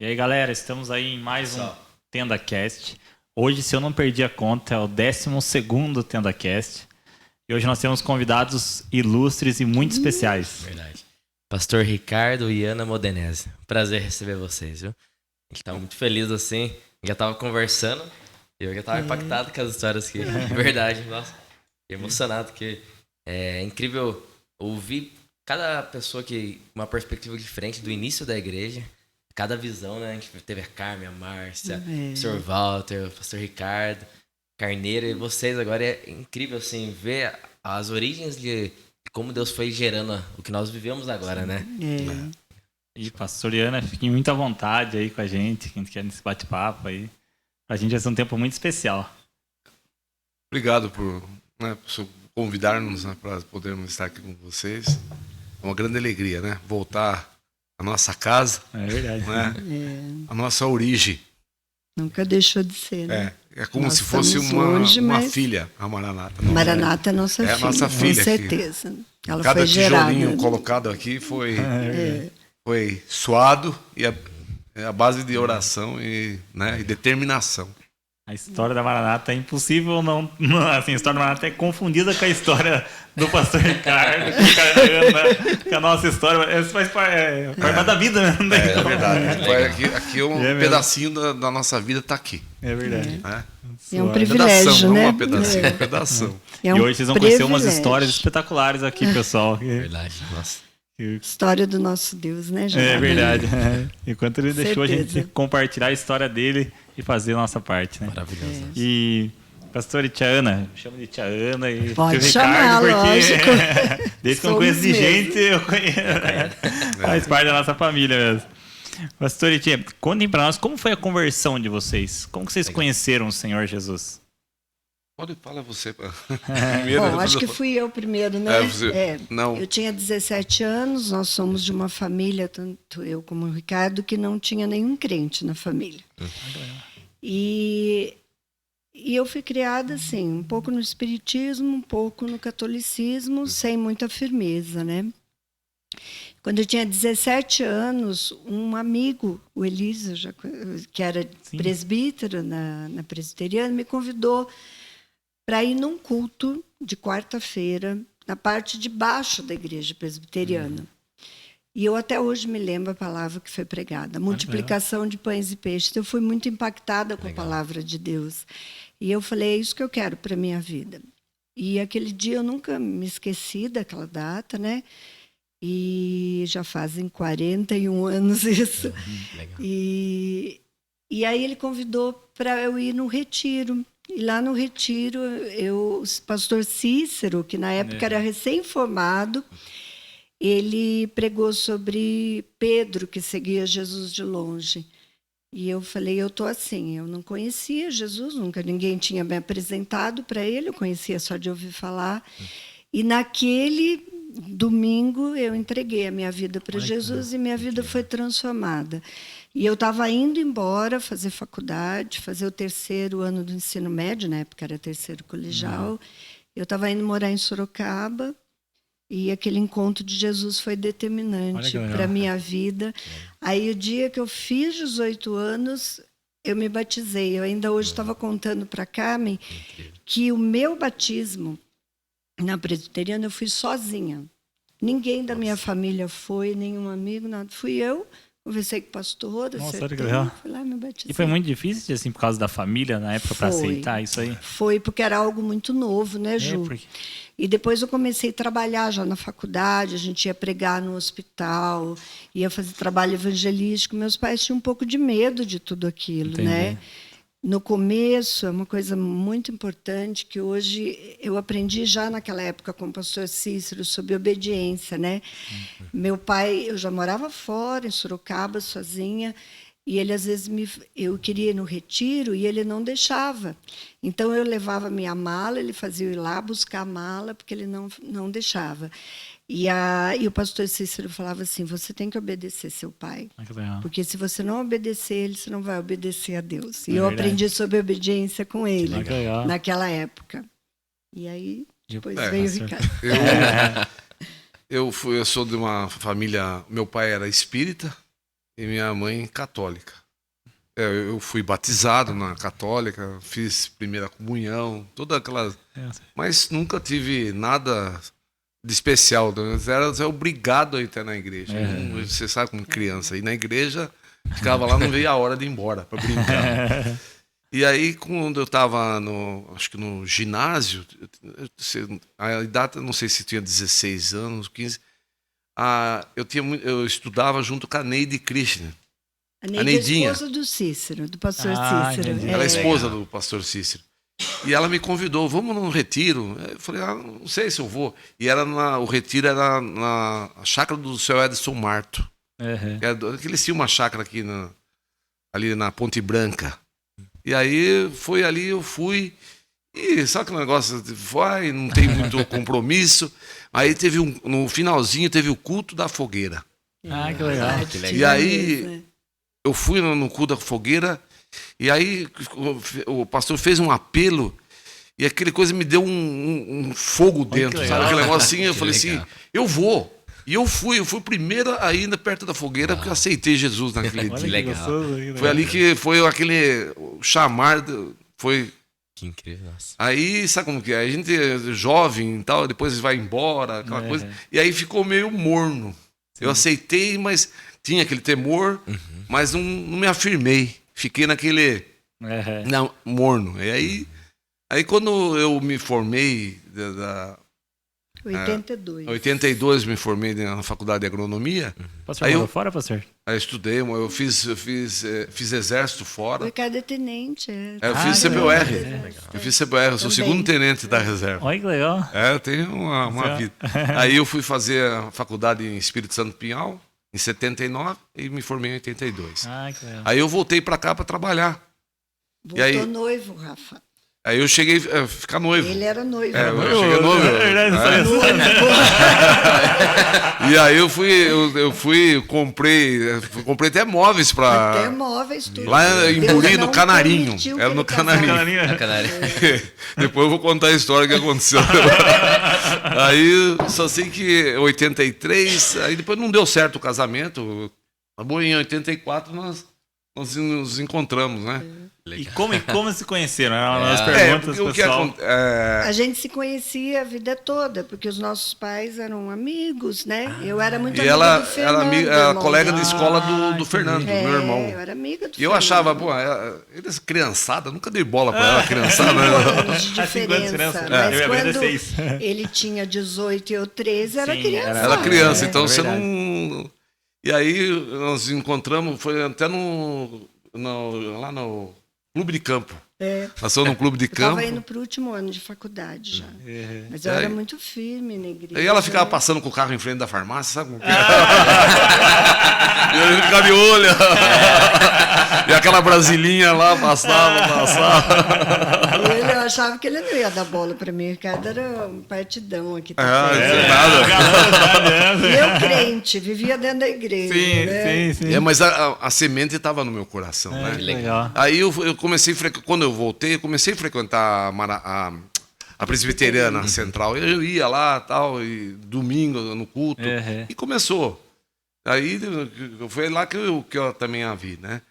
E aí, galera, estamos aí em mais um TendaCast. Hoje, se eu não perdi a conta, é o 12º TendaCast. E hoje nós temos convidados ilustres e muito especiais. Verdade. Pastor Ricardo e Ana Modenese. Prazer receber vocês, viu? A gente tá muito feliz assim. Já tava conversando e eu já tava impactado com as histórias aqui. Verdade, nossa. Fiquei emocionado, porque é incrível ouvir cada pessoa que uma perspectiva diferente do início da igreja. Cada visão, né? A gente teve a Carmen, a Márcia, o Sr. Walter, o Pastor Ricardo, Carneiro e vocês agora. É incrível, assim, ver as origens de como Deus foi gerando o que nós vivemos agora, né? E Pastor Ana, fiquem muito à vontade aí com a gente, quem quer nesse bate-papo aí. Pra gente vai ser um tempo muito especial. Obrigado por convidar-nos, né, para podermos estar aqui com vocês. É uma grande alegria, né? Voltar à nossa casa. É verdade. Né? A nossa origem. Nunca deixou de ser, né? É como Nós se fosse uma filha, a Maranata. Maranata é nossa filha. É a nossa filha. Com certeza. Ela cada foi gerada. tijolinho colocado aqui foi suado e a base de oração e determinação. A história da Maranata é impossível não assim, a história da Maranata é confundida com a história do Pastor Ricardo, com a nossa história. Isso faz parte da vida, né? É verdade. Aqui um pedacinho da nossa vida está aqui. É verdade. É um privilégio, né? Não uma pedação. E hoje vocês vão conhecer umas histórias espetaculares aqui, pessoal. Verdade, nossa. História do nosso Deus, né, Jorge? É verdade. Enquanto ele deixou a gente compartilhar a história dele e fazer a nossa parte, né? Maravilhoso. E pastor e tia Ana, chamo de tia Ana e pode tio chamar, Ricardo, lógico. porque desde que eu não conheço de gente, eu conheço. Faz parte da nossa família mesmo. Pastor e tia, contem pra nós como foi a conversão de vocês. Como que vocês conheceram o Senhor Jesus? Pode falar você primeiro. Bom, acho que fui eu primeiro, né? Não. Eu tinha 17 anos, nós somos de uma família, tanto eu como o Ricardo, que não tinha nenhum crente na família. E eu fui criada assim, um pouco no espiritismo, um pouco no catolicismo, sem muita firmeza, né? Quando eu tinha 17 anos, um amigo, o Elisa, que era presbítero na presbiteriana, me convidou para ir num culto de quarta-feira, na parte de baixo da igreja presbiteriana. E eu até hoje me lembro a palavra que foi pregada, multiplicação de pães e peixes. Eu fui muito impactada com a palavra de Deus. E eu falei, é isso que eu quero para a minha vida. E aquele dia eu nunca me esqueci daquela data, né? E já fazem 41 anos isso. E aí ele convidou para eu ir no retiro. E lá no retiro, o pastor Cícero, que na época era recém-formado, ele pregou sobre Pedro, que seguia Jesus de longe. E eu falei, eu estou assim, eu não conhecia Jesus, nunca ninguém tinha me apresentado para ele, eu conhecia só de ouvir falar. E naquele domingo eu entreguei a minha vida para Jesus e minha vida foi transformada. E eu estava indo embora fazer faculdade, fazer o 3º ano do ensino médio, na época era 3º colegial. Eu estava indo morar em Sorocaba e aquele encontro de Jesus foi determinante para a minha vida. Aí o dia que eu fiz 18 anos, eu me batizei. Eu ainda hoje estava contando para a Carmen que o meu batismo na presbiteriana eu fui sozinha. Ninguém da minha família foi, nenhum amigo, nada. Fui eu. Conversei com o pastor, fui lá me batizei. E foi muito difícil, assim, por causa da família, na época, para aceitar isso aí? Foi, porque era algo muito novo, né, Ju? E depois eu comecei a trabalhar já na faculdade, a gente ia pregar no hospital, ia fazer trabalho evangelístico. Meus pais tinham um pouco de medo de tudo aquilo, né? No começo, é uma coisa muito importante que hoje eu aprendi já naquela época com o pastor Cícero sobre obediência, né? Meu pai, eu já morava fora, em Sorocaba, sozinha, e ele às vezes eu queria ir no retiro e ele não deixava. Então eu levava minha mala, ele fazia eu ir lá buscar a mala, porque ele não deixava. E o pastor Cícero falava assim, você tem que obedecer seu pai. Porque se você não obedecer ele, você não vai obedecer a Deus. E eu aprendi sobre obediência com ele, naquela época. E aí, depois veio o Ricardo. Eu sou de uma família, meu pai era espírita, e minha mãe católica. Eu fui batizado na católica, fiz primeira comunhão, toda aquela... Mas nunca tive nada de especial. Eu era obrigado a entrar na igreja. Você sabe como criança. E na igreja, ficava lá, não veio a hora de ir embora para brincar. E aí, quando eu estava acho que no ginásio, a idade, não sei se tinha 16 anos, 15, eu estudava junto com a Neide Krishna. A Neidinha, esposa do Cícero, do pastor Cícero. Ela é esposa do pastor Cícero. E ela me convidou, vamos num retiro. Eu falei, não sei se eu vou. E o retiro era na chácara do seu Edson Marto. Eles tinham uma chácara aqui ali na Ponte Branca. E aí foi ali, eu fui. E sabe aquele negócio, não tem muito compromisso. Aí no finalzinho teve o culto da fogueira. Que legal. E aí eu fui no culto da fogueira. E aí o pastor fez um apelo e aquele coisa me deu um fogo dentro, sabe? Aquele negócio assim, eu falei assim, eu vou. E eu fui o primeiro ainda perto da fogueira, porque eu aceitei Jesus naquele dia. Legal. Foi ali que foi aquele chamar, foi... Que incrível, nossa. Aí, sabe como que é? A gente é jovem e tal, depois vai embora, aquela coisa. E aí ficou meio morno. Sim. Eu aceitei, mas tinha aquele temor, mas não me afirmei. Fiquei naquele morno. E aí quando eu me formei 82 me formei na faculdade de agronomia. Pastor, aí fora, pastor? Aí estudei, eu fiz exército fora. O cara é tenente. Eu fiz CBOR. Eu fiz CBOR, eu sou o segundo tenente da reserva. Olha que legal. Eu tenho uma vida. Aí eu fui fazer a faculdade em Espírito Santo Pinhal, em 79, e me formei em 82. Que legal. Aí eu voltei para cá para trabalhar. Voltou noivo, Rafa. Aí eu cheguei a ficar noivo. Ele era noivo. Eu cheguei noivo. E aí eu fui, comprei até móveis para... Até móveis, tudo. Lá em Buri, no Canarinho. Era no Canarinho. Depois eu vou contar a história que aconteceu. Aí, só sei que em 83, aí depois não deu certo o casamento. Em 84 nós nos encontramos, né? E como se conheceram? As perguntas, pessoal. A gente se conhecia a vida toda, porque os nossos pais eram amigos, né? Eu era muito amiga do Fernando. E ela era colega de escola do Fernando, do meu irmão. Eu era amiga do Fernando. E eu achava, eles criançada, nunca dei bola pra ela, criançada. 5 anos de diferença. Mas quando ele tinha 18 e eu 13, era criança. Era criança, então você não... E aí nós nos encontramos, foi até lá no Clube de Campo. Nós fomos no Clube de Campo. Eu estava indo para o último ano de faculdade já. Mas eu era muito firme na igreja. E ela ficava passando com o carro em frente da farmácia, sabe como que é? E eu ficava de olho. E aquela brasilinha lá passava. E eu achava que ele não ia dar bola para mim. O Ricardo era um partidão aqui. Nada. E eu crente, vivia dentro da igreja. Sim. Mas a semente estava no meu coração, né? Que legal. Aí eu comecei, quando eu voltei, eu comecei a frequentar a presbiteriana central. Eu ia lá, tal, e domingo no culto, e começou. Aí foi lá que eu também a vi, né?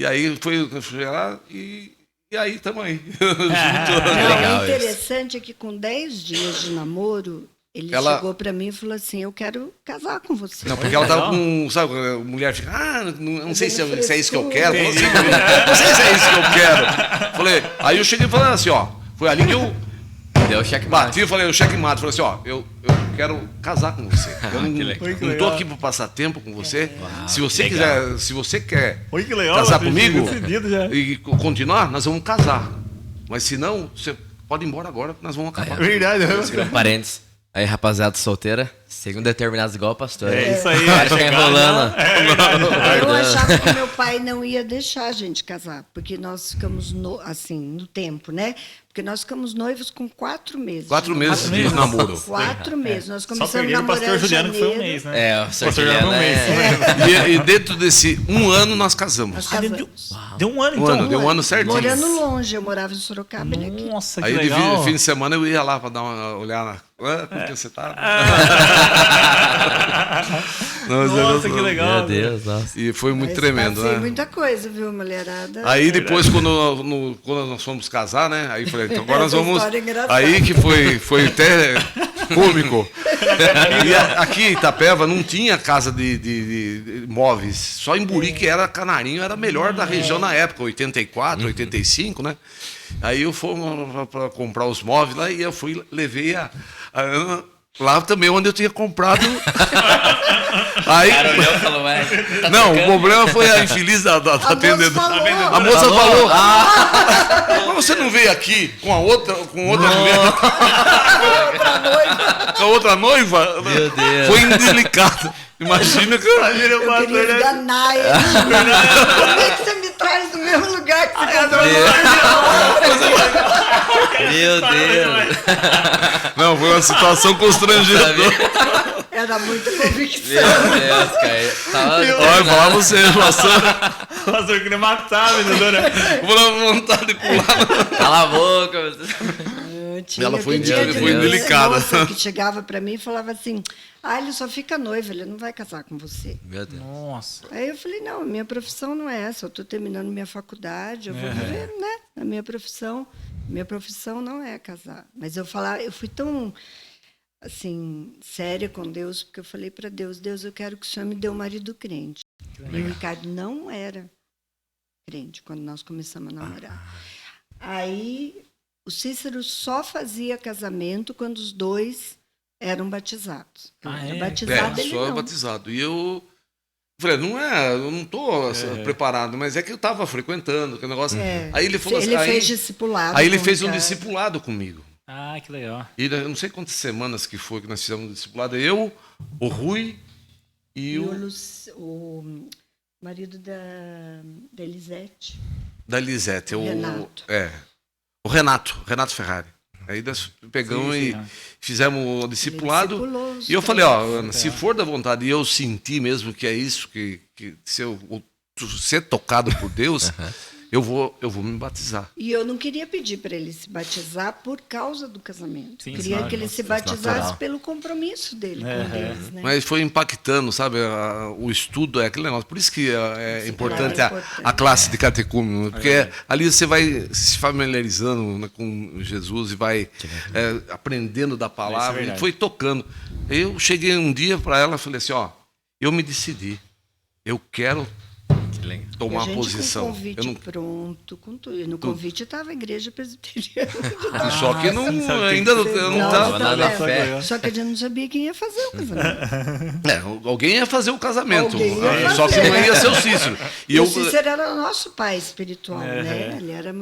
E aí fui lá e aí estamos aí. O interessante é que com 10 dias de namoro, ele chegou pra mim e falou assim, eu quero casar com você. Não, porque ela tava com, sabe, a mulher fica, não sei se é isso que eu quero. Não sei se é isso que eu quero. Falei, aí eu cheguei falando assim, foi ali que eu deu checkmate. Bati, eu falei, o checkmate. Falei assim, eu quero casar com você. Eu não tô aqui para passar tempo com você. Se você quer casar comigo e continuar, nós vamos casar. Mas se não, você pode ir embora agora, nós vamos acabar. Verdade. Parênteses. Aí, rapaziada solteira, segundo determinados igual o pastor. Isso aí. Vai ficar enrolando. Eu achava que meu pai não ia deixar a gente casar, porque nós ficamos, no tempo, né? Porque nós ficamos noivos com 4 meses. 4 meses de namoro. 4 meses. Nós começamos a namorar o pastor Juliano, que foi um mês, né? O pastor Juliano foi um mês. E dentro desse 1 ano nós casamos. Deu um ano, então? Deu um ano certinho. Morando longe, eu morava em Sorocaba, ele aqui. Nossa, que aí legal. de fim de semana eu ia lá para dar uma olhada. Como que você tá? Nossa, que legal. Meu Deus, nossa. E foi muito Mas tremendo, passei né? muita coisa, viu, mulherada? Aí depois, quando nós fomos casar, né? Aí falei, então agora nós Essa vamos. história é engraçada. Aí que foi até cômico. E aqui em Itapeva não tinha casa de móveis. Só em Buri, que era Canarinho, era a melhor da região na época, 84, 85, né? Aí eu fui para comprar os móveis lá e eu levei a Ana lá também onde eu tinha comprado. Aí, Cara, olhou e falou, ué, tá não, o trocando? problema foi a infeliz da atendedora. falou. A moça falou, mas você não veio aqui com outra mulher, com a outra noiva? Meu Deus. Foi indelicado. Imagina que Eu queria enganar ele. Como é que você me traz do mesmo lugar que você casou? Meu Deus. Não, foi uma situação constrangedora. Era muita convicção. Meu Deus, cara. Tava Olha, falar você, pastor, O pastor queria matar a vendedora. vou dar vontade de pular. Cala a boca. Ela foi tinha indelicada. moça que chegava pra mim e falava assim, ele só fica noivo, ele não vai casar com você. Meu Deus. Nossa. Aí eu falei, não, minha profissão não é essa, eu estou terminando minha faculdade, eu vou viver, né? A minha profissão não é casar. Mas eu fui tão, assim, séria com Deus, porque eu falei para Deus, eu quero que o Senhor me dê um marido crente. E o Ricardo não era crente quando nós começamos a namorar. Aí o Cícero só fazia casamento quando os dois eram batizados. Eu era batizado, ele só não. batizado. E eu falei, eu não estou preparado, mas é que eu estava frequentando aquele negócio. Aí ele falou assim, fez discipulado. aí ele com o fez um Ricardo. discipulado comigo. Ah, que legal. E eu não sei quantas semanas que foi que nós fizemos o discipulado. Eu, o Rui e E o o marido da Elisete. da Lisete. O Renato. O Renato Ferrari. Aí nós pegamos Sim, e sim. fizemos o discipulado. discipulou os E eu falei, três. Ana, se for da vontade e eu sentir mesmo que é isso, que se eu ser tocado por Deus, eu vou me batizar. E eu não queria pedir para ele se batizar por causa do casamento. Sim, Queria claro, que ele se natural. batizasse pelo compromisso dele com Deus. Né? Mas foi impactando, sabe? O estudo é aquele negócio. Por isso que é importante é importante. a classe de catecúmeno, porque ali você vai se familiarizando, né, com Jesus e vai aprendendo da palavra. verdade. E foi tocando. Eu cheguei um dia para ela e falei assim, eu me decidi. Eu quero Que legal. E a tomar gente posição. com o convite Eu não- pronto, com tudo. E no convite estava a igreja presbiteriana. Só que não, sim, sabe ainda que eu Não, não tava tava. nada na tá fé. vendo? Só que a gente não sabia quem ia fazer o casamento. Alguém ia fazer o casamento. Alguém ia Só que fazer. não ia ser o Cícero. E E eu, o Cícero era o nosso pai espiritual, né? Ele era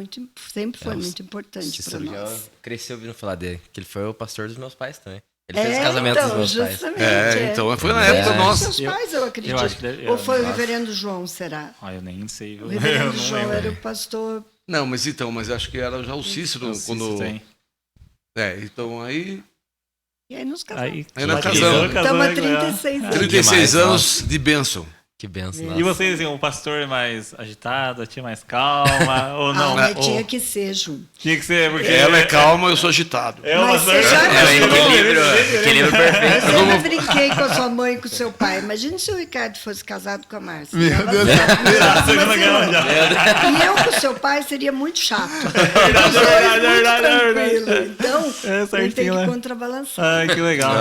sempre foi muito importante para Cícero já nós. cresceu ouvindo falar dele, que ele foi o pastor dos meus pais também. Ele fez o casamento dos meus pais. justamente. então foi na época Foi nossa. seus pais, eu acredito. eu acho que deve- Ou foi o eu acho. reverendo João, será? Eu nem sei. O Eu reverendo não João lembro. era o pastor. Não, mas acho que era já o Cícero quando. Tem. Então aí. E aí nos casamos. Aí nós batizou, casamos. Estamos há né? 36 anos. 36 demais, anos de bênção. Que benção. E nossa. vocês, assim, o pastor é mais agitado, a tia mais calma, ou não? mas Ou- tinha que ser, Ju. tinha que ser, porque... Ela é calma, eu sou agitado. É o Mas pastor... você já- É o equilíbrio perfeito. Eu sempre brinquei com a sua mãe e com o seu pai. Imagina se o Ricardo fosse casado com a Márcia. Meu Dava Deus. certo. Ah, Segunda Guerra Mundial. E eu com o seu pai seria muito chato. Verdade, Os dois verdade, muito verdade, tranquilo. verdade. Então, É, ele tem certinho, que né? contrabalançar. Ai, que legal.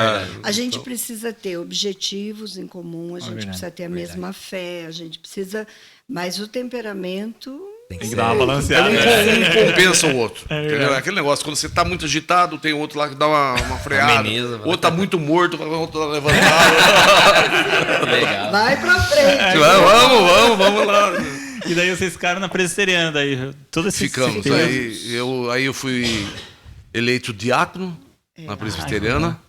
A gente precisa ter objetivos em comum, a gente verdade, precisa ter a mesma fé, a gente precisa... Mas o temperamento... Tem Tem que ser. dar uma balanceada. Um compensa o outro. É Entendeu? verdade. Aquele negócio, quando você tá muito agitado, tem outro lá que dá uma freada. Ameniza, Outro tá muito morto, o outro tá levantado. Que legal. Vai pra frente. Vamos lá. E daí vocês ficaram na presbiteriana, daí todo esse Ficamos. tempo. Aí eu fui eleito diácono na presbiteriana.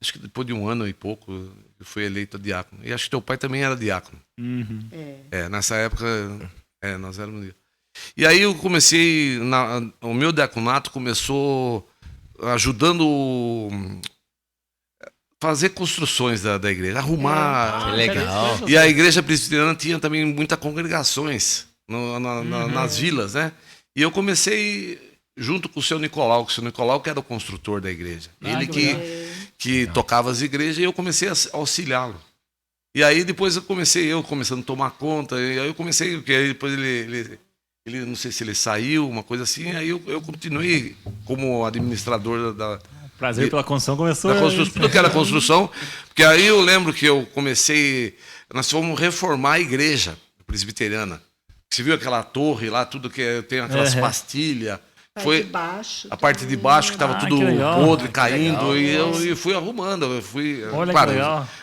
Acho que depois de um ano e pouco eu fui eleito diácono. E acho que teu pai também era diácono. Uhum. Nessa época, nós éramos diáconos. E aí eu comecei, o meu diaconato começou ajudando fazer construções da igreja, arrumar. Que legal. E a igreja presbiteriana tinha também muitas congregações nas vilas, né? E eu comecei junto com o seu Nicolau, que era o construtor da igreja. Ele que legal. que tocava as igrejas e eu comecei a auxiliá-lo. E aí depois eu começando a tomar conta, e aí eu comecei, porque aí depois ele não sei se ele saiu, uma coisa assim, aí eu continuei como administrador da Prazer pela construção começou. tudo que era construção, porque aí eu lembro que eu comecei, nós fomos reformar a igreja presbiteriana. Você viu aquela torre lá, tudo que tem aquelas pastilhas. Foi a parte de baixo que estava tudo podre, caindo, e eu fui arrumando, eu fui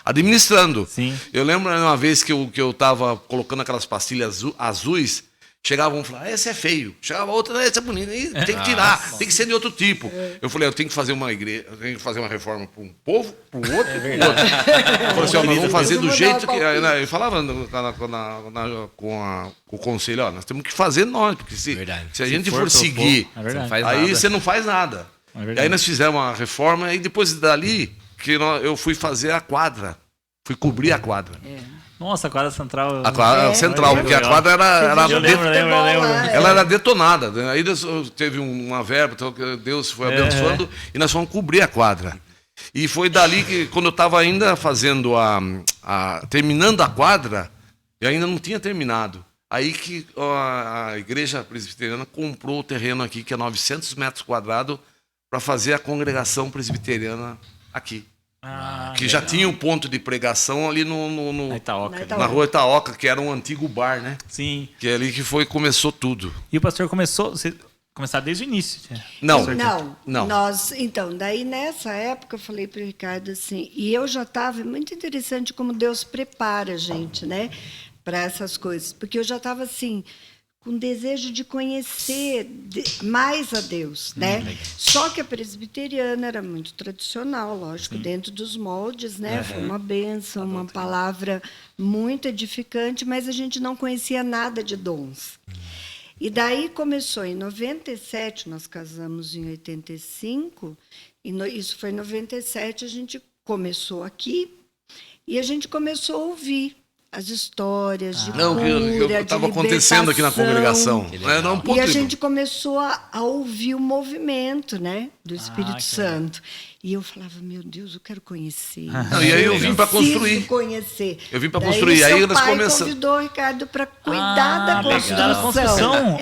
administrando. Sim. Eu lembro uma vez que eu estava colocando aquelas pastilhas azuis, chegava um e falava, esse é feio. Chegava outro, esse é bonito, tem que tirar, tem que ser de outro tipo. Eu falei, eu tenho que fazer uma igreja, eu tenho que fazer uma reforma para um povo, para o outro, para o outro. Eu falei assim, nós vamos fazer do jeito que... Eu falava com o conselho, nós temos que fazer nós, porque se a gente for seguir, aí você não faz nada. E aí nós fizemos uma reforma, e depois dali, eu fui fazer a quadra, fui cobrir a quadra. Nossa, a quadra central. A quadra central, porque a quadra era eu lembro. ela era detonada. Né? Aí teve uma verba, então Deus foi abençoando e nós fomos cobrir a quadra. E foi dali que, quando eu estava ainda fazendo terminando a quadra, eu ainda não tinha terminado. Aí que a igreja presbiteriana comprou o terreno aqui, que é 900 metros quadrados, para fazer a congregação presbiteriana aqui. Que já tinha um ponto de pregação ali na Itaoca. Na rua Itaoca, que era um antigo bar, né? Sim. Que é ali que começou tudo. E o pastor começar desde o início? Não. Então, daí nessa época eu falei para o Ricardo assim, e eu já estava, muito interessante como Deus prepara a gente, né, para essas coisas, porque eu já estava assim, com desejo de conhecer mais a Deus, né? Só que a presbiteriana era muito tradicional, lógico, dentro dos moldes, né? Foi uma bênção, uma palavra muito edificante, mas a gente não conhecia nada de dons. E daí começou em 97, nós casamos em 85, isso foi em 97, a gente começou aqui e a gente começou a ouvir as histórias de cura, que estava acontecendo aqui na congregação. E a gente começou a ouvir o movimento, né, do Espírito Santo. E eu falava, meu Deus, eu quero conhecer. E aí eu vim para construir. Conhecer. Eu vim para construir. Aí nós começamos. Convidou o Ricardo para cuidar da construção.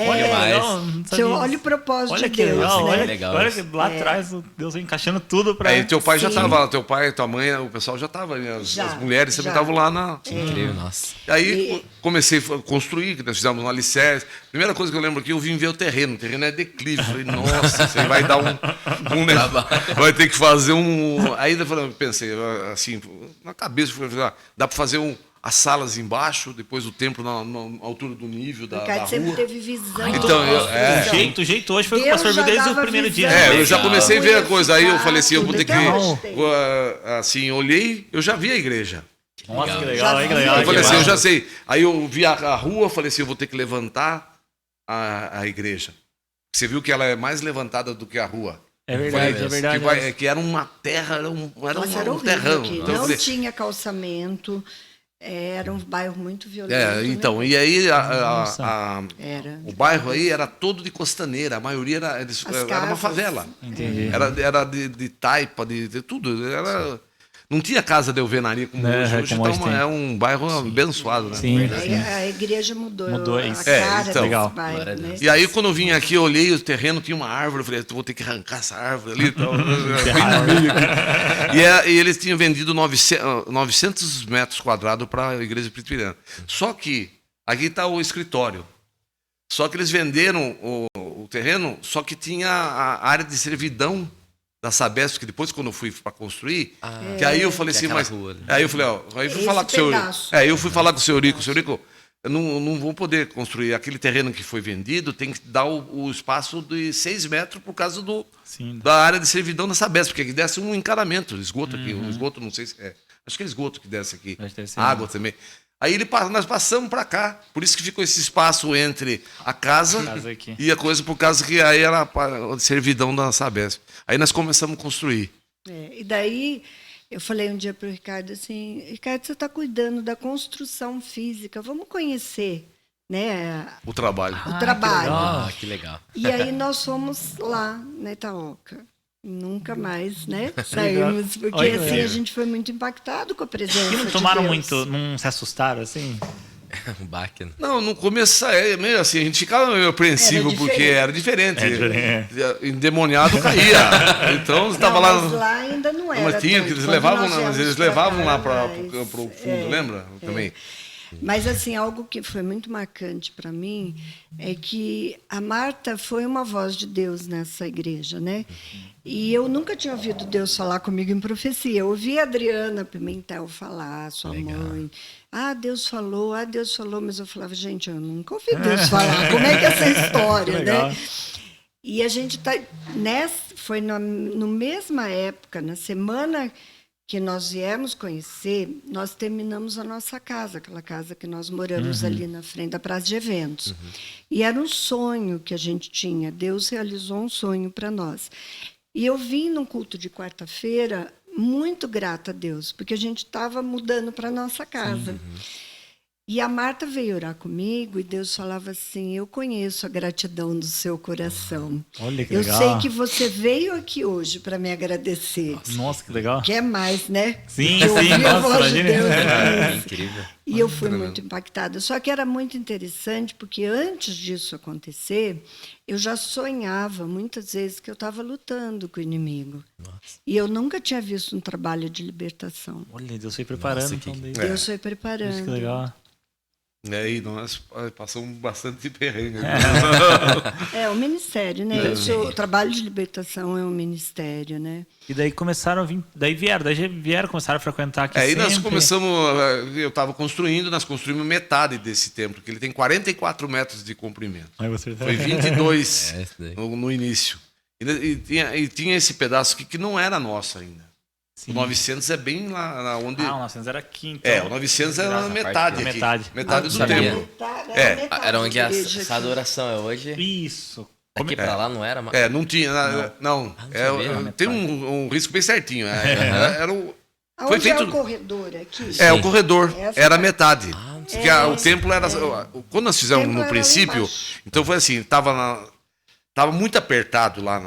Olha o propósito de Deus. Olha que lá atrás Deus vem encaixando tudo para. Aí teu pai já estava lá, teu pai, tua mãe, o pessoal já estava, as mulheres também estavam lá na. Incrível, nossa. Aí comecei a construir, nós fizemos um alicerce. Primeira coisa que eu lembro aqui, eu vim ver o terreno é declive. Falei, nossa, você vai dar vai ter que fazer Aí eu pensei, assim, na cabeça, dá para fazer as salas embaixo, depois o templo na altura do nível da rua. Sempre teve visão. Então, o jeito hoje foi o que o pastor viu desde o primeiro dia. Eu já comecei a ver a coisa. Aí eu falei assim, eu vou ter que... Assim, olhei, eu já vi a igreja. Nossa, que legal. Eu falei assim, eu já sei. Aí eu vi a rua, falei assim, eu vou ter que levantar a igreja. Você viu que ela é mais levantada do que a rua. É verdade. Que era uma terra, era um terrão. Então, não tinha calçamento, era um bairro muito violento. Então, né? E aí o bairro aí era todo de costaneira, a maioria era uma favela. Entendi. Era de taipa, de tudo. Não tinha casa de alvenaria como hoje. Hoje é um bairro abençoado, né? Sim. A igreja mudou isso. A cara então, legal. Bairro, né? E aí, quando eu vim aqui, eu olhei o terreno, tinha uma árvore, eu falei, vou ter que arrancar essa árvore ali. E eles tinham vendido 900 metros quadrados para a igreja presbiteriana. Só que, aqui está o escritório. Só que eles venderam o terreno, só que tinha a área de servidão da Sabesp, que depois, quando eu fui para construir, que aí eu falei assim, mas... Aí eu falei, aí eu fui falar com o senhor... eu fui falar com o senhor Rico. O senhor Rico, eu não vou poder construir. Aquele terreno que foi vendido tem que dar o espaço de 6 metros por causa da área de servidão da Sabesp, porque aqui desce um encanamento, esgoto aqui. Um esgoto, não sei se é... Acho que é esgoto que desce aqui. Água também. Aí nós passamos para cá. Por isso que ficou esse espaço entre a casa e a coisa, por causa que aí era a servidão da Sabesp. Aí nós começamos a construir. E daí eu falei um dia para o Ricardo assim, Ricardo, você está cuidando da construção física, vamos conhecer, né? O trabalho. O trabalho. Que legal. E aí nós fomos lá na Itaoca. Nunca mais, né? Saímos, porque Olha, assim olha. a gente foi muito impactado com a presença E não de tomaram Deus. muito, não se assustaram assim? Um baque, né? Não, no começo é meio assim, a gente ficava meio apreensivo Era porque diferente. era diferente. É diferente. Endemoniado caía. Então você estava Não, lá. mas lá ainda não era. Mas tinha, tanto. que eles Quando levavam, nós mas viemos eles pra levavam cá, lá para mas- o fundo, lembra? Também. Mas assim, algo que foi muito marcante para mim é que a Marta foi uma voz de Deus nessa igreja, né? E eu nunca tinha ouvido Deus falar comigo em profecia. Eu ouvi a Adriana Pimentel falar, sua Legal. mãe. Deus falou, mas eu falava, gente, eu nunca ouvi Deus falar. Como é que é essa história, Legal. né? E a gente tá foi no mesma época, na semana que nós viemos conhecer, nós terminamos a nossa casa, aquela casa que nós moramos ali na frente da Praça de Eventos. E era um sonho que a gente tinha. Deus realizou um sonho para nós. E eu vim num culto de quarta-feira muito grata a Deus, porque a gente estava mudando para nossa casa. E a Marta veio orar comigo e Deus falava assim: eu conheço a gratidão do seu coração. Olha que Eu legal. sei que você veio aqui hoje para me agradecer. Nossa, que legal. Quer mais, né? Sim, Eu ouvi sim, a nossa, voz de imagina. Deus É nisso. incrível. E eu fui muito impactada. Só que era muito interessante, porque antes disso acontecer, eu já sonhava muitas vezes que eu estava lutando com o inimigo. Nossa. E eu nunca tinha visto um trabalho de libertação. Olha, Deus foi preparando. Nossa, então, que- daí. Deus foi Isso preparando. que legal. E nós passamos bastante perrengue. É o ministério, né? O trabalho de libertação é um ministério, né? E daí começaram a vir, daí já vieram, começaram a frequentar aqui Aí nós sempre. começamos, eu estava construindo, nós construímos metade desse templo, que ele tem 44 metros de comprimento. Aí você... Foi 22 É, isso daí. no início. E tinha esse pedaço aqui que não era nosso ainda. Sim. O 900 é bem lá onde... Ah, o 900 era aqui, então. o 900 era Essa metade parte aqui. metade. Metade Ah, do sabia. templo. É, Era onde a igreja essa adoração é hoje. Isso. Daqui pra lá não era mais. Não tinha... Não. sabia. Tem um risco bem certinho. Era o... Foi Onde é feito... o corredor aqui? o corredor. Essa Era parte. metade. Ah, não Porque o templo era... Quando nós fizemos templo no era lá princípio, embaixo. então foi assim, tava muito apertado lá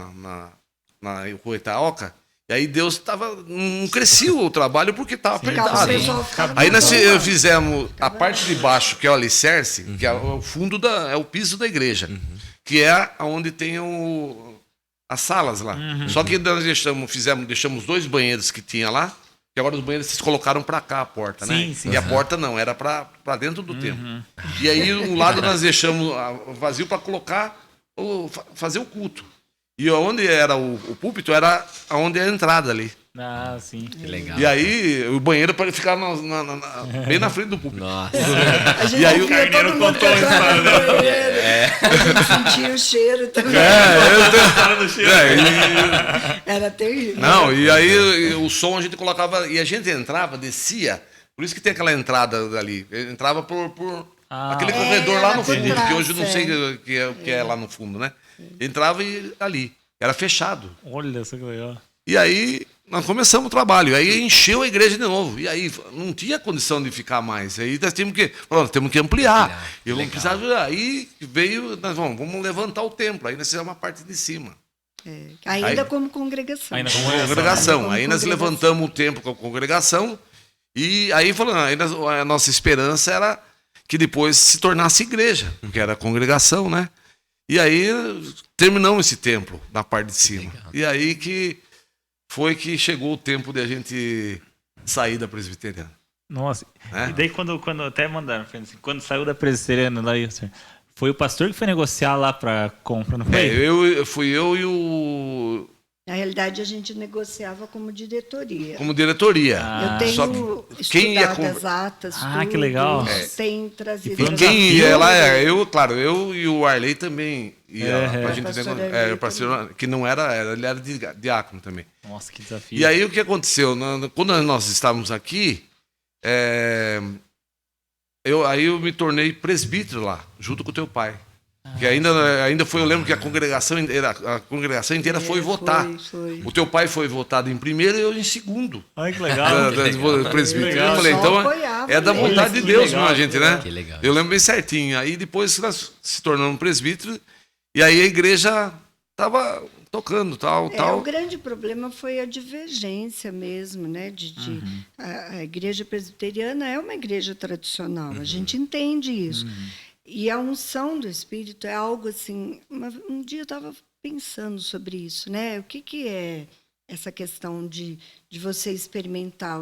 na Rua Itaoca, e aí Deus não crescia o trabalho porque estava Ficava, o apertado. pessoal ficava Aí nós muito lá. fizemos a parte de baixo, que é o alicerce, que é o fundo é o piso da igreja, que é onde tem as salas lá. Só que nós deixamos 2 banheiros que tinha lá, e agora os banheiros vocês colocaram para cá a porta, né? Sim, sim. E a porta não, era para dentro do templo. E aí um lado nós deixamos vazio para colocar, fazer o culto. E onde era o púlpito era onde é a entrada ali. Ah, sim. Que legal. E aí o banheiro para ficar bem na frente do púlpito. Nossa. A gente E aí o via Carneiro todo mundo contou a cantando história, no banheiro. A gente sentia o cheiro também. Cara do cheiro. Era terrível. Não, e aí o som a gente colocava, e a gente entrava, descia, por isso que tem aquela entrada ali. Entrava por aquele corredor lá no por fundo, trás, que hoje eu não sei o que é lá no fundo, né? Entrava e ali, era fechado. Olha só que legal. E aí nós começamos o trabalho, aí encheu a igreja de novo, e aí não tinha condição de ficar mais, aí nós temos que ampliar. Eu não precisava, aí veio, nós vamos levantar o templo, aí nós fizemos uma parte de cima. Ainda Aí- como congregação. Ainda Congregação. Como Aí nós congregação. levantamos o templo com a congregação e aí falando, a nossa esperança era que depois se tornasse igreja, que era a congregação, né? E aí terminamos esse templo na parte de cima. Legal. E aí que foi que chegou o tempo de a gente sair da presbiteriana. Nossa. É? E daí quando até mandaram, assim, quando saiu da presbiteriana lá, foi o pastor que foi negociar lá pra compra, não foi? Fui eu e o Na realidade, a gente negociava como diretoria. como diretoria. Eu tenho Só que quem ia estudado as atas, Ah, tudo, que legal. Tem trazido. E foi um E quem desafio, ia lá né? eu e o Arley também ia pra gente Pastor nego- Arley o pastor, que não era, ele era diácono também. Nossa, que desafio. E aí o que aconteceu? Quando nós estávamos aqui, eu me tornei presbítero lá, junto com o teu pai. Que ainda foi, eu lembro que a congregação inteira foi votar. Foi. O teu pai foi votado em primeiro e eu em segundo. Olha que legal. Presbítero. legal. Eu falei, Só então apoiava é da ele. vontade de Que Deus, legal, mesmo, a gente, né? Que legal. Eu lembro bem certinho. Aí depois nós se tornamos presbítero e aí a igreja estava tocando, tal. O grande problema foi a divergência mesmo, né? A igreja presbiteriana é uma igreja tradicional, a gente entende isso. E a unção do Espírito é algo assim... Um dia eu estava pensando sobre isso, né? O que é essa questão de você experimentar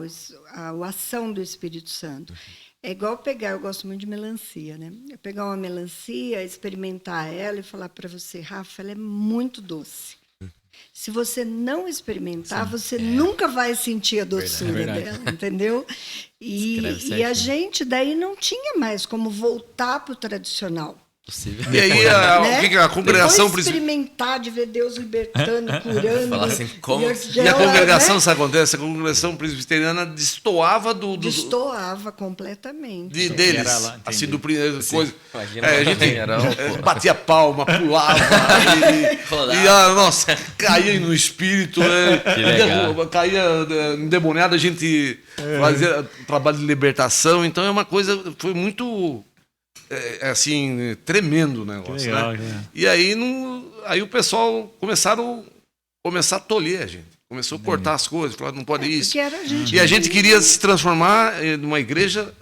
a ação do Espírito Santo? É igual eu gosto muito de melancia, né? Eu pegar uma melancia, experimentar ela e falar para você, Rafa, ela é muito doce. Se você não experimentar, você nunca vai sentir a doçura dela, entendeu? E a gente daí não tinha mais como voltar para o tradicional. Possível. E aí, o que a congregação... Depois experimentar de ver Deus libertando, curando. Falar assim, como... E a congregação, sabe o que acontece? A congregação presbiteriana destoava Destoava completamente. Deles. Lá, assim, do primeiro coisa. Imagina, A gente batia palma, pulava. Nossa, caía no espírito. Caía endemoniado, a gente fazia trabalho de libertação. Então é uma coisa... Foi muito... assim, tremendo o negócio, legal, né? E aí, aí o pessoal começar a tolher a gente. Começou a cortar as coisas, falar, não pode isso. E a gente queria se transformar numa igreja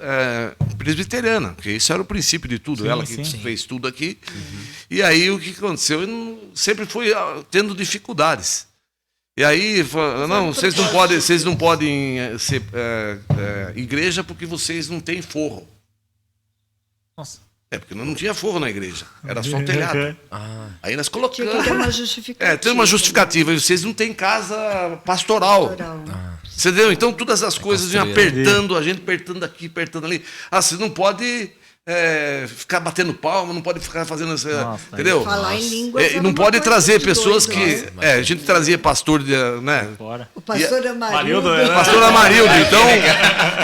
presbiteriana, porque isso era o princípio de tudo. Ela que fez tudo aqui. E aí o que aconteceu? Sempre foi tendo dificuldades. E aí, não, vocês não podem ser igreja porque vocês não têm forro. Nossa. Porque não tinha forro na igreja, era só o telhado. Aí nós colocamos. Tinha que ter uma justificativa. Tem uma justificativa. Vocês não têm casa pastoral. Você entendeu? Então todas as coisas vinham apertando, a gente apertando aqui, apertando ali. Você não pode ficar batendo palma, não pode ficar fazendo isso. Entendeu? Falar em línguas. Não pode trazer pessoas que. A gente trazia pastor, né? O pastor Amarildo. O pastor Amarildo. Então,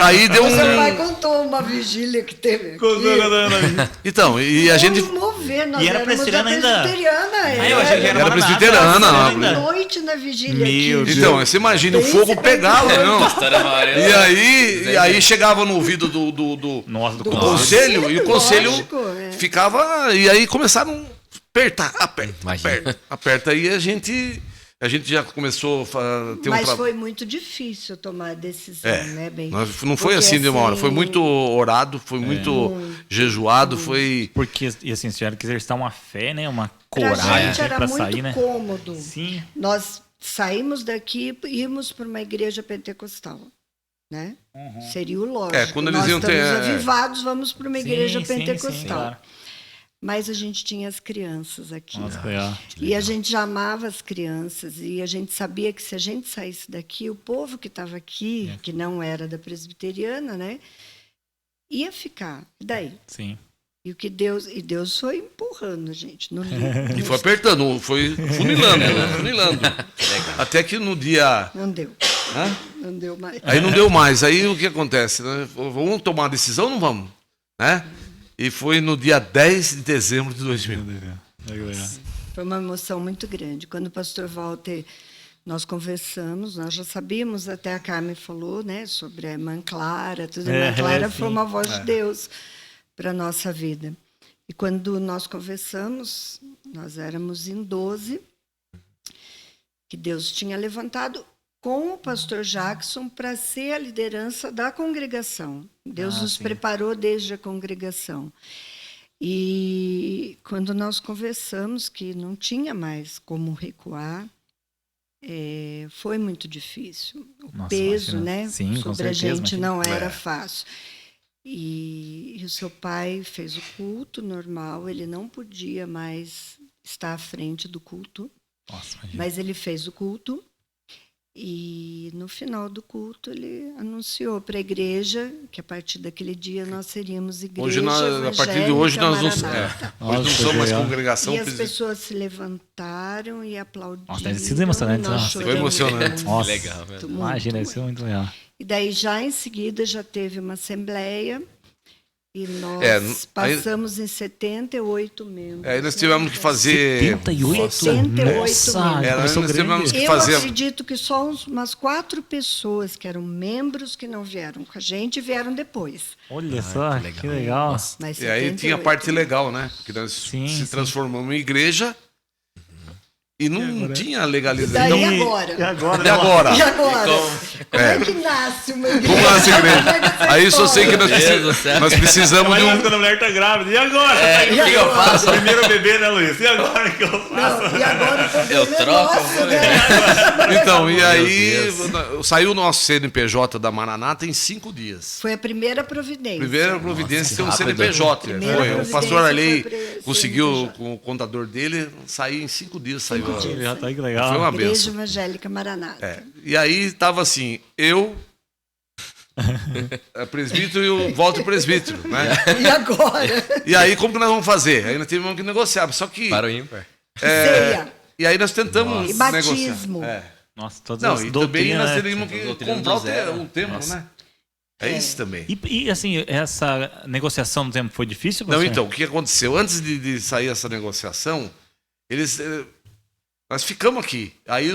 aí deu O seu pai contou uma vigília que teve. Então, e a gente. Nós e era presbiteriana ainda. Eu achei que era presbiteriana. Noite na vigília aqui. Então, você imagina o fogo pegava, não? E aí chegava no ouvido do conselho, e o conselho ficava. E aí começaram a aperta. E a gente já começou a ter Mas foi muito difícil tomar a decisão, né, bem? Não foi assim de uma hora, foi muito orado, foi muito jejuado, foi... Porque, e assim, tiveram que exercitar uma fé, né, uma coragem para sair, né? Era muito cômodo. Sim. Nós saímos daqui e íamos para uma igreja pentecostal, né? Seria o lógico. Quando eles nós iam estamos avivados, vamos para uma igreja pentecostal. Sim, claro. Mas a gente tinha as crianças aqui. Nossa, e a gente já amava as crianças. E a gente sabia que se a gente saísse daqui, o povo que estava aqui, que não era da presbiteriana, né, ia ficar. E daí? Sim. E Deus foi empurrando a gente no livro. E foi apertando, foi funilando. Até que no dia... Não deu. Não deu mais. Aí não deu mais. Aí o que acontece? Né? Vamos tomar uma decisão ou não vamos? Né? E foi no dia 10 de dezembro de 2000. Foi uma emoção muito grande. Quando o pastor Walter, nós conversamos, nós já sabíamos, até a Carmen falou, né, sobre a irmã Clara. A irmã Clara foi uma voz de Deus para a nossa vida. E quando nós conversamos, nós éramos em 12, que Deus tinha levantado com o pastor Jackson para ser a liderança da congregação. Deus nos preparou desde a congregação. E quando nós conversamos que não tinha mais como recuar, foi muito difícil. O peso, né, sobre a gente não era fácil. E o seu pai fez o culto normal, ele não podia mais estar à frente do culto, mas ele fez o culto. E no final do culto ele anunciou para a igreja que a partir daquele dia nós seríamos igreja a partir de hoje nós não somos mais congregação. E as pessoas se levantaram e aplaudiram. Nossa, deve ser emocionante. Foi emocionante. Nossa, legal mesmo. Imagina, isso é muito legal. E daí já em seguida já teve uma assembleia. E nós passamos em 78 membros. Aí nós tivemos que fazer... 78 membros. Eu acredito que só umas 4 pessoas que eram membros que não vieram com a gente vieram depois. Olha só, que legal. E aí tinha a parte legal, né? Que nós se transformamos em igreja. E não tinha E legalização. daí Então, agora? E agora? e agora? E agora? Como? Como é que nasce uma igreja? Como nasce a igreja? Como é que essa Aí só sei que história? Meu Deus do céu. nós precisamos de Mas um. quando a mulher tá grávida, e agora? É, o que eu faço? Primeiro bebê, né, Luiz? E agora que eu faço? Não, e agora o problema Eu é troco, nosso, eu né? Então, e aí Deus. saiu o nosso CNPJ da Maranata em 5 dias. Foi a primeira providência. Primeira providência tem um rápido. CNPJ. Primeira Foi. O providência pastor Arley foi pra conseguiu, CNPJ. com o contador dele, sair em 5 dias. Saiu. Já tá aí que legal. Foi uma Igreja benção. Evangélica Maranata. É. E aí tava assim, eu, presbítero e o Walter presbítero, né? E agora? E aí como que nós vamos fazer? Aí nós tivemos que negociar, só que... Para o ímpar. Ceia. E aí nós tentamos E negociar. batismo. É. Nossa, todas Não, as e também doutrinas, nós né? teríamos que Doutrina comprar do zero. o templo, Nossa. né? É isso também. E assim, essa negociação do tempo foi difícil? Não, pastor? então, o que aconteceu? Antes de sair essa negociação, nós ficamos aqui. Aí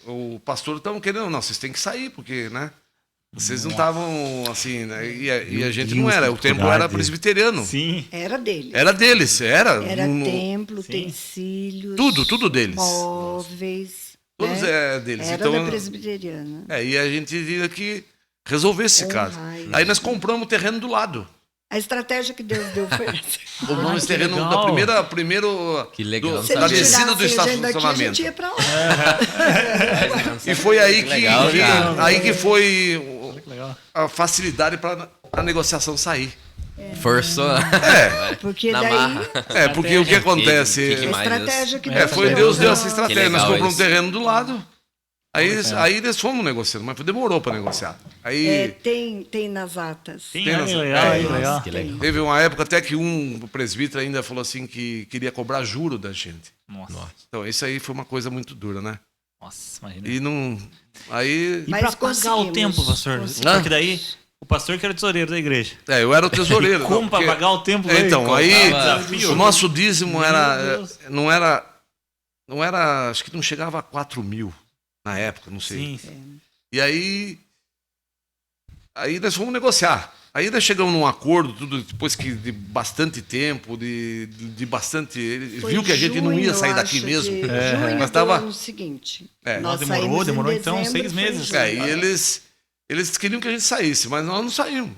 o pastor estava querendo, não, vocês têm que sair, porque, né? Vocês não estavam assim, né? E a gente não Deus, era. que O templo dificuldade. era presbiteriano. Sim. Era dele. Era deles, era. Era Não- templo, Sim. utensílios. Tudo deles. Móveis. Todos né? é deles. Era Então, da presbiteriana. e a gente tinha que resolver esse caso. isso. Aí nós compramos o terreno do lado. A estratégia que Deus deu foi essa. Compramos esse que terreno legal. da primeiro Que legal, não Se da sabia. ele descida do tirasse a gente daqui, a estacionamento. gente ia pra lá. E foi aí que, Legal, legal. aí que foi Que legal. a facilidade para a negociação sair. Forçou. Porque Na daí marra. Porque o que acontece? Que a mais estratégia que É, Deus Foi deu Deus deu foi essa uma- estratégia. Que Nós legal compramos um isso. terreno do lado. Aí eles fomos negociando, mas demorou para negociar. Aí tem nas atas. Sim, Tem que razão. legal, É, que legal. Que legal. teve uma época até que um presbítero ainda falou assim que queria cobrar juro da gente. Nossa. Então isso aí foi uma coisa muito dura, né? Nossa, imagina. E não. Aí. E Mas pra pagar o conseguimos, tempo, pastor? conseguimos. Porque daí, o pastor que era o tesoureiro da igreja. Eu era o tesoureiro. Como não, pra porque- pagar o tempo? Então, aí Desafio. o nosso dízimo Meu era. Deus. Não era. Acho que não chegava a 4 mil na época, não sei. Sim, sim. E aí nós fomos negociar. Aí nós chegamos num acordo, tudo depois que de bastante tempo, de bastante. Ele Foi viu que a gente não ia junho, sair eu daqui acho, mesmo. de junho Mas do tava. ano seguinte. É. Nós Demorou saímos em então dezembro, 6 foi em meses. junho. E eles queriam que a gente saísse, mas nós não saímos.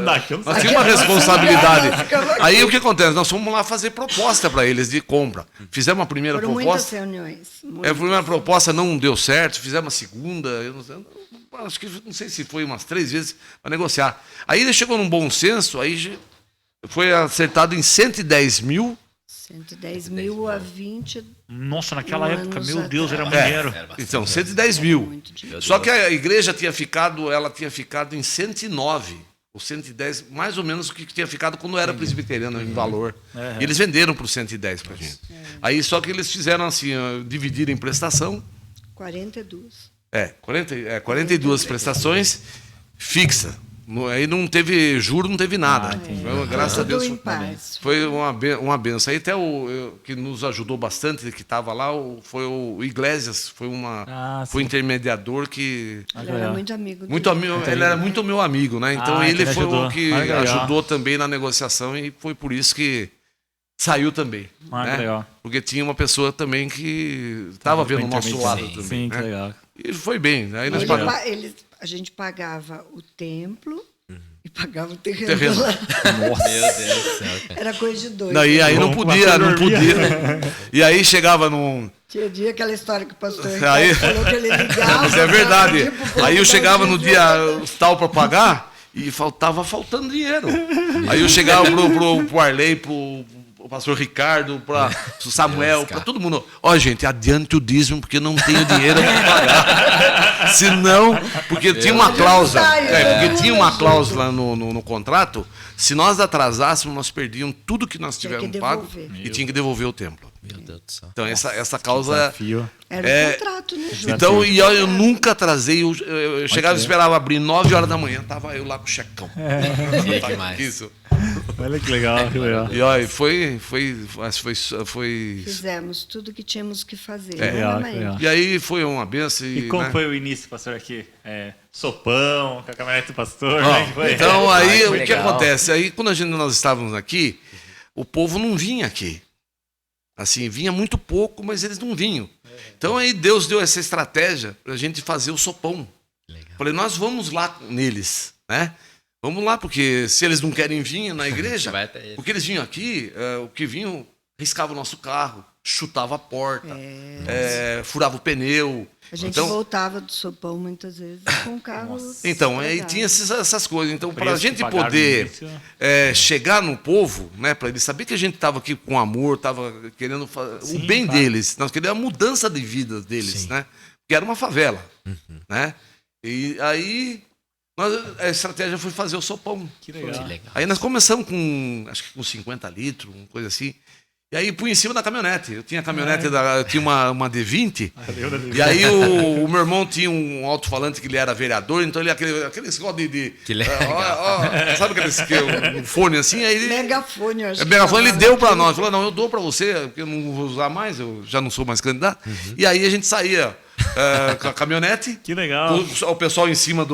Daqui eu não Nós sei. tínhamos uma responsabilidade. Nós ficamos aqui. Aí o que acontece? Nós fomos lá fazer proposta para eles de compra. Fizemos uma primeira Foram muitas proposta. reuniões. A muitas. primeira proposta não deu certo, fizemos a segunda. Eu não sei, acho que não sei se foi umas 3 vezes para negociar. Aí ele chegou num bom senso, aí foi acertado em 110 mil. 110 mil a 20. Nossa, naquela anos época, meu Deus, era atrás. muito dinheiro. Era bastante. Então, 110 mil. Muito dinheiro. Só que a igreja tinha ficado em 109. O 110, mais ou menos o que tinha ficado quando era presbiteriano em valor. E eles venderam por 110 pra gente. Aí só que eles fizeram assim, dividir em prestação. 42. 42 prestações fixa. Aí não teve juro, não teve nada. Graças a Tudo Deus em paz. foi uma benção. Aí até que nos ajudou bastante, que estava lá, foi o Iglesias, foi sim. o intermediador que Ele era muito amigo muito dele. amigo, ele era muito meu amigo, né? Então Ah, ele então ele foi ajudou. o que Ah, legal. ajudou também na negociação e foi por isso que saiu também. Ah, que né? legal. Porque tinha uma pessoa também que estava vendo o nosso lado também. Sim, que né? legal. E foi bem. Aí nós Ele pagamos. a gente pagava o templo e pagava o terreno. Terreno. lá. Meu Deus do céu, cara. Era coisa de doido. Não, e aí não Bom, podia, você não dormia. podia. E aí chegava num. Tinha dia aquela história que o pastor Aí- Ricardo falou que ele ligava. Mas é verdade. pra pedir pro Aí eu povo chegava dar no um dia tal para pagar e tava faltando dinheiro. Aí eu chegava pro Arley, pro pastor Ricardo, pro Samuel, para todo mundo. Ó, gente, adiante o dízimo porque não tenho dinheiro para pagar. Senão, porque tinha uma cláusula. Porque tinha uma cláusula no contrato. Se nós atrasássemos, nós perdíamos tudo que nós Tinha que tivéssemos pago devolver. e tinha que devolver o templo. Meu Deus do céu. Então essa causa. Desafio. Era É, o contrato, né, Ju? Então, e eu nunca atrasei. Eu chegava e esperava abrir 9 horas da manhã, tava eu lá com o checão. Que demais. Isso. Olha que legal, que legal. E olha, foi. Fizemos tudo o que tínhamos que fazer. É. né, Legal, Maíra? legal. E aí foi uma benção. E como né? foi o início, pastor, aqui? Sopão, com a caminhonete do pastor, Ó, né? Que foi? então aí que o que legal. acontece? Aí quando nós estávamos aqui, o povo não vinha aqui. Assim, vinha muito pouco, mas eles não vinham. Então aí Deus deu essa estratégia para a gente fazer o sopão. Legal. Falei, nós vamos lá neles, né? Vamos lá, porque se eles não querem vir na igreja, Vai até eles. porque eles vinham aqui, o que vinham, riscava o nosso carro, chutava a porta, furava o pneu. A gente Então, voltava do sopão muitas vezes com o carro. então aí estragado. tinha essas coisas. Então, para a Preço que gente pagaram no poder início. chegar no povo, né, para eles saber que a gente estava aqui com amor, estava querendo Sim, o bem claro. deles, nós queríamos a mudança de vida deles, Sim. né? Porque era uma favela, né? E aí a estratégia foi fazer o sopão. Que Que legal. legal. Aí nós começamos com, acho que com 50 litros, uma coisa assim. E aí punha em cima da caminhonete. Eu tinha a caminhonete, eu tinha uma D20. Valeu, E aí o meu irmão tinha um alto-falante que ele era vereador, então ele aqueles de Que legal. sabe aqueles um fone assim, aí ele, Megafone, eu acho. o megafone ele chamava deu para aquilo. nós, falou: "Não, eu dou para você, porque eu não vou usar mais, eu já não sou mais candidato". E aí a gente saía com a caminhonete, Que legal. com o pessoal em cima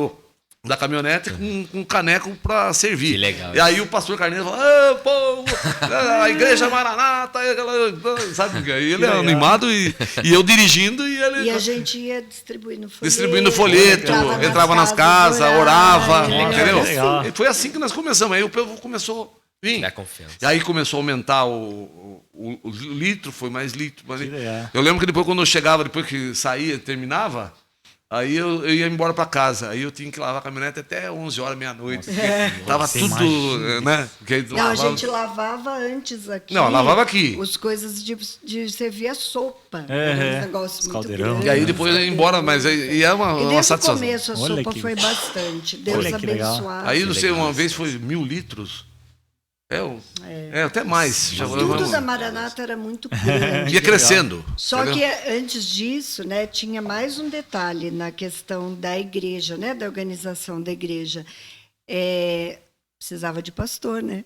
da caminhonete com caneco para servir. Que legal. E aí o pastor Carneiro falou: "Ah, povo, a igreja Maranata", sabe? Aí ele é legal. animado e eu dirigindo e ele E a gente ia distribuindo folheto. distribuindo folheto, entrava nas casas, orava, Que legal, entendeu? que legal. E foi assim que nós começamos. Aí o povo começou a vir. Dá confiança. E aí começou a aumentar o litro, foi mais litro. Que legal. Eu lembro que depois, quando eu chegava, depois que saía, terminava, aí eu ia embora para casa. Aí eu tinha que lavar a caminhonete até 11 horas, meia-noite. Tava Você tudo, imagina. né? Porque Não, a lavava- gente lavava antes aqui. Não, lavava aqui. As coisas de servir a sopa. É, Um negócio os muito caldeirão. grande. E aí depois eu ia embora, mas e é uma E desde o satisfação. começo a Olha sopa que- foi bastante. Deus Olha que legal. abençoado. Aí, não sei, legal uma isso. vez foi 1.000 litros. Até mais. Já Tudo da Maranata era muito grande. ia crescendo. Só entendeu? que antes disso, né, tinha mais um detalhe na questão da igreja, né, da organização da igreja. Precisava de pastor, né?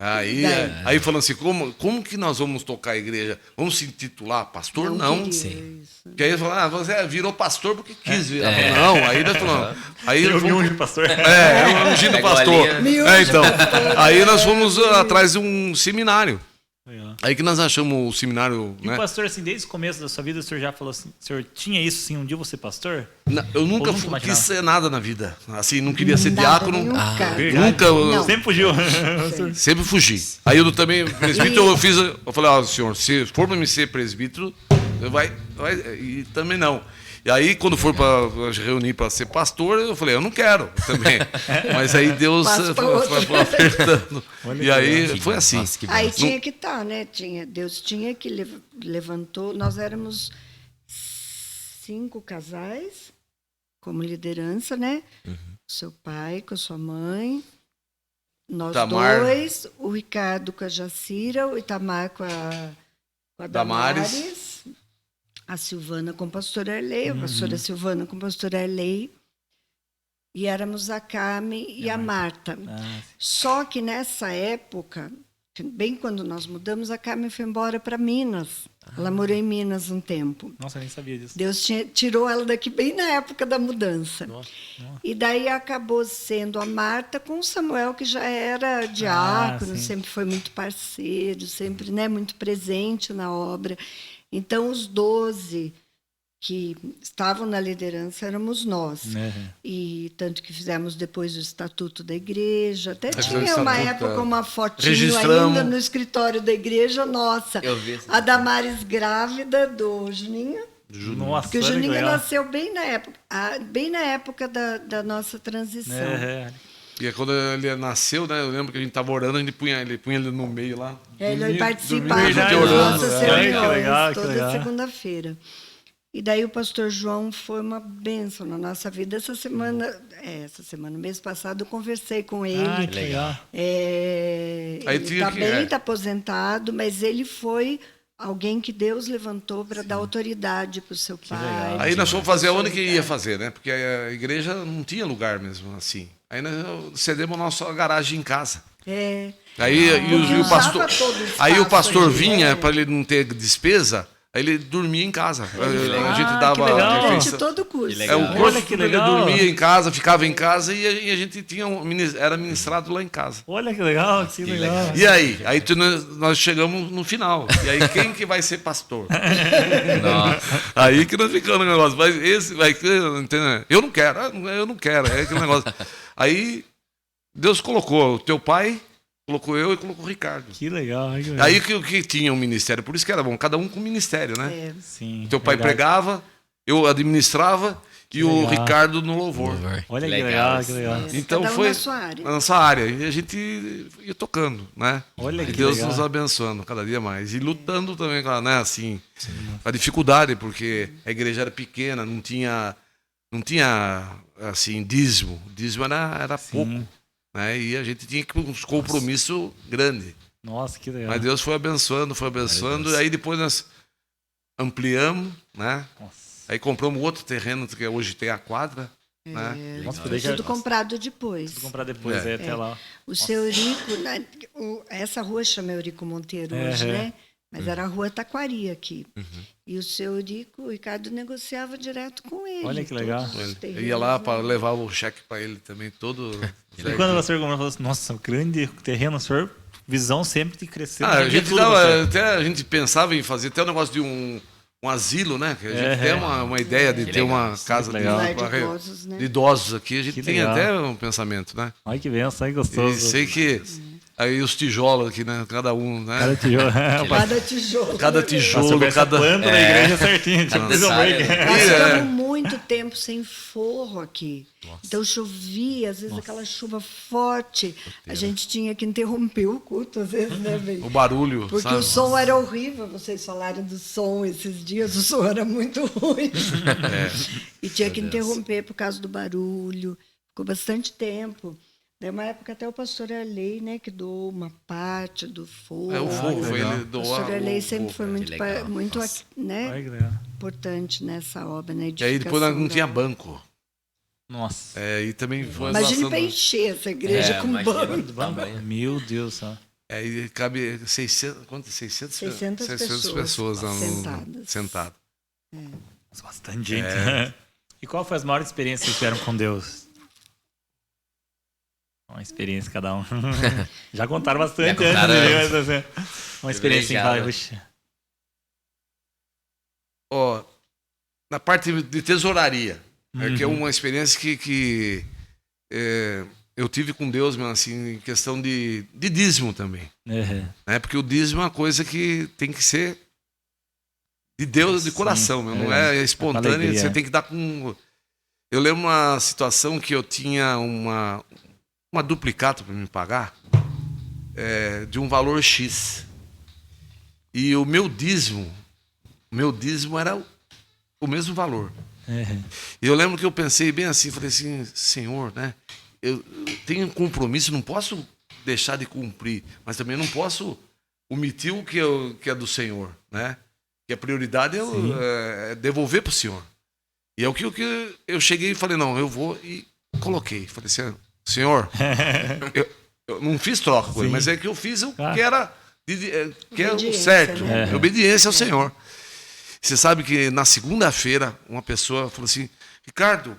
Aí, Daí. aí falando assim, como que nós vamos tocar a igreja? Vamos se intitular pastor? Não. queria Sim. isso. Porque aí ele falou, você virou pastor porque quis virar. Não, aí nós falamos. Aí Eu nós vi fomos, um pastor. eu ungindo Pegou a pastor. linha. Me Então, unge, aí nós fomos atrás de um seminário. Legal. Aí que nós achamos o seminário, E né? o pastor, assim, desde o começo da sua vida, o senhor já falou assim, o senhor tinha isso, assim, um dia eu vou ser pastor? Eu nunca Ou nunca quis imaginava? ser nada na vida. Assim, não queria ser Nada, diácono. nunca. Verdade. Nunca. Não. Sempre fugiu. Sempre fugi. Aí eu também, presbítero, eu falei, senhor, se for para me ser presbítero, vai, e também não. E aí, quando for para reunir para ser pastor, eu falei, eu não quero também. Mas aí Deus Passa pra outra. foi apertando. Olha E que aí Que foi bom. assim. Nossa, que bom. Aí tinha que estar, né? Deus tinha que levantou. Nós éramos 5 casais como liderança, né? Seu pai com a sua mãe, nós Tamar. 2, o Ricardo com a Jacira, o Itamar com a Damares. Damares, a Silvana com o pastor Arley, a pastora Silvana com o pastor Arley. E éramos a Carmen e a Marta. Ah, Só que nessa época, bem quando nós mudamos, a Carmen foi embora para Minas. Ela morou em Minas um tempo. nossa, eu nem sabia disso. Deus tirou ela daqui bem na época da mudança. Nossa. E daí acabou sendo a Marta com o Samuel, que já era diácono, sim. sempre foi muito parceiro, sempre, né, muito presente na obra. Então, os 12 que estavam na liderança éramos nós. E tanto que fizemos depois o estatuto da igreja. Até Fizemos tinha uma estatuto, época uma fotinho registramos. ainda no escritório da igreja nossa. Eu vi essa A Damares grávida do Juninho. Nossa, Porque o olha que Juninho legal. nasceu bem na época da nossa transição. E quando ele nasceu, né? Eu lembro que a gente estava orando, ele punha ele no meio lá. Ele participava domingo, das orando. nossas Olha que reuniões legal, que toda legal. segunda-feira. E daí o pastor João foi uma bênção na nossa vida. Essa semana, mês passado, eu conversei com ele. Ah, que legal. Aí Ele tinha está que- bem, está aposentado, mas ele foi alguém que Deus levantou para dar autoridade para o seu pai. legal. Aí nós fomos fazer onde que ia fazer, né? Porque a igreja não tinha lugar mesmo assim. Aí nós cedemos a nossa garagem em casa. É. Aí e o usava pastor, todo o aí o espaço pastor ali, vinha né? para ele não ter despesa. Aí ele dormia em casa. legal. A gente Ah, dava que legal. refeição. Durante todo o curso. Que legal. O Olha curso que ele legal. dormia em casa, ficava em casa e a gente tinha era ministrado lá em casa. Olha que legal, que legal. E aí? Aí nós chegamos no final. E aí quem que vai ser pastor? Nossa. Aí que nós ficamos no negócio. Mas esse vai... Entendeu? Eu não quero. É aquele negócio. Aí Deus colocou o teu pai, colocou eu e colocou o Ricardo. Que legal. Que legal. Aí que tinha um ministério. Por isso que era bom. Cada um com um ministério, né? É. Sim, Teu pai verdade. pregava, eu administrava e o legal. Ricardo no louvor. Olha que legal, que legal. Então Cada um foi na sua área. na nossa área. E a gente ia tocando, né? Olha E que Deus legal. nos abençoando cada dia mais. E lutando também, né, assim, com a dificuldade, porque a igreja era pequena, não tinha assim, dízimo. O dízimo era pouco, né? E a gente tinha um compromisso grande. Nossa, que legal. Mas Deus foi abençoando. E aí depois nós ampliamos, né? Nossa. Aí compramos outro terreno que hoje tem a quadra, né? Nossa, Foi tudo comprado depois. Vou comprar depois, É. até lá. O seu Eurico, essa rua chama Eurico Monteiro hoje, Uhum. né? Mas era a rua Taquari aqui. E o seu Eurico, o Ricardo negociava direto com ele. Olha que legal. todos os Eu terrenos, ia lá né? para levar o cheque para ele também, todo. E quando você falou assim, nossa, grande terreno, o senhor, visão sempre de crescer. A de gente tudo, dava, você. até a gente pensava em fazer até um negócio de um asilo, né? Que a gente É. tem uma ideia de Que ter legal. uma casa legal. Lar de pra idosos, né? de idosos aqui. A gente Que tem legal. até um pensamento, né? Olha que benção, aí E gostoso. sei que aí os tijolos aqui, né? Cada um, né? Cada tijolo. Cada tijolo. Cada Nossa, tijolo, essa cada. planta da igreja certinho. Tipo, Cada prison detalhe, break. né? Nós É. ficamos muito tempo sem forro aqui. Então chovia, às vezes aquela chuva forte. A gente tinha que interromper o culto, às vezes, né, bem? O barulho, Porque sabe? o som era horrível. Vocês falaram do som esses dias, o som era muito ruim. E tinha que interromper por causa do barulho. Ficou bastante tempo. Daí, uma época, até o pastor Arley, né, que doou uma parte do forro. É, o fogo foi legal. ele O doar. pastor Arley sempre o- foi muito, Que legal. muito Nossa. né, Olha que legal. importante nessa obra, né? E aí depois nós não tinha banco. Nossa. É, e também foi Imagine passando- para encher essa igreja com imagina banco. do tamanho. Meu Deus do céu. Aí cabe 600, quanto? 600 600 pessoas lá sentadas. sentadas. Nossa, bastante gente. E qual foi as maiores experiências que tiveram com Deus? Uma experiência cada um. Já contaram bastante Já contaram antes de antes. mas, assim, uma experiência em Privilegiada. vai, puxa. Ó, na parte de tesouraria, que é uma experiência que eu tive com Deus, mesmo assim, em questão de dízimo também. Uhum. Né? Porque o dízimo é uma coisa que tem que ser de Deus, de coração, meu, não é espontâneo, alegria. você tem que dar com... Eu lembro uma situação que eu tinha uma duplicata para me pagar de um valor X. E o meu dízimo era o mesmo valor. Uhum. E eu lembro que eu pensei bem assim, falei assim, Senhor, né? Eu tenho um compromisso, não posso deixar de cumprir, mas também não posso omitir o que é do Senhor, né? Que a prioridade é devolver para o Senhor. E é o que eu cheguei e falei, não, eu vou e coloquei. Falei assim, Senhor, eu não fiz troca com ele, mas é que eu fiz o que era que é o Obediência, certo, né? obediência ao Senhor. Você sabe que na segunda-feira uma pessoa falou assim, Ricardo,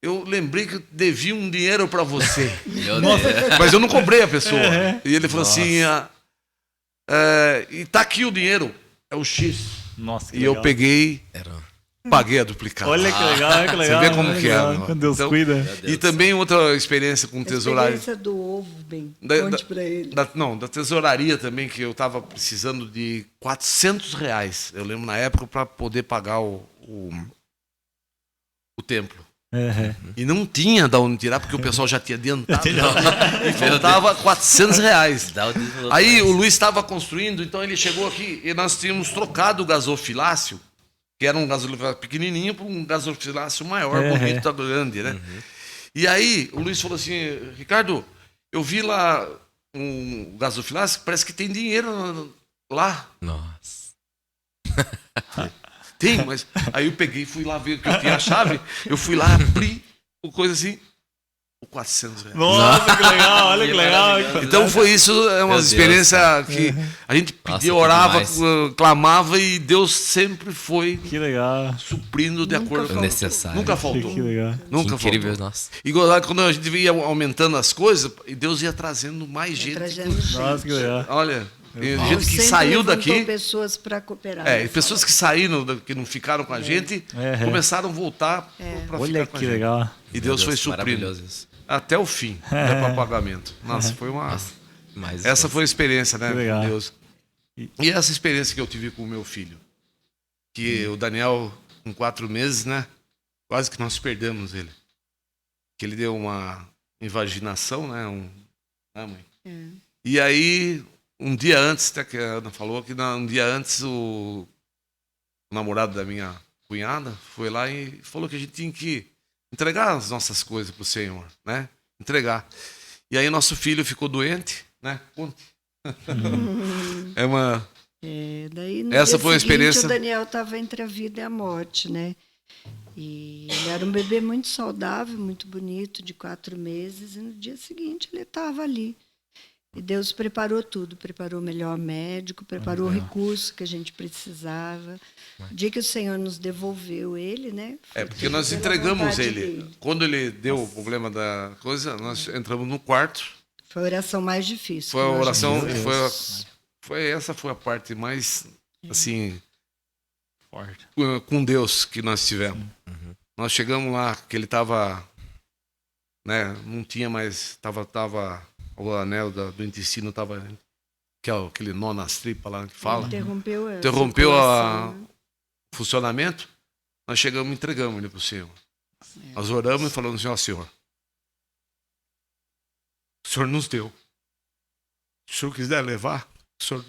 eu lembrei que eu devia um dinheiro para você, Meu Deus. mas eu não cobrei a pessoa. E ele falou assim, e tá aqui o dinheiro, é o X. Nossa, que E legal. eu peguei, Era um- paguei a duplicata. Olha que legal, olha que legal. vê como olha que é, legal, mano. quando Deus Então, cuida. Meu Deus. E também outra experiência com A tesouraria. experiência do ovo, bem. Da- Conte da- para ele. Da tesouraria também, que eu estava precisando de R$400, eu lembro na época, para poder pagar o templo. Uhum. E não tinha de onde tirar, porque o pessoal já tinha adiantado. E faltava R$400. Dá o dízimo do Aí país. o Luiz estava construindo, então ele chegou aqui e nós tínhamos trocado o gasofilácio, que era um gasofilácio pequenininho, para um gasofilácio maior, bonito, grande, né? E aí o Luiz falou assim, Ricardo, eu vi lá um gasofilácio, parece que tem dinheiro lá. Nossa. Tem, mas... Aí eu peguei e fui lá ver que eu tinha a chave, eu fui lá abrir o coisa assim, por R$400. Nossa, que legal, olha que legal. Então foi isso, é uma Meu Deus, experiência que a gente pedia, Nossa, que orava, demais. clamava e Deus sempre foi Que legal. suprindo de Nunca acordo com faltou. Necessário. Nunca faltou. Que legal. Nunca Que incrível, faltou. nossa. Igual quando a gente ia aumentando as coisas, e Deus ia trazendo mais gente. Trazendo gente. Nossa, que legal. Olha, tem Deus gente que sempre saiu levantou daqui. pessoas para cooperar. E pessoas que saíram, que não ficaram com a gente, É. começaram a voltar para Olha ficar com a que gente. legal. E Deus foi Meu suprindo. Maravilhoso isso. Até o fim, até para pagamento. Nossa, foi uma. Mas Essa foi a experiência, né, Que legal. com Deus. E essa experiência que eu tive com o meu filho. Que o Daniel, com 4 meses, né? Quase que nós perdemos ele. Que ele deu uma invaginação, né? Né, mãe? E aí, um dia antes, até que a Ana falou, que um dia antes o namorado da minha cunhada foi lá e falou que a gente tinha que entregar as nossas coisas pro Senhor, né? Entregar. E aí nosso filho ficou doente, né? Conte. É uma... Daí, no Essa dia foi a seguinte, experiência. O Daniel estava entre a vida e a morte, né? E ele era um bebê muito saudável, muito bonito, de 4 meses. E no dia seguinte ele estava ali. E Deus preparou tudo, preparou o melhor médico, preparou o recurso que a gente precisava. O dia que o Senhor nos devolveu ele, né? Porque nós pela entregamos vontade ele. dele. Quando ele deu o problema da coisa, nós entramos no quarto. Foi a oração mais difícil. Foi a que nós oração, fizemos. essa foi a parte mais, assim, Forte. com Deus que nós tivemos. Nós chegamos lá, que ele estava, né, não tinha mais, tava o anel do intestino estava, que é aquele nó nas tripas lá que fala, Interrompeu a interrompeu circulação, né? o funcionamento. Nós chegamos e entregamos ele para o Senhor. Nós oramos e falamos assim: ó Senhor, o Senhor nos deu. Se o Senhor quiser levar, o Senhor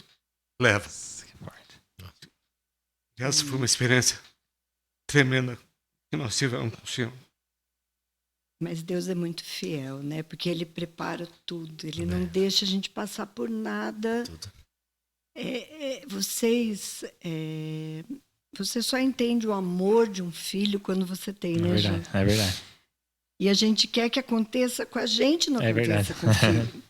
leva. Que forte. Essa foi uma experiência tremenda que nós tivemos com o Senhor. Mas Deus é muito fiel, né? Porque Ele prepara tudo. Ele não deixa a gente passar por nada. Tudo. Você só entende o amor de um filho quando você tem, né, Ju? É verdade. E a gente quer que aconteça com a gente, não É aconteça verdade. com o filho.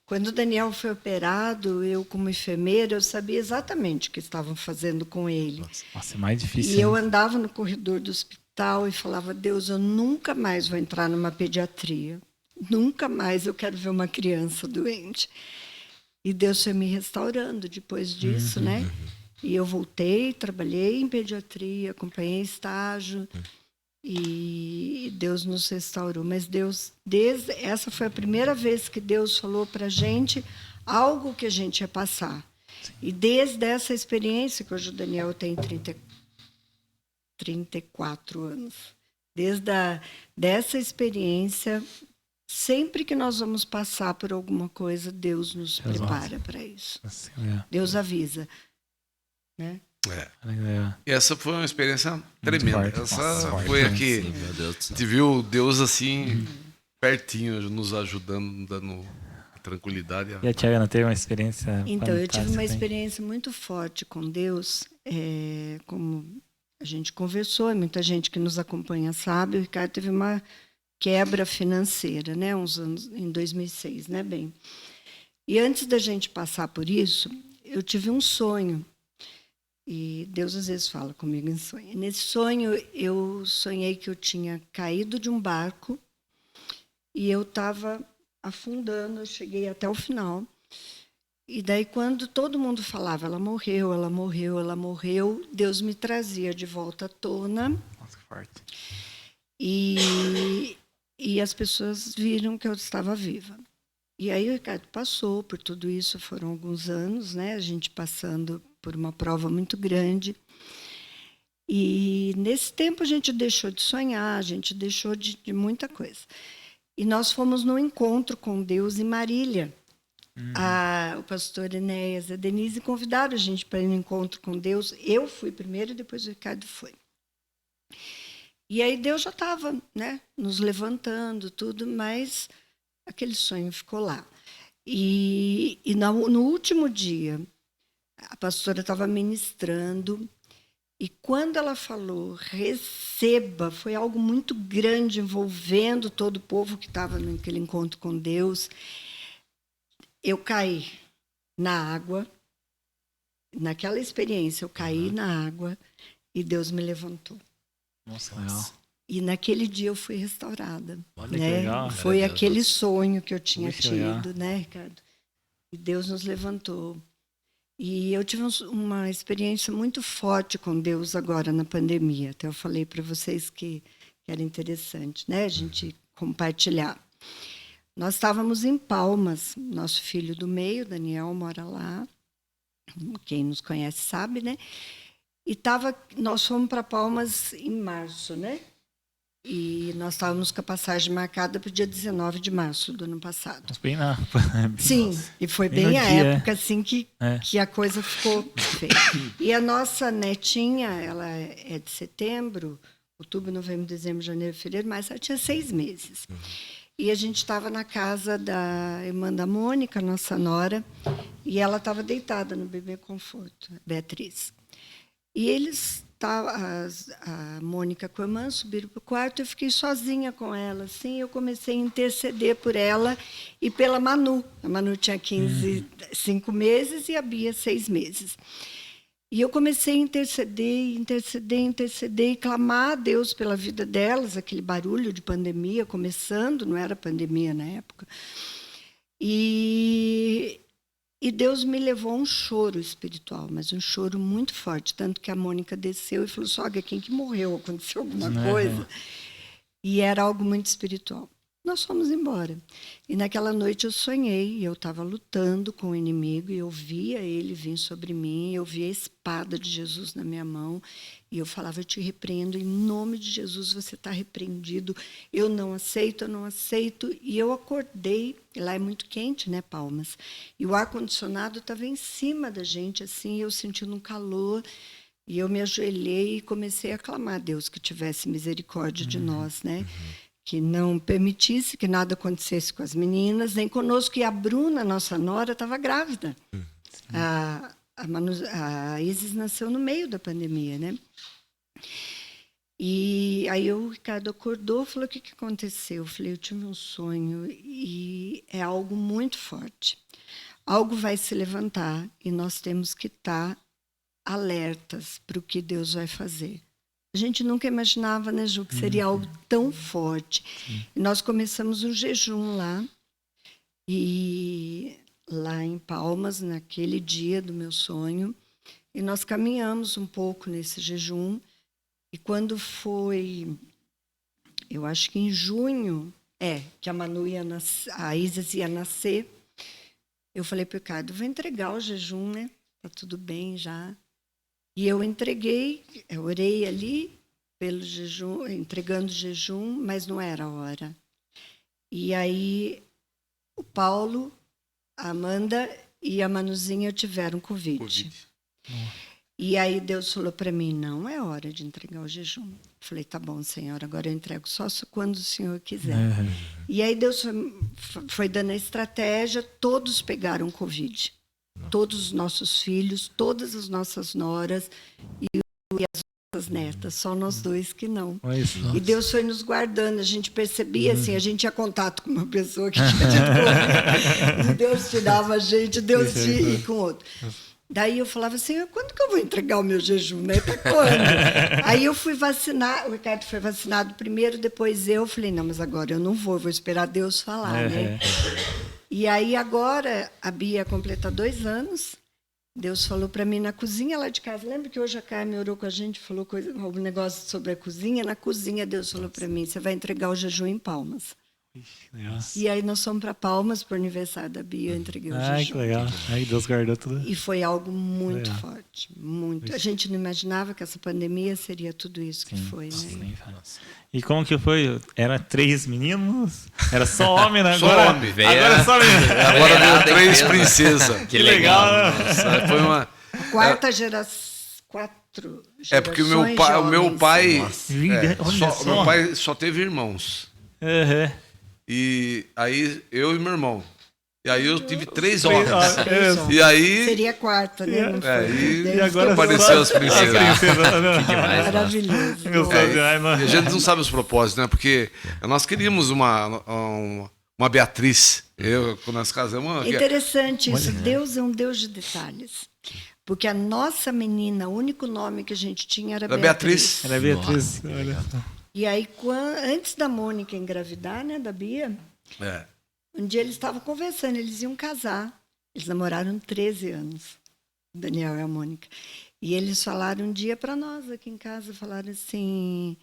Quando o Daniel foi operado, eu como enfermeira, eu sabia exatamente o que estavam fazendo com ele. Nossa, é mais difícil. E eu né? andava no corredor do hospital e falava: Deus, eu nunca mais vou entrar numa pediatria. Nunca mais eu quero ver uma criança doente. E Deus foi me restaurando depois disso, né? E eu voltei, trabalhei em pediatria, acompanhei estágio. E Deus nos restaurou. Mas essa foi a primeira vez que Deus falou para a gente algo que a gente ia passar. E desde essa experiência, que hoje o Daniel tem 34 anos, dessa experiência, sempre que nós vamos passar por alguma coisa, Deus nos prepara para isso. Assim, é. Deus avisa. Né? E essa foi uma experiência tremenda. forte. Essa Nossa, forte, foi né? aqui. Sim, meu Deus do A céu. gente viu Deus assim, pertinho, nos ajudando, dando tranquilidade. E a tia Ana teve uma experiência Então, eu tive fantástica, uma hein? experiência muito forte com Deus. Como a gente conversou, e muita gente que nos acompanha sabe, o Ricardo teve uma quebra financeira, né? Uns anos, em 2006, né, bem? E antes da gente passar por isso, eu tive um sonho. E Deus às vezes fala comigo em sonho. E nesse sonho, eu sonhei que eu tinha caído de um barco e eu estava afundando, eu cheguei até o final. E daí, quando todo mundo falava, ela morreu, ela morreu, ela morreu, Deus me trazia de volta à tona. Nossa, que forte. E as pessoas viram que eu estava viva. E aí o Ricardo passou por tudo isso, foram alguns anos, né? A gente passando por uma prova muito grande. E nesse tempo a gente deixou de sonhar, a gente deixou de muita coisa. E nós fomos num encontro com Deus em Marília. O pastor Enéas e a Denise convidaram a gente para ir no encontro com Deus. Eu fui primeiro e depois o Ricardo foi. E aí Deus já estava, né, nos levantando, tudo, mas aquele sonho ficou lá. E no último dia, a pastora estava ministrando E quando ela falou, receba, foi algo muito grande, envolvendo todo o povo que estava naquele encontro com Deus. Eu caí na água, naquela experiência, eu caí na água e Deus me levantou. Nossa, legal. E naquele dia eu fui restaurada. Olha que né? legal. Foi Glória a aquele Deus. sonho que eu tinha Puxa, legal. tido, né, Ricardo? E Deus nos levantou. E eu tive uma experiência muito forte com Deus agora na pandemia. Até eu falei para vocês que era interessante, né, a gente compartilhar. Nós estávamos em Palmas, nosso filho do meio, Daniel, mora lá. Quem nos conhece sabe, né? E nós fomos para Palmas em março, né? E nós estávamos com a passagem marcada para o dia 19 de março do ano passado. Mas bem na... Sim, e foi Bem bem no a dia, época assim que a coisa ficou feia. E a nossa netinha, ela é de setembro, outubro, novembro, dezembro, janeiro, fevereiro, mas ela tinha 6 meses. E a gente estava na casa da irmã da Mônica, nossa nora, e ela estava deitada no bebê conforto, Beatriz. E eles, a Mônica com a irmã, subiram para o quarto, eu fiquei sozinha com ela, assim, eu comecei a interceder por ela e pela Manu. A Manu tinha 5 meses e a Bia 6 meses. E eu comecei a interceder e clamar a Deus pela vida delas, aquele barulho de pandemia começando, não era pandemia na época. E Deus me levou a um choro espiritual, mas um choro muito forte, tanto que a Mônica desceu e falou, sogra, quem que morreu? Aconteceu alguma coisa? E era algo muito espiritual. Nós fomos embora. E naquela noite eu sonhei, eu estava lutando com o inimigo e eu via ele vir sobre mim, eu via a espada de Jesus na minha mão e eu falava, eu te repreendo, em nome de Jesus você está repreendido, eu não aceito. E eu acordei, lá é muito quente, né, Palmas? E o ar-condicionado estava em cima da gente, assim, eu sentindo um calor. E eu me ajoelhei e comecei a clamar a Deus que tivesse misericórdia de nós, né? Que não permitisse que nada acontecesse com as meninas, nem conosco. E a Bruna, nossa nora, estava grávida. A Isis nasceu no meio da pandemia, né? E aí o Ricardo acordou e falou, o que aconteceu? Eu falei, eu tive um sonho e é algo muito forte. Algo vai se levantar e nós temos que estar alertas para o que Deus vai fazer. A gente nunca imaginava, né, Ju, que seria algo tão forte. E nós começamos um jejum lá, e lá em Palmas, naquele dia do meu sonho, e nós caminhamos um pouco nesse jejum, e quando foi, eu acho que em junho, que a Manu a Isis ia nascer, eu falei para o Ricardo, vou entregar o jejum, né? Tá tudo bem já. E eu entreguei, eu orei ali pelo jejum, entregando o jejum, mas não era a hora. E aí o Paulo, a Amanda e a Manuzinha tiveram Covid. E aí Deus falou para mim, não é hora de entregar o jejum. Eu falei, tá bom, Senhor, agora eu entrego só quando o Senhor quiser. E aí Deus foi dando a estratégia, todos pegaram Covid. Todos os nossos filhos, todas as nossas noras e as nossas netas, só nós dois que não. E Deus foi nos guardando, a gente percebia assim, a gente tinha contato com uma pessoa que tinha tido Covid, e Deus tirava a gente, Deus tinha com outro. Daí eu falava assim, quando que eu vou entregar o meu jejum, né? Tá quando? Aí eu fui vacinar, o Ricardo foi vacinado primeiro, depois eu falei, não, mas agora eu não vou esperar Deus falar, né? E aí agora a Bia completa 2 anos, Deus falou para mim na cozinha lá de casa, lembra que hoje a Carmen orou com a gente, falou algum negócio sobre a cozinha? Na cozinha Deus falou para mim, você vai entregar o jejum em Palmas. E aí nós fomos para Palmas para o aniversário da Bia, eu entreguei o jejum. Ai, que legal. Aí Deus guardou tudo. E foi algo muito forte, muito. A gente não imaginava que essa pandemia seria tudo isso que foi, né? E como que foi? Era 3 meninos? Era só homem, né? Só homem. Agora é só menino. Agora veio 3 princesas. Que legal. Nossa, foi uma... Quarta geração. 4 gerações. É porque o meu pai... Olha meu pai só teve irmãos. Uhum. E aí eu e meu irmão. E aí eu tive 3 homens. Três homens. E aí... Seria a quarta, né? Não foi? E agora apareceu as princesas. demais, Maravilhoso. E a gente não sabe os propósitos, né? Porque nós queríamos uma Beatriz. Quando nós casamos... Interessante isso. Deus é um Deus de detalhes. Porque a nossa menina, o único nome que a gente tinha era Beatriz. Era Beatriz. Olha. E aí, antes da Mônica engravidar, né, da Bia, um dia eles estavam conversando, eles iam casar. Eles namoraram 13 anos, o Daniel e a Mônica. E eles falaram um dia para nós aqui em casa, falaram assim,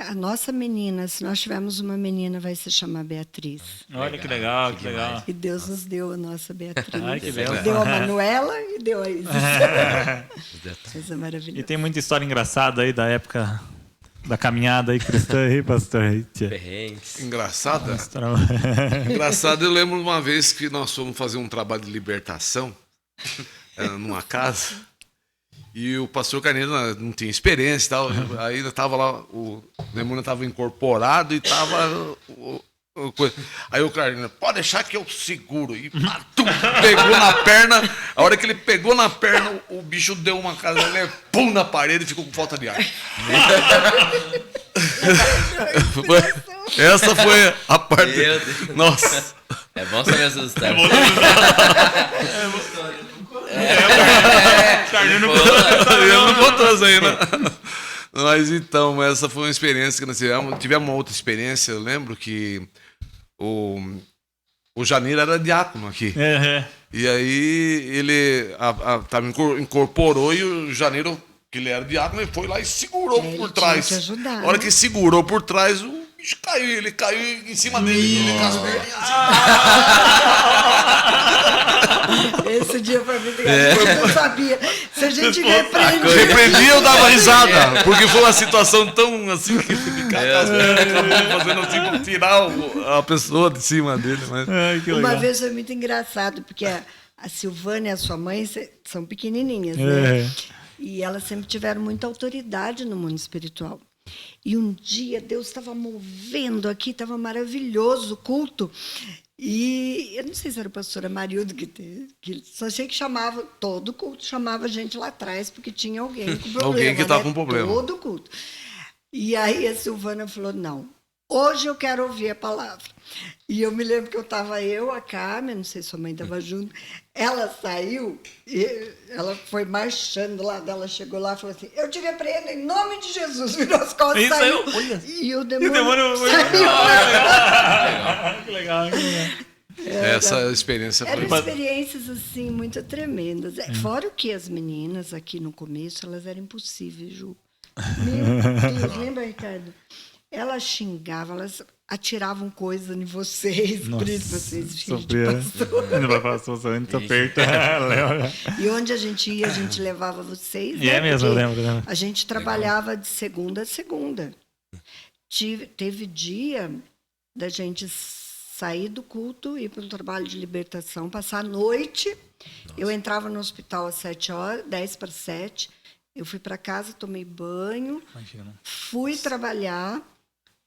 a nossa menina, se nós tivermos uma menina, vai se chamar Beatriz. Olha que legal, que legal. E Deus nos deu a nossa Beatriz. Ai, que legal. Deu a Manuela e deu a Isis. Coisa maravilhosa. E tem muita história engraçada aí da época da caminhada aí cristã aí, pastor. Perrengues. Engraçada? Engraçado, eu lembro uma vez que nós fomos fazer um trabalho de libertação numa casa. E o pastor Carneiro não tinha experiência e tal. Aí estava lá, o demônio estava incorporado e estava. Aí o Carneiro, pode deixar que eu seguro. E pegou na perna. A hora que ele pegou na perna, o bicho deu uma casa, pum, na parede e ficou com falta de ar. Essa foi a parte. Nossa. É bom saber essas histórias. Eu não botou essa aí, né? Mas então, essa foi uma experiência que nós tivemos uma outra experiência. Eu lembro que o Janeiro era diácono aqui. E aí ele incorporou e o Janeiro, que ele era diácono, ele foi lá e segurou por trás. Tinha que ajudar, A hora né? que segurou por trás, o bicho caiu. Ele caiu em cima dele. Ele com as perninhas Esse dia foi muito engraçado. Eu não sabia. Se a gente repreendia. repreendia, eu dava risada. Porque foi uma situação tão assim que ele ficava com as pernas fazendo assim pra tirar a pessoa de cima dele. Mas... Ai, que legal. Uma vez foi muito engraçado, porque a Silvana e a sua mãe são pequenininhas, né? E elas sempre tiveram muita autoridade no mundo espiritual. E um dia Deus estava movendo aqui, estava maravilhoso o culto. E eu não sei se era o pastor Amarildo que só sei que chamava, todo culto chamava a gente lá atrás, porque tinha alguém com problema. Alguém que estava né? com problema. Todo culto. E aí a Silvana falou, não, hoje eu quero ouvir a palavra. E eu me lembro que a Carmen, não sei se sua mãe estava junto, ela saiu, e ela foi marchando lá dela, chegou lá e falou assim, eu te repreendo em nome de Jesus, virou as costas, saiu, e o demônio saiu. Que legal. Essa experiência Eram foi... experiências assim muito tremendas. Fora o que as meninas aqui no começo, elas eram impossíveis, Ju. Meu Deus, lembra, Ricardo? Elas xingavam, elas atiravam coisas em vocês, por isso vocês filhos de pastor. Não vai passar muito perto. E onde a gente ia, a gente levava vocês. E né? é mesmo, eu Porque lembro. a gente trabalhava de segunda a segunda. Teve dia da gente sair do culto, ir para um trabalho de libertação, passar a noite. Nossa. Eu entrava no hospital às 7h, 6:50. Eu fui para casa, tomei banho, fui trabalhar.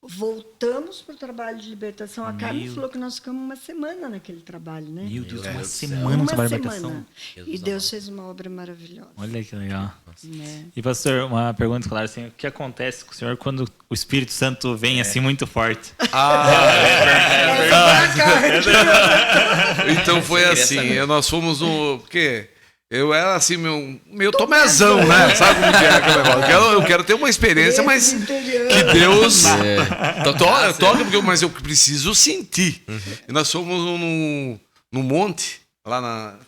Voltamos para o trabalho de libertação. A Carmen falou que nós ficamos uma semana naquele trabalho, né? Meu Deus, uma semana de libertação. E Deus fez uma obra maravilhosa. Olha que legal. Né? E, pastor, uma pergunta escolar, assim, o que acontece com o senhor quando o Espírito Santo vem assim muito forte? Então foi assim, nós fomos no... Porque... Eu era assim, meu tomezão, né? Sabe como que é aquele negócio? Eu quero ter uma experiência, mas que Deus toca, mas eu preciso sentir. E nós fomos no monte, lá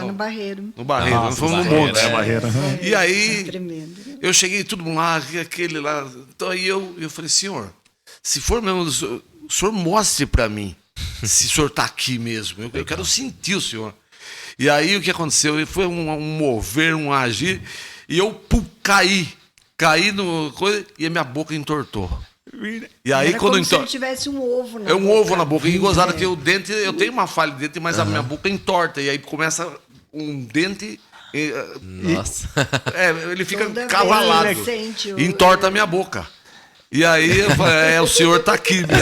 no Barreiro. No Barreiro, nós fomos no monte. Barreiro. E aí, tremendo. Eu cheguei tudo lá, aquele lá. Então aí eu falei, senhor, se for mesmo, o senhor mostre para mim se o senhor está aqui mesmo. Eu quero sentir o senhor. E aí o que aconteceu? Foi um mover, um agir, e eu caí no coisa e a minha boca entortou. E aí era quando como se ele tivesse um ovo na boca. Um ovo na boca. E gozado que o dente, eu tenho uma falha de dente, mas a minha boca entorta. E aí começa um dente. Nossa. Ele fica Toda cavalado. vez ele sente E entorta a minha boca. E aí eu falei, o senhor tá aqui mesmo.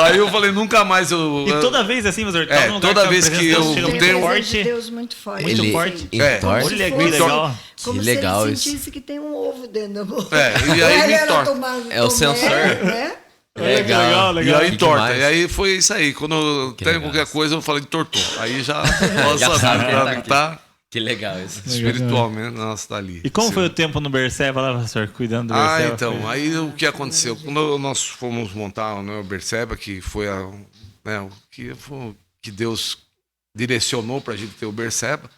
Aí eu falei, nunca mais eu... E toda vez assim, mas toda vez que eu Tem tenho... um desejo de Deus muito forte. Muito Ele forte. entorta. Olha que legal. Como Que se legal ele isso. sentisse que tem um ovo dentro da boca. E aí Ele me era entorta. tomar É o sensor. né? Legal. E aí Que torta. demais. E aí foi isso aí. Quando eu Que tenho legal. qualquer coisa, eu falo entortou. Aí já Já posso sabe saber que que tá Que legal isso. espiritualmente, nossa, tá ali. E como Sim. foi o tempo no Berseba lá, pastor? Cuidando do Berseba? Então, aí o que aconteceu? Quando nós fomos montar o Berseba, que foi o que Deus direcionou pra gente ter o Berseba,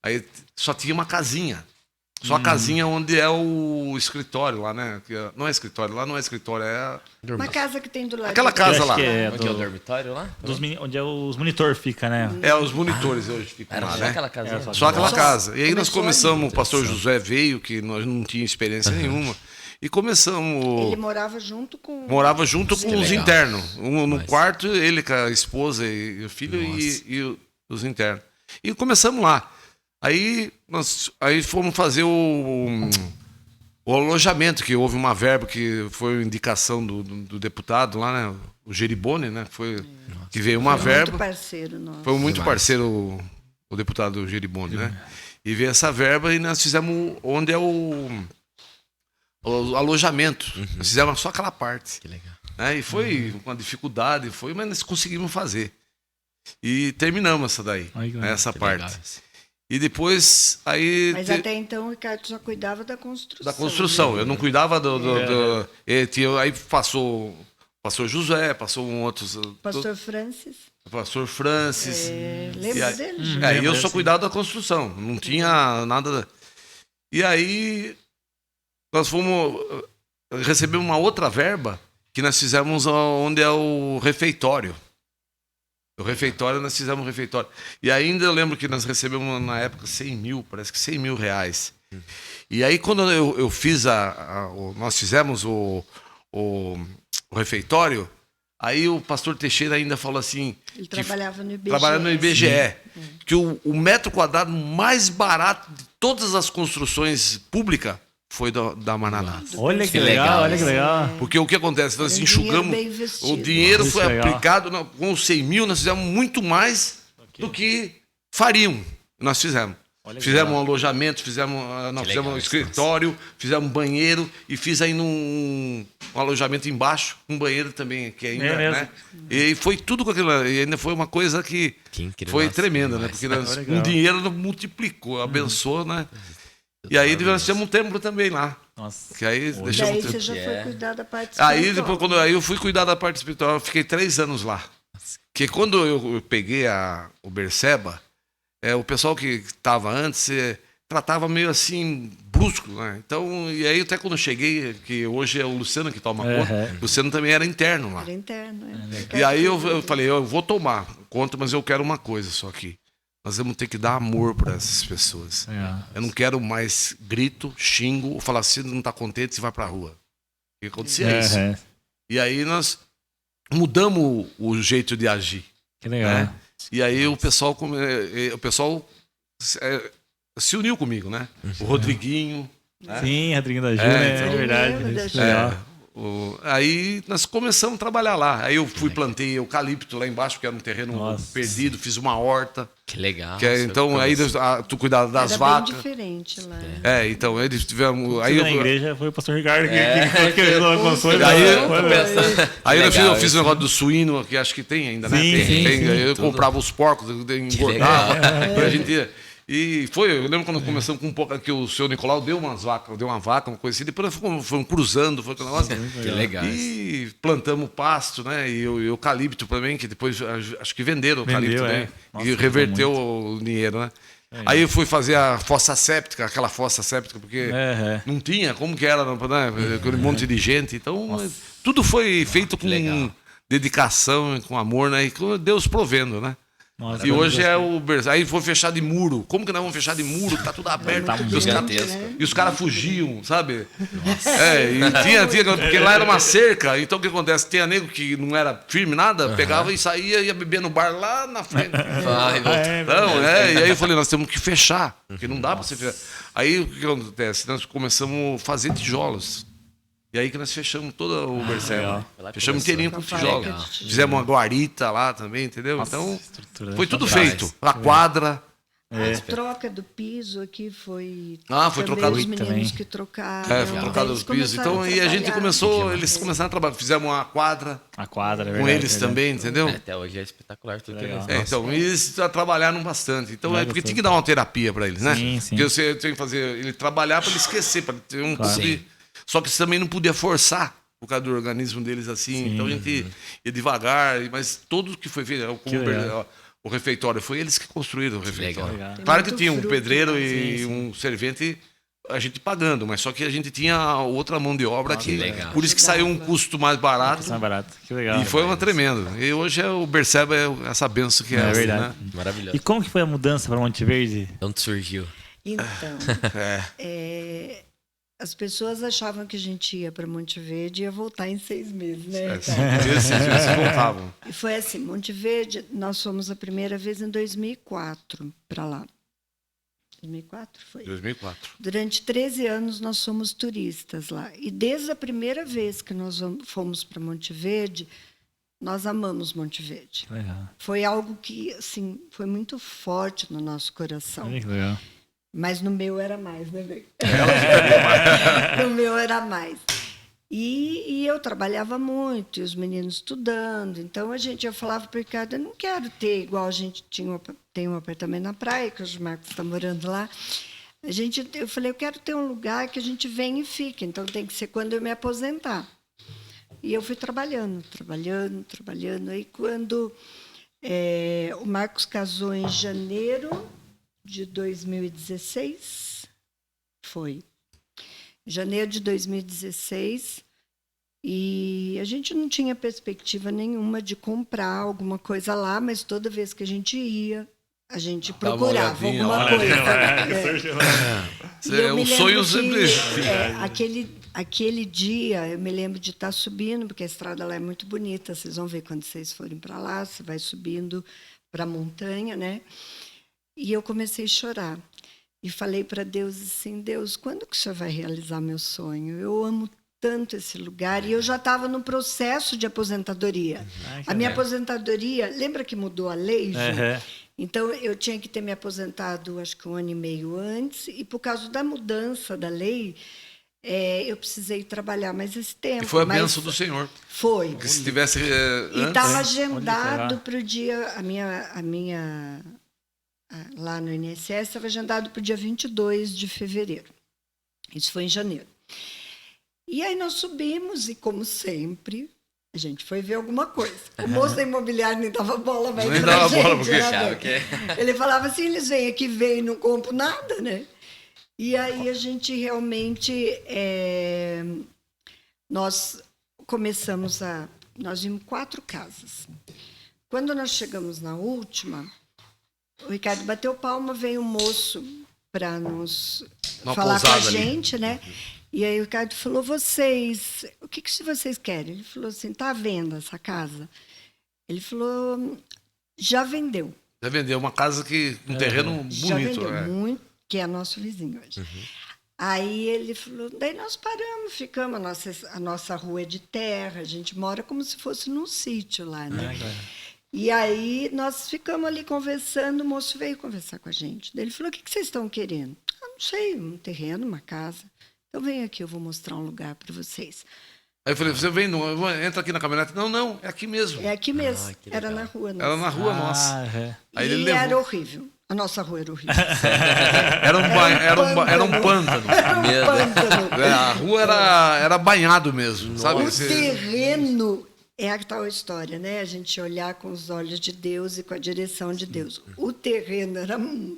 aí só tinha uma casinha. Só a casinha onde é o escritório lá, né? Não é escritório, lá não é escritório, é Uma casa que tem do lado. aquela de casa Eu acho lá. que é Onde é o dormitório lá? onde os monitor fica, né? Os monitores hoje ficam Era lá, só né? aquela casinha. Só aquela Nossa. casa. E aí nós Começou começamos, o pastor José veio, que nós não tínhamos experiência nenhuma, e começamos... Ele morava junto com... Morava junto com os legal. internos. No Mas- quarto, ele com a esposa e o filho e os internos. E começamos lá. Aí fomos fazer o alojamento, que houve uma verba que foi indicação do deputado lá, né? O Geribone, né? Que veio uma Foi muito verba. parceiro nosso. Foi muito Demais. parceiro o deputado Geribone, né? E veio essa verba e nós fizemos onde é o alojamento. Nós fizemos só aquela parte. Que legal. Né? E foi uma dificuldade, mas nós conseguimos fazer. E terminamos essa daí, Ai, que legal. essa Que parte. legal. E depois, aí... Mas até então o Ricardo só cuidava da construção. Da construção. né? Eu não cuidava aí passou o pastor José, passou um outro... Pastor Francis. Pastor Francis. Lembra E aí- dele? eu Lembra, só sim. cuidava da construção. Não tinha nada... E aí, nós recebemos uma outra verba que nós fizemos onde é o refeitório. O refeitório, nós fizemos um refeitório. E ainda eu lembro que nós recebemos na época 100 mil, parece que 100 mil reais. E aí quando eu fiz nós fizemos o refeitório, aí o pastor Teixeira ainda falou assim... Ele que trabalhava no IBGE. trabalhava no IBGE. Que o metro quadrado mais barato de todas as construções públicas foi da Maranata. Olha que Que legal, legal, olha que legal. Porque o que acontece? Nós Era um enxugamos. dinheiro bem investido. O dinheiro Isso foi é legal. aplicado com os 100 mil, nós fizemos muito mais do que fariam. Nós fizemos. Olha que Fizemos legal. um alojamento, nós Que fizemos legal um isso, escritório, fizemos um banheiro e fiz ainda um alojamento embaixo, um banheiro também, que ainda, É mesmo? né? E foi tudo com aquilo. E ainda foi uma coisa que incrível. foi Nossa, tremenda, né? demais. Porque nós, Legal. com dinheiro não multiplicou, abençoou, né? E aí nós tínhamos um templo também lá. Nossa. Que aí Daí deixamos você já Que foi é. cuidar da parte Aí espiritual. depois, aí eu fui cuidar da parte espiritual, eu fiquei 3 anos lá. Porque quando eu peguei o Berseba, o pessoal que estava antes tratava meio assim, brusco, né? Então, e aí até quando eu cheguei, que hoje é o Luciano que toma conta, o Luciano também era interno lá. Era interno, E aí eu falei, eu vou tomar conta, mas eu quero uma coisa só aqui. Nós vamos ter que dar amor para essas pessoas. Eu não quero mais grito, xingo, ou falar assim, não está contente, você vai para a rua. O que acontecia isso. E aí nós mudamos o jeito de agir. Que legal. Né? E aí o pessoal se uniu comigo, né? O Rodriguinho. Né? Sim, Rodriguinho da Ju, É, né? então. É verdade. Eu lembro Isso da é Ju. legal. Aí nós começamos a trabalhar lá. Aí eu plantei eucalipto lá embaixo, que era um terreno Nossa. perdido, fiz uma horta. Que legal. Então aí tu cuidava das Era vacas. bem diferente lá. Então eles tivemos. Aí Aí na igreja foi o pastor Ricardo que É. lançou. Aí Legal eu fiz isso. o negócio do suíno, que acho que tem ainda, né? Sim, Tem, sim, tem. sim. Aí eu Tudo. comprava os porcos, engordava. E a gente. E foi, eu lembro quando começamos com um pouco, que o senhor Nicolau deu uma vaca, uma coisa assim, depois fomos cruzando, foi aquele negócio. Que legal. E plantamos pasto, né? E o eucalipto também, que depois acho que venderam o eucalipto Vendeu, também. Nossa, E reverteu o dinheiro, né? Aí eu fui fazer a fossa séptica, aquela fossa séptica, porque não tinha, como que era, né? Aquele monte de gente. Então, tudo foi feito com legal. dedicação, com amor, né? E com Deus provendo, né? Nossa, E hoje é o berço. Aí foi fechar de muro. Como que nós vamos fechar de muro? Tá tudo aberto. Tá E os caras- gigantesco. e os caras fugiam, sabe? E tinha, porque lá era uma cerca. Então o que acontece? Tinha nego que não era firme, nada, pegava e saía, ia beber no bar lá na frente. Vai, volta. Não, e aí eu falei, nós temos que fechar, porque não dá para você fechar. Aí o que acontece? Nós começamos a fazer tijolos. E aí que nós fechamos todo o Berceba. legal. Fechamos Começou. inteirinho com Com a tijolo. fábrica de tijolo. Fizemos uma guarita lá também, entendeu? Nossa, Então, estrutura foi tudo fantástica. feito. A quadra. A troca do piso aqui foi. Ah, foi também trocado os o meninos também. que trocaram. É, foi trocado Eles os pisos. começaram Então, e a gente trabalhar. começou, eles começaram a trabalhar. Fizemos uma quadra A quadra, é com verdade, eles verdade. também, entendeu? Até hoje é espetacular tudo que Legal. eles Então, eles trabalharam bastante. Então, Legal, é porque gostoso. tinha que dar uma terapia para eles, né? Sim, sim. Porque você tem que fazer ele trabalhar para ele esquecer, para ter um Claro. pouco de... Só que você também não podia forçar por causa do organismo deles assim. Sim. Então a gente ia devagar, mas tudo que foi feito, Que legal. o refeitório, foi eles que construíram o refeitório. legal. Claro que Tem tinha um muito pedreiro fruto, e sim. um servente, a gente pagando, mas só que a gente tinha outra mão de obra que legal. por isso que saiu um custo mais barato. Isso é barato. Que legal. E foi uma tremenda. E hoje o Berceba é essa benção que é, É essa, verdade. né? Maravilhoso. E como que foi a mudança para Monte Verde? Onde surgiu? Então, É. as pessoas achavam que a gente ia para Monte Verde e ia voltar em 6 meses, né? Esses voltavam. E foi assim, Monte Verde, nós fomos a primeira vez em 2004 para lá. 2004 foi? 2004. Durante 13 anos nós somos turistas lá. E desde a primeira vez que nós fomos para Monte Verde, nós amamos Monte Verde. Legal. Foi algo que, assim, foi muito forte no nosso coração. Olha que legal. Mas no meu era mais, né, Bê? No meu era mais. E eu trabalhava muito, e os meninos estudando. Então, eu falava para o Ricardo, eu não quero ter, igual a gente tem um apartamento na praia, que o Marcos está morando lá. Eu falei, eu quero ter um lugar que a gente venha e fique. Então, tem que ser quando eu me aposentar. E eu fui trabalhando. Aí, quando o Marcos casou em janeiro de 2016, foi. Janeiro de 2016, e a gente não tinha perspectiva nenhuma de comprar alguma coisa lá, mas toda vez que a gente ia, a gente procurava olhadinha, alguma coisa. E eu me Um lembro sonho que, sempre. aquele dia, eu me lembro de estar subindo, porque a estrada lá é muito bonita, vocês vão ver quando vocês forem para lá, você vai subindo para a montanha, né? E eu comecei a chorar. E falei para Deus assim, Deus, quando que o Senhor vai realizar meu sonho? Eu amo tanto esse lugar. E eu já estava no processo de aposentadoria. A minha aposentadoria, lembra que mudou a lei, Ju? Então, eu tinha que ter me aposentado, acho que 1 ano e meio antes. E por causa da mudança da lei, eu precisei trabalhar mais esse tempo. E foi a bênção do Senhor. Foi. Porque se tivesse E antes... estava agendado para o dia... lá no INSS, estava agendado para o dia 22 de fevereiro. Isso foi em janeiro. E aí nós subimos e, como sempre, a gente foi ver alguma coisa. O moço da imobiliária nem dava bola, mas Nem dava bola, porque achava que... ele falava assim, eles vêm aqui, vêm e não compram nada, né? E aí a gente realmente... nós começamos a... Nós vimos 4 casas. Quando nós chegamos na última... O Ricardo bateu palma, veio um moço para nos falar com a gente, né? E aí o Ricardo falou, vocês, o que vocês querem? Ele falou assim, está à venda essa casa? Ele falou, já vendeu. Já vendeu uma casa um terreno bonito. Já vendeu, muito, que é nosso vizinho hoje. Aí ele falou, daí nós paramos, ficamos, a nossa rua é de terra, a gente mora como se fosse num sítio lá, né? E aí nós ficamos ali conversando, o moço veio conversar com a gente. Daí ele falou, o que vocês estão querendo? Não sei, um terreno, uma casa. Então vem aqui, eu vou mostrar um lugar para vocês. Aí eu falei, você vem, entra aqui na caminhonete. Não, é aqui mesmo. É aqui mesmo, que era legal. na rua nossa. Era na rua nossa. Aí E ele levou. era horrível, a nossa rua era horrível. Era um pântano. Era um Medo. pântano. A rua era banhado mesmo, sabe? O terreno é a tal história, né? A gente olhar com os olhos de Deus e com a direção de Deus. O terreno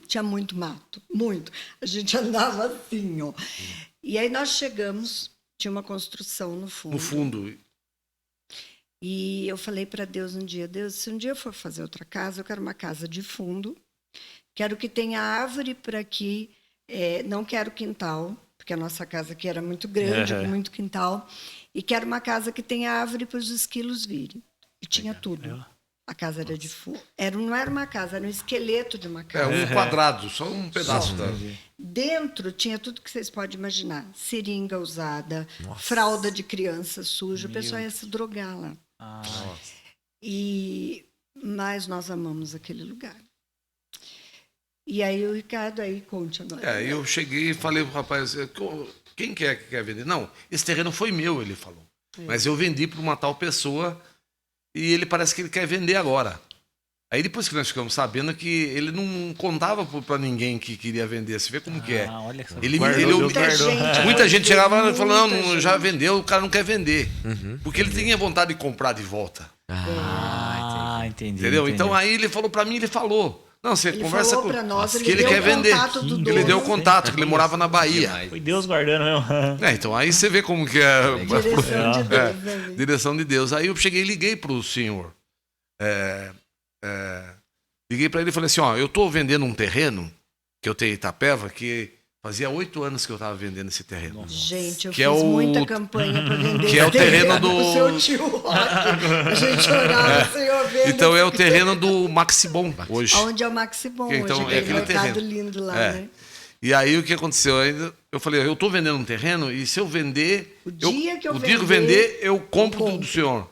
tinha muito mato, muito. A gente andava assim, ó. E aí nós chegamos, tinha uma construção no fundo. No fundo. E eu falei para Deus um dia, Deus, se um dia eu for fazer outra casa, eu quero uma casa de fundo, quero que tenha árvore para que... não quero quintal, porque a nossa casa aqui era muito grande, com muito quintal, e quero uma casa que tenha árvore para os esquilos virem. E tinha tudo. A casa era de fundo. Não era uma casa, era um esqueleto de uma É casa. um quadrado, só um pedaço da. Dentro tinha tudo que vocês podem imaginar. Seringa usada, fralda de criança suja. O pessoal ia se drogar lá. Mas nós amamos aquele lugar. E aí o Ricardo, conte agora. Eu cheguei e falei pro rapaz, quem que quer vender? Não, esse terreno foi meu, ele falou. Mas eu vendi para uma tal pessoa e ele parece que ele quer vender agora. Aí depois que nós ficamos sabendo que ele não contava para ninguém que queria vender. Você vê como que é. Olha só. Muita gente chegava lá e falava, não, já vendeu, o cara não quer vender. Porque ele tinha vontade de comprar de volta. Entendi. Entendeu? Entendi. Então aí ele falou para mim, ele falou. Não, você Ele conversa falou com pra nós, que ele deu quer o vender. contato do Ele deu o dono. contato, que ele morava na Bahia. Foi Deus guardando mesmo. Então aí você vê como que é. Direção de Deus, né? Direção de Deus. Aí eu cheguei e liguei pro senhor. Liguei para ele e falei assim, eu tô vendendo um terreno que eu tenho em Itapeva, que fazia 8 anos que eu tava vendendo esse terreno. Gente, eu Que fiz é o- muita campanha para vender que é o esse terreno do- O seu tio Roque. A gente orava, Senhor, venda Então é o esse terreno do Maxibon hoje. Onde é o Maxibon, Então, hoje, é aquele aquele mercado terreno. lindo lá, É. né? E aí o que aconteceu? Eu falei, eu tô vendendo um terreno e se eu vender, O dia que eu vender, eu compro compro. do senhor.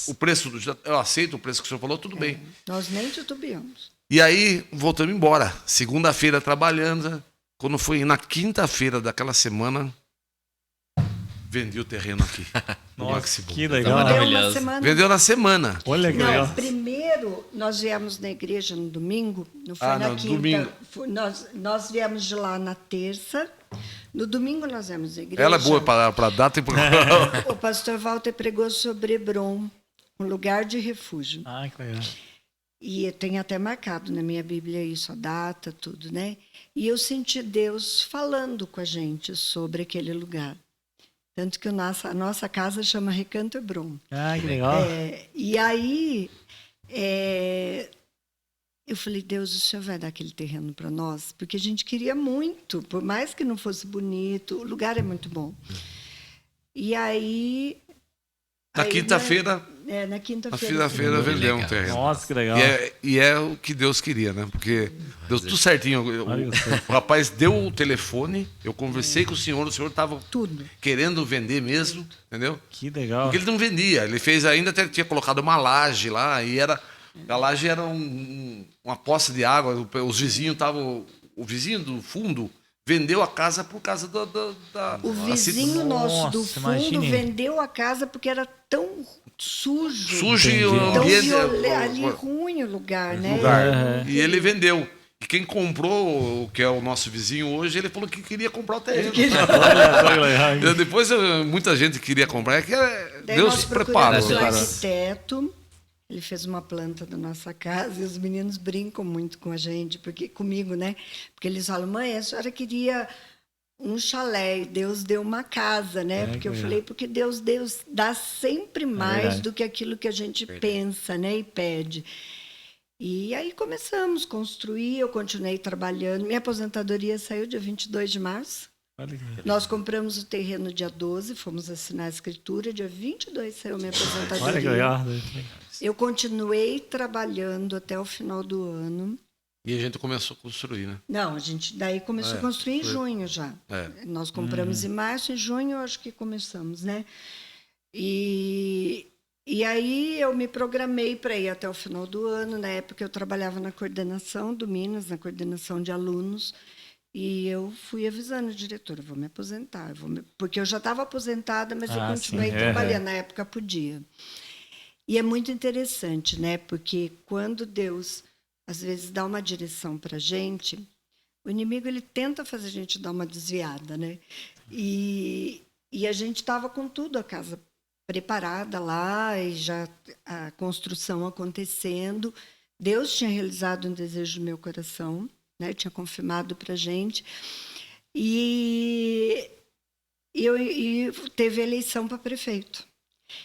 O preço, eu aceito o preço que o senhor falou, tudo bem. Nós nem titubeamos. E aí voltamos embora. Segunda-feira trabalhando. Quando foi na quinta-feira daquela semana, vendi o terreno aqui. No Nossa, Maxibon. que legal. Tá Deu uma maravilhoso. semana. Vendeu na semana. Olha que legal. Não, primeiro nós viemos na igreja no domingo, não foi na no quinta. domingo. Nós viemos de lá na terça. No domingo nós viemos na igreja. Ela é boa para data e para. O pastor Walter pregou sobre Hebron, um lugar de refúgio. Que legal. E tem até marcado na minha Bíblia isso, a data, tudo, né? E eu senti Deus falando com a gente sobre aquele lugar. Tanto que a nossa casa chama Recanto Hebron. Que legal. E aí, eu falei, Deus, o Senhor vai dar aquele terreno para nós? Porque a gente queria muito, por mais que não fosse bonito, o lugar é muito bom. E aí... Na quinta-feira. Na quinta-feira. Na quinta-feira vendeu um terreno. Nossa, que legal. E é o que Deus queria, né? Porque deu tudo certinho. O rapaz deu o telefone, eu conversei com o senhor estava Tudo. querendo vender mesmo, entendeu? Que legal. Porque ele não vendia. Ele fez ainda, até tinha colocado uma laje lá, e a laje era uma poça de água, os vizinhos estavam. O vizinho do fundo vendeu a casa por causa da O vizinho nosso do Nossa, fundo imagine. vendeu a casa porque era tão sujo. sujo e o Entendi. Tão ambiente. ali ruim o lugar, né? E ele vendeu. E quem comprou, que é o nosso vizinho hoje, ele falou que queria comprar o terreno. Olha, que legal. Depois muita gente queria comprar. É que Daí Deus nós preparou. procuramos um arquiteto, ele fez uma planta da nossa casa e os meninos brincam muito com a gente, comigo, né? Porque eles falam, mãe, a senhora queria um chalé e Deus deu uma casa, né? Porque eu falei, porque Deus dá sempre mais verdade. do que aquilo que a gente pensa, né? E pede. E aí começamos a construir, eu continuei trabalhando. Minha aposentadoria saiu dia 22 de março. Olha que legal. Nós compramos o terreno dia 12, fomos assinar a escritura, dia 22 saiu minha aposentadoria. Olha que legal. Eu continuei trabalhando até o final do ano. E a gente começou a construir, né? Não, a gente daí começou a construir em junho já. Nós compramos em março, em junho eu acho que começamos, né? E aí eu me programei para ir até o final do ano. Na época eu trabalhava na coordenação do Minas, na coordenação de alunos. E eu fui avisando a diretora, vou me aposentar. Porque eu já estava aposentada, mas eu continuei trabalhando. Na época podia. E é muito interessante, né? Porque quando Deus, às vezes, dá uma direção para a gente, o inimigo ele tenta fazer a gente dar uma desviada, né? E a gente estava com tudo, a casa preparada lá, e já a construção acontecendo. Deus tinha realizado um desejo do meu coração, né? Tinha confirmado para a gente. E teve eleição para prefeito.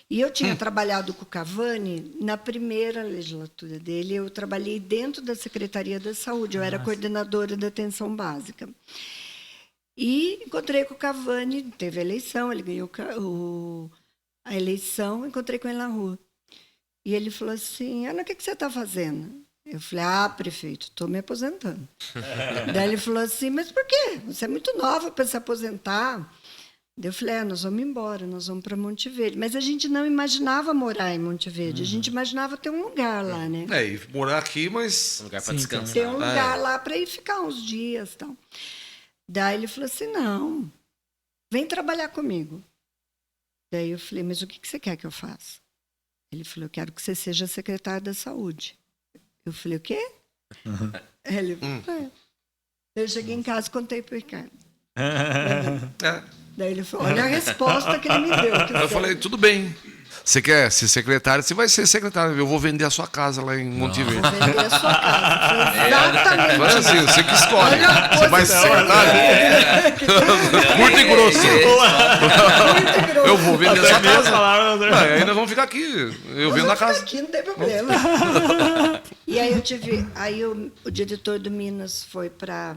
E eu tinha trabalhado com o Cavani na primeira legislatura dele. Eu trabalhei dentro da Secretaria da Saúde. Eu era coordenadora da atenção básica. E encontrei com o Cavani, teve a eleição, ele ganhou a eleição, encontrei com ele na rua. E ele falou assim, Ana, o que você está fazendo? Eu falei, prefeito, estou me aposentando. Daí ele falou assim, mas por quê? Você é muito nova para se aposentar. Daí eu falei, nós vamos embora, nós vamos para Monte Verde. Mas a gente não imaginava morar em Monte Verde, a gente imaginava ter um lugar lá, né? E morar aqui, mas... Um lugar para descansar. Ter um lugar lá para ir ficar uns dias e tal. Daí ele falou assim, não, vem trabalhar comigo. Daí eu falei, mas o que você quer que eu faça? Ele falou, eu quero que você seja secretário da saúde. Eu falei, o quê? Ele falou, Eu cheguei em casa e contei pro Ricardo. Daí ele falou, olha a resposta que ele me deu. Eu falei, tudo bem. Você quer ser secretário? Você vai ser secretário. Eu vou vender a sua casa lá em Monte Verde. Vou vender a sua casa. Foi exatamente. Mas assim, você que escolhe. Você vai ser secretário. Curto e grosso. Eu vou vender a sua casa. Aí nós vamos ficar aqui. Eu vendo a casa. Aqui não tem problema. E aí o diretor do Minas foi para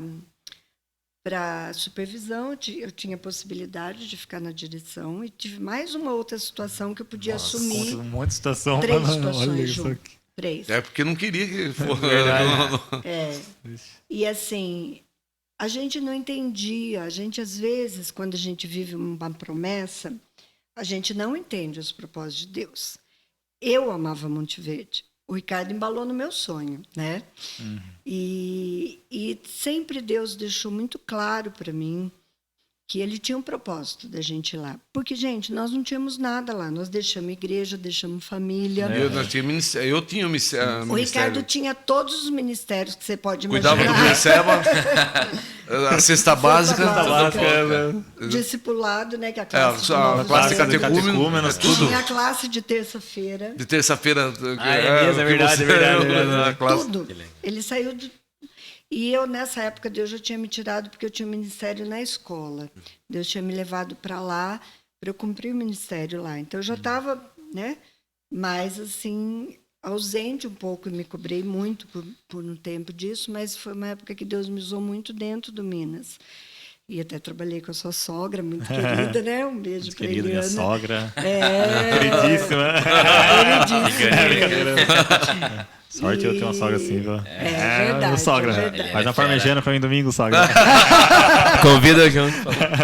supervisão, eu tinha possibilidade de ficar na direção e tive mais uma outra situação que eu podia assumir. Um monte de situação. 3 situações junto. 3. É porque não queria que fosse. E assim, a gente não entendia. A gente, às vezes, quando a gente vive uma promessa, a gente não entende os propósitos de Deus. Eu amava Monte Verde. O Ricardo embalou no meu sonho, né? E sempre Deus deixou muito claro para mim que ele tinha um propósito da gente ir lá. Porque, gente, nós não tínhamos nada lá. Nós deixamos igreja, deixamos família. Eu tinha o ministério. O Ricardo tinha todos os ministérios que você pode imaginar. Cuidava do Receba, a cesta básica. Discipulado, né? Que é a classe catecúmena, tudo. Tinha a classe de terça-feira. De terça-feira. É verdade. Tudo. Ele saiu de... E eu, nessa época, Deus já tinha me tirado porque eu tinha um ministério na escola. Deus tinha me levado para lá para eu cumprir o ministério lá. Então, eu já estava, né, mais, assim, ausente um pouco. E me cobrei muito por um tempo disso, mas foi uma época que Deus me usou muito dentro do Minas. E até trabalhei com a sua sogra, muito querida, né? Um beijo para Eliana. Minha sogra. Queridíssima. Sorte eu ter uma sogra assim, viu? É verdade. Sogra. Faz uma parmegiana pra mim domingo, sogra. Convida junto.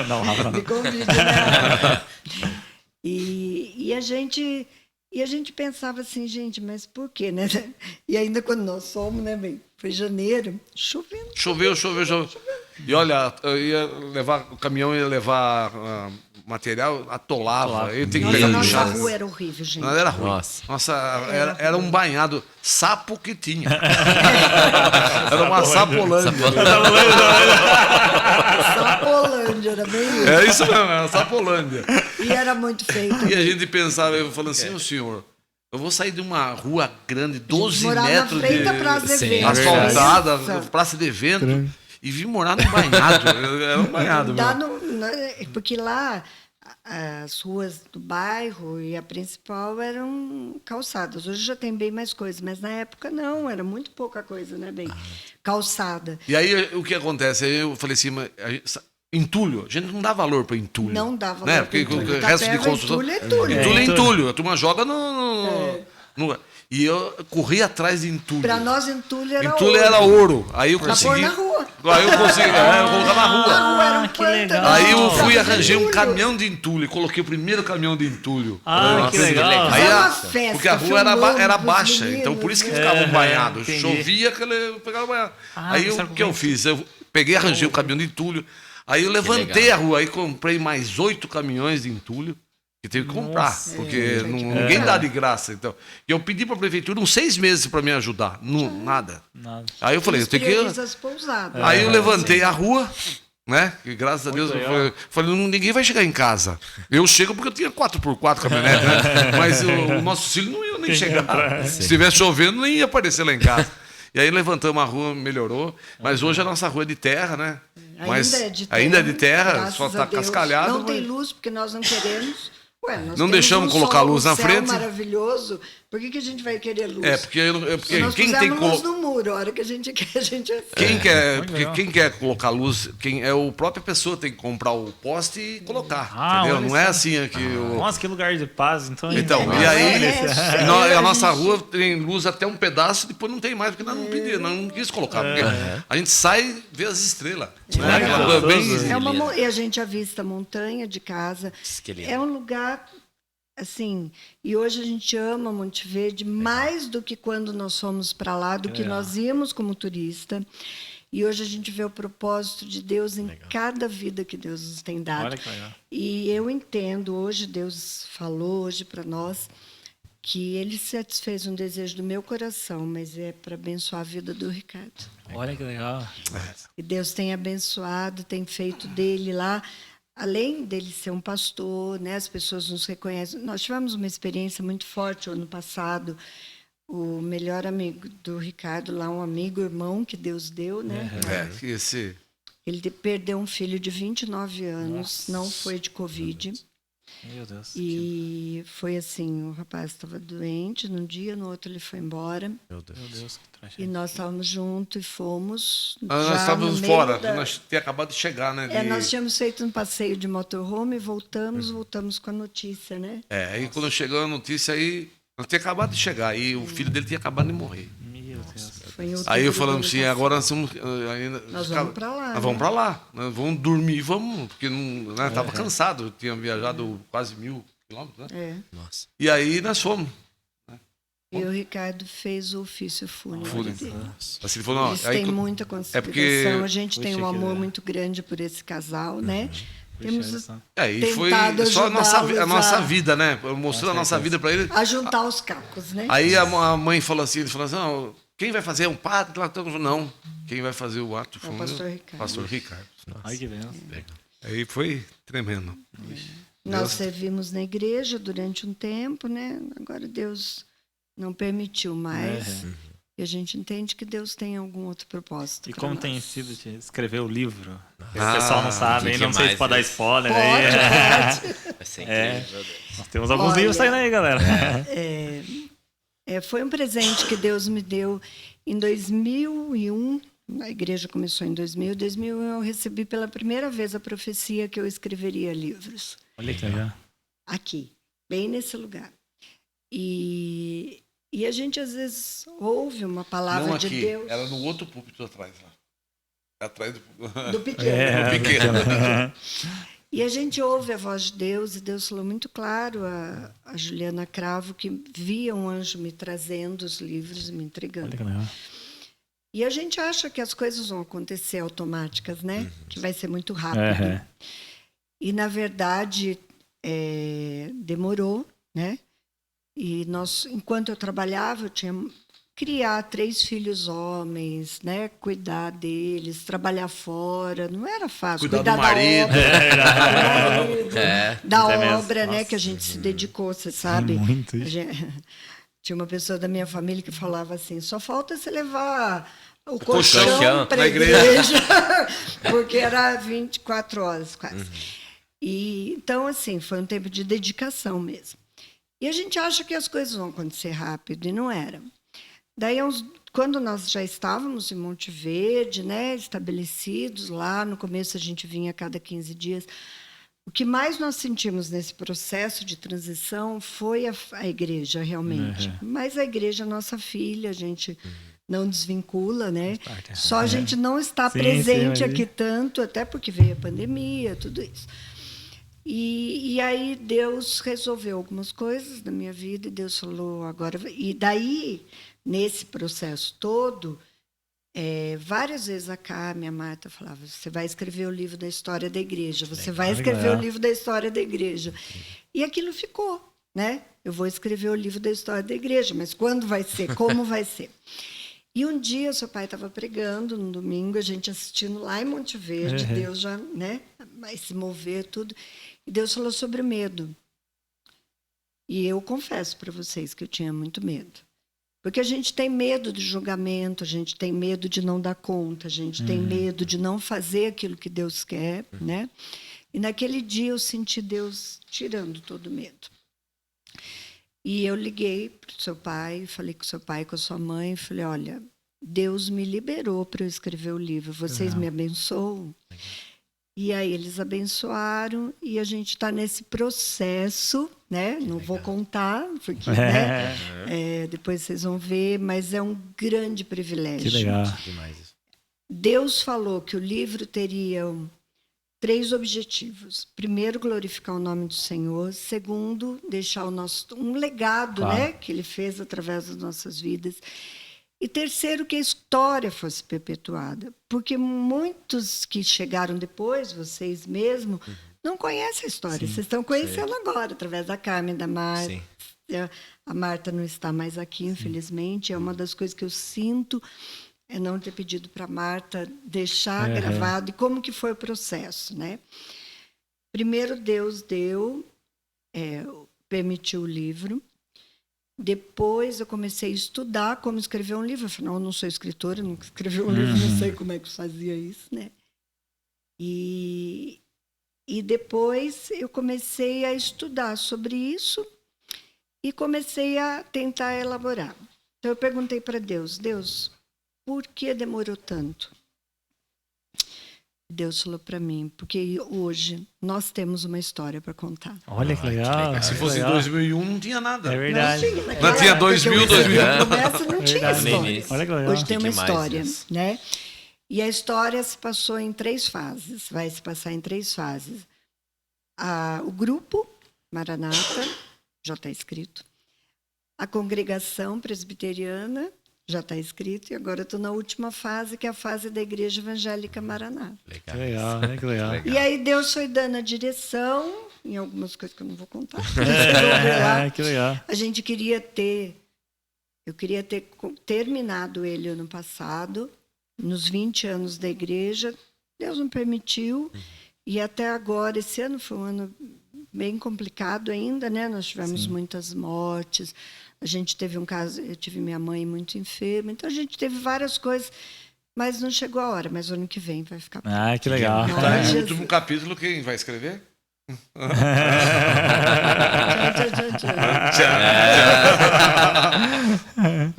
Não, Rafa. Me convida, né? E a gente pensava assim, gente, mas por quê, né? E ainda quando nós fomos, né, bem? Foi janeiro, chovendo. Choveu. E olha, o caminhão ia levar material, atolava. Eu tinha que pegar Nossa, puxado. a rua era horrível, gente. Não, era ruim. Nossa, era um banhado. Sapo que tinha. Era uma sapolândia. Sapolândia, era bem isso. É isso mesmo, era sapolândia. E era muito feito. E a gente pensava, eu falando assim, ô senhor, eu vou sair de uma rua grande, 12 metros na frente da de Praça de Evento. asfaltada, praça de evento, e vim morar num banhado. Era um banhado mesmo. Porque lá as ruas do bairro e a principal eram calçadas. Hoje já tem bem mais coisa, mas na época não, era muito pouca coisa, né, bem? Calçada. E aí o que acontece? Aí eu falei assim, entulho, a gente não dá valor para entulho. Não dá valor, né? Porque o resto de construção. Entulho é entulho. Entulho é entulho. A turma joga no. E eu corri atrás de entulho. Para nós, entulho era entulho ouro. Era ouro. Aí eu consegui. Pra pôr na rua. Aí eu consegui. Eu colocar na rua. A rua era um que legal. Aí eu fui arranjei um caminhão de entulho. Coloquei o primeiro caminhão de entulho. Que legal. Aí uma festa, porque a rua era baixa, meninos, então por isso que ficava banhado. Entendi. Chovia que ele pegava banhado. Aí o que eu fiz? Eu peguei, arranjei o caminhão de entulho. Aí eu levantei a rua, aí comprei mais 8 caminhões de entulho. Que teve que comprar, porque ninguém dá de graça. Então. E eu pedi para a prefeitura uns 6 meses para me ajudar. Nada. Aí eu falei, eu tenho que. Aí eu levantei a rua, né? Que graças a Deus eu falei, ninguém vai chegar em casa. Eu chego porque eu tinha 4x4 caminhonete, né? Mas o nosso filho não ia nem chegar. Se estivesse chovendo, nem ia aparecer lá em casa. E aí levantamos a rua, melhorou. Mas hoje a nossa rua é de terra, né? Mas ainda é de terra, só está cascalhado. Não tem luz, porque nós não queremos. Ué, nós Não temos deixamos um colocar a sol, luz um na céu frente. maravilhoso. Por que a gente vai querer luz? É. Por que a gente vai querer luz? Porque Nós quem tem pusemos luz no muro, a hora que a gente quer, a gente quem quer colocar luz, a própria pessoa tem que comprar o poste e colocar, entendeu? olha Não é só. assim que Nossa, que lugar de paz. Então, e aí, É, a nossa a gente- rua tem luz até um pedaço, depois não tem mais, porque nós não pedimos, nós não quis colocar. Porque a gente sai e vê as estrelas. Né? Aquela coisa bem... E a gente avista a montanha de casa. Que lindo. É um lugar, assim, e hoje a gente ama Monte Verde mais do que quando nós fomos para lá, do que nós íamos como turista. E hoje a gente vê o propósito de Deus em cada vida que Deus nos tem dado. Olha que legal. E eu entendo, hoje Deus falou hoje para nós que Ele satisfez um desejo do meu coração, mas é para abençoar a vida do Ricardo. Olha que legal. E Deus tem abençoado, tem feito dele lá, além dele ser um pastor, né? As pessoas nos reconhecem. Nós tivemos uma experiência muito forte o ano passado. O melhor amigo do Ricardo lá, um amigo, irmão que Deus deu, né? Ele perdeu um filho de 29 anos, não foi de Covid. Meu Deus. E foi assim, o rapaz estava doente num dia, no outro ele foi embora. Meu Deus. Meu Deus, que E tragédia. nós estávamos juntos e fomos. nós já estávamos no meio fora, da- nós tínhamos acabado de chegar, né? nós tínhamos feito um passeio de motorhome e voltamos com a notícia, né? Aí quando chegou a notícia, aí nós tínhamos acabado de chegar, e o filho dele tinha acabado de morrer. Meu Deus. Foi em outubro Aí eu do falando ano assim, passado. agora nós vamos ainda. Nós vamos pra lá, Nós né? vamos pra lá. Nós vamos dormir, vamos, porque não, né, tava cansado, eu tinha viajado quase 1.000 quilômetros, né? É. Nossa. E aí nós fomos. E o Ricardo fez o ofício fúnebre dele. Assim, ele falou, não, Eles aí, têm muita consideração. porque- A gente tem um Puxa, que amor legal. muito grande por esse casal, né? Temos aí foi tentado só a nossa ajudá-los vida, né? Mostrando a nossa vida pra ele. a juntar os cacos, né? Aí a mãe falou assim, ele falou assim, não, quem vai fazer um padre? Não, quem vai fazer o ato foi pastor Ricardo. pastor Ricardo. Ai, que benção. Aí foi tremendo. Nós servimos na igreja durante um tempo, né? Agora Deus não permitiu mais. E a gente entende que Deus tem algum outro propósito. E pra como nós. tem sido de escrever o livro? O Ah, pessoal não sabe, aí que não sei se mais pode dar isso? spoiler Pode, aí. pode. Vai ser incrível, meu Deus. Nós temos alguns Olha, livros saindo aí, galera. Foi um presente que Deus me deu em 2001. A igreja começou em 2000. Em 2001 eu recebi pela primeira vez a profecia que eu escreveria livros. Olha que legal. Aqui, bem nesse lugar. E a gente às vezes ouve uma palavra Não de aqui, Deus era no outro púlpito atrás lá. Atrás do do pequeno. É, pequeno. E a gente ouve a voz de Deus, e Deus falou muito claro a Juliana Cravo que via um anjo me trazendo os livros e me entregando. Olha que legal. E a gente acha que as coisas vão acontecer automáticas, né? Que vai ser muito rápido. É. E, na verdade, demorou, né? E enquanto eu trabalhava, eu tinha criar 3 filhos homens, né? Cuidar deles, trabalhar fora, não era fácil. Cuidar do da marido. obra, da Mas é mesmo. obra, né? Nossa. Que a gente se dedicou, você sabe. muito isso. A gente- Tinha uma pessoa da minha família que falava assim, só falta você levar o colchão colchão para na a igreja. igreja, porque era 24 horas quase. E, então, assim, foi um tempo de dedicação mesmo. E a gente acha que as coisas vão acontecer rápido, e não era. Daí, quando nós já estávamos em Monte Verde, né, estabelecidos lá, no começo a gente vinha a cada 15 dias, o que mais nós sentimos nesse processo de transição foi a igreja, realmente. Mas a igreja é nossa filha, a gente não desvincula, né? Só a gente não está Sim, presente sim, mas- aqui tanto, até porque veio a pandemia, tudo isso. E aí Deus resolveu algumas coisas na minha vida, e Deus falou agora... E daí, nesse processo todo, várias vezes a Cá, minha Marta, falava, você vai escrever o livro da história da igreja, você vai escrever legal. o livro da história da igreja. E aquilo ficou, né? Eu vou escrever o livro da história da igreja, mas quando vai ser? Como vai ser? E um dia, seu pai estava pregando, no domingo, a gente assistindo lá em Monte Verde, Deus já, né, vai se mover, tudo. E Deus falou sobre o medo. E eu confesso para vocês que eu tinha muito medo. Porque a gente tem medo do julgamento, a gente tem medo de não dar conta, a gente tem medo de não fazer aquilo que Deus quer, né? E naquele dia eu senti Deus tirando todo o medo. E eu liguei para o seu pai, falei com o seu pai, com a sua mãe, falei, olha, Deus me liberou para eu escrever o livro, vocês me abençoam? E aí eles abençoaram e a gente está nesse processo, né? Não vou contar, porque né? Depois vocês vão ver, mas é um grande privilégio. Que legal. Demais isso. Deus falou que o livro teria 3 objetivos. Primeiro, glorificar o nome do Senhor. Segundo, deixar um legado, Claro. né? Que Ele fez através das nossas vidas. E terceiro, que a história fosse perpetuada. Porque muitos que chegaram depois, vocês mesmos, não conhecem a história. Vocês estão conhecendo agora, através da Carmen, da Marta. Sim. A Marta não está mais aqui, infelizmente. É uma das coisas que eu sinto, é não ter pedido para a Marta deixar gravado. E como que foi o processo, né? Primeiro, Deus permitiu o livro. Depois eu comecei a estudar como escrever um livro. Afinal, eu não sou escritora, nunca escrevi um livro, não sei como é que fazia isso, né? E depois eu comecei a estudar sobre isso e comecei a tentar elaborar. Então eu perguntei para Deus, por que demorou tanto? Deus falou para mim, porque hoje nós temos uma história para contar. Olha que legal. Se que fosse em legal. 2001, não tinha nada. É verdade. Não tinha 2000, 2000. Promessa não tinha Verdade. história. Olha que legal. Hoje tem uma Demais história, isso. né? E a história se passou em 3 fases. Vai se passar em 3 fases. O grupo Maranata, já está escrito. A congregação presbiteriana, já está escrito. E agora eu estou na última fase, que é a fase da Igreja Evangélica Maranata. Que legal, né? Que legal. E aí Deus foi dando a direção, em algumas coisas que eu não vou contar. Vocês vão ver lá. Que legal. A gente eu queria ter terminado ele ano passado, nos 20 anos da igreja. Deus não permitiu. E até agora, esse ano foi um ano bem complicado ainda, né? Nós tivemos muitas mortes. A gente teve um caso, eu tive minha mãe muito enferma. Então, a gente teve várias coisas, mas não chegou a hora. Mas ano que vem vai ficar... Ah, que legal. Não, Tá, Jesus. no último capítulo, quem vai escrever?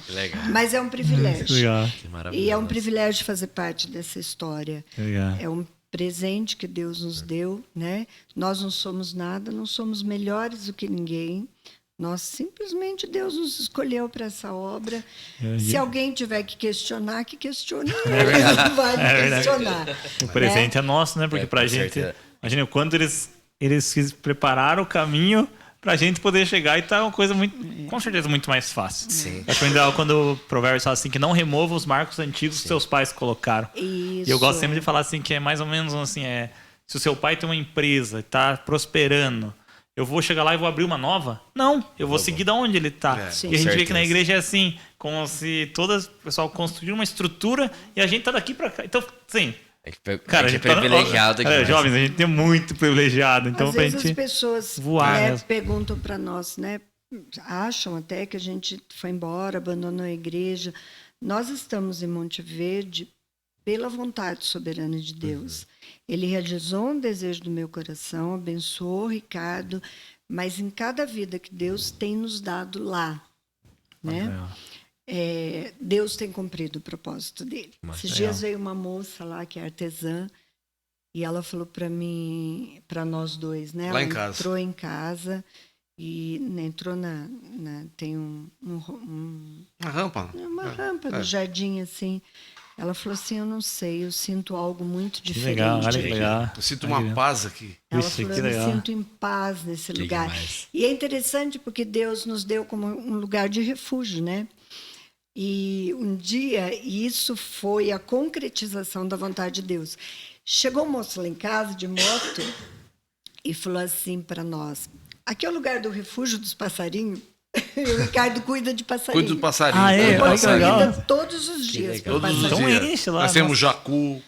Que legal. Mas é um privilégio. Que legal. Que maravilhoso. E é um privilégio fazer parte dessa história. Que legal. É um presente que Deus nos deu, né? Nós não somos nada, não somos melhores do que ninguém. Nós simplesmente Deus nos escolheu para essa obra. Se alguém tiver que questionar, que questione. Não vai me questionar. O presente é nosso, né? Porque pra com gente... certeza. Imagina, quando eles prepararam o caminho pra gente poder chegar e tá uma coisa muito... Com certeza, muito mais fácil. Sim. Acho ainda quando o provérbio fala assim, que não remova os marcos antigos que seus pais colocaram. Isso. E eu gosto sempre de falar assim, que é mais ou menos assim, se o seu pai tem uma empresa e tá prosperando, eu vou chegar lá e vou abrir uma nova? Não, eu vou seguir da onde ele tá. É, e a gente vê que na certeza. igreja é assim, como se o pessoal construiu uma estrutura e a gente tá daqui pra cá. Então, sim... Cara, a gente é privilegiado aqui. Jovens, a gente é muito privilegiado. Então, Às pra vezes as gente pessoas voar mesmo. perguntam para nós, né? Acham até que a gente foi embora, abandonou a igreja. Nós estamos em Monte Verde pela vontade soberana de Deus. Ele realizou um desejo do meu coração, abençoou o Ricardo, mas em cada vida que Deus tem nos dado lá, né? Deus tem cumprido o propósito dele. Esses dias veio uma moça lá que é artesã e ela falou para mim, para nós dois, né? Lá Ela em casa. entrou em casa e entrou tem Uma rampa. uma rampa no jardim assim. Ela falou assim, eu não sei, eu sinto algo muito Que diferente. legal, olha que legal. Eu sinto uma paz aqui. Ela Ixi, falou, que eu me legal. sinto em paz nesse Que lugar. demais. E é interessante porque Deus nos deu como um lugar de refúgio, né? E um dia, isso foi a concretização da vontade de Deus. Chegou um moço lá em casa, de moto, e falou assim para nós, aqui é o lugar do refúgio dos passarinhos. E o Ricardo cuida de passarinho. Cuido do passarinho. Ah, é? Cuido do Olha que passarinho. legal. Cuida todos os dias. legal. pro Todos os passarinho. Então dias. enche lá, Nós temos nossa. jacu,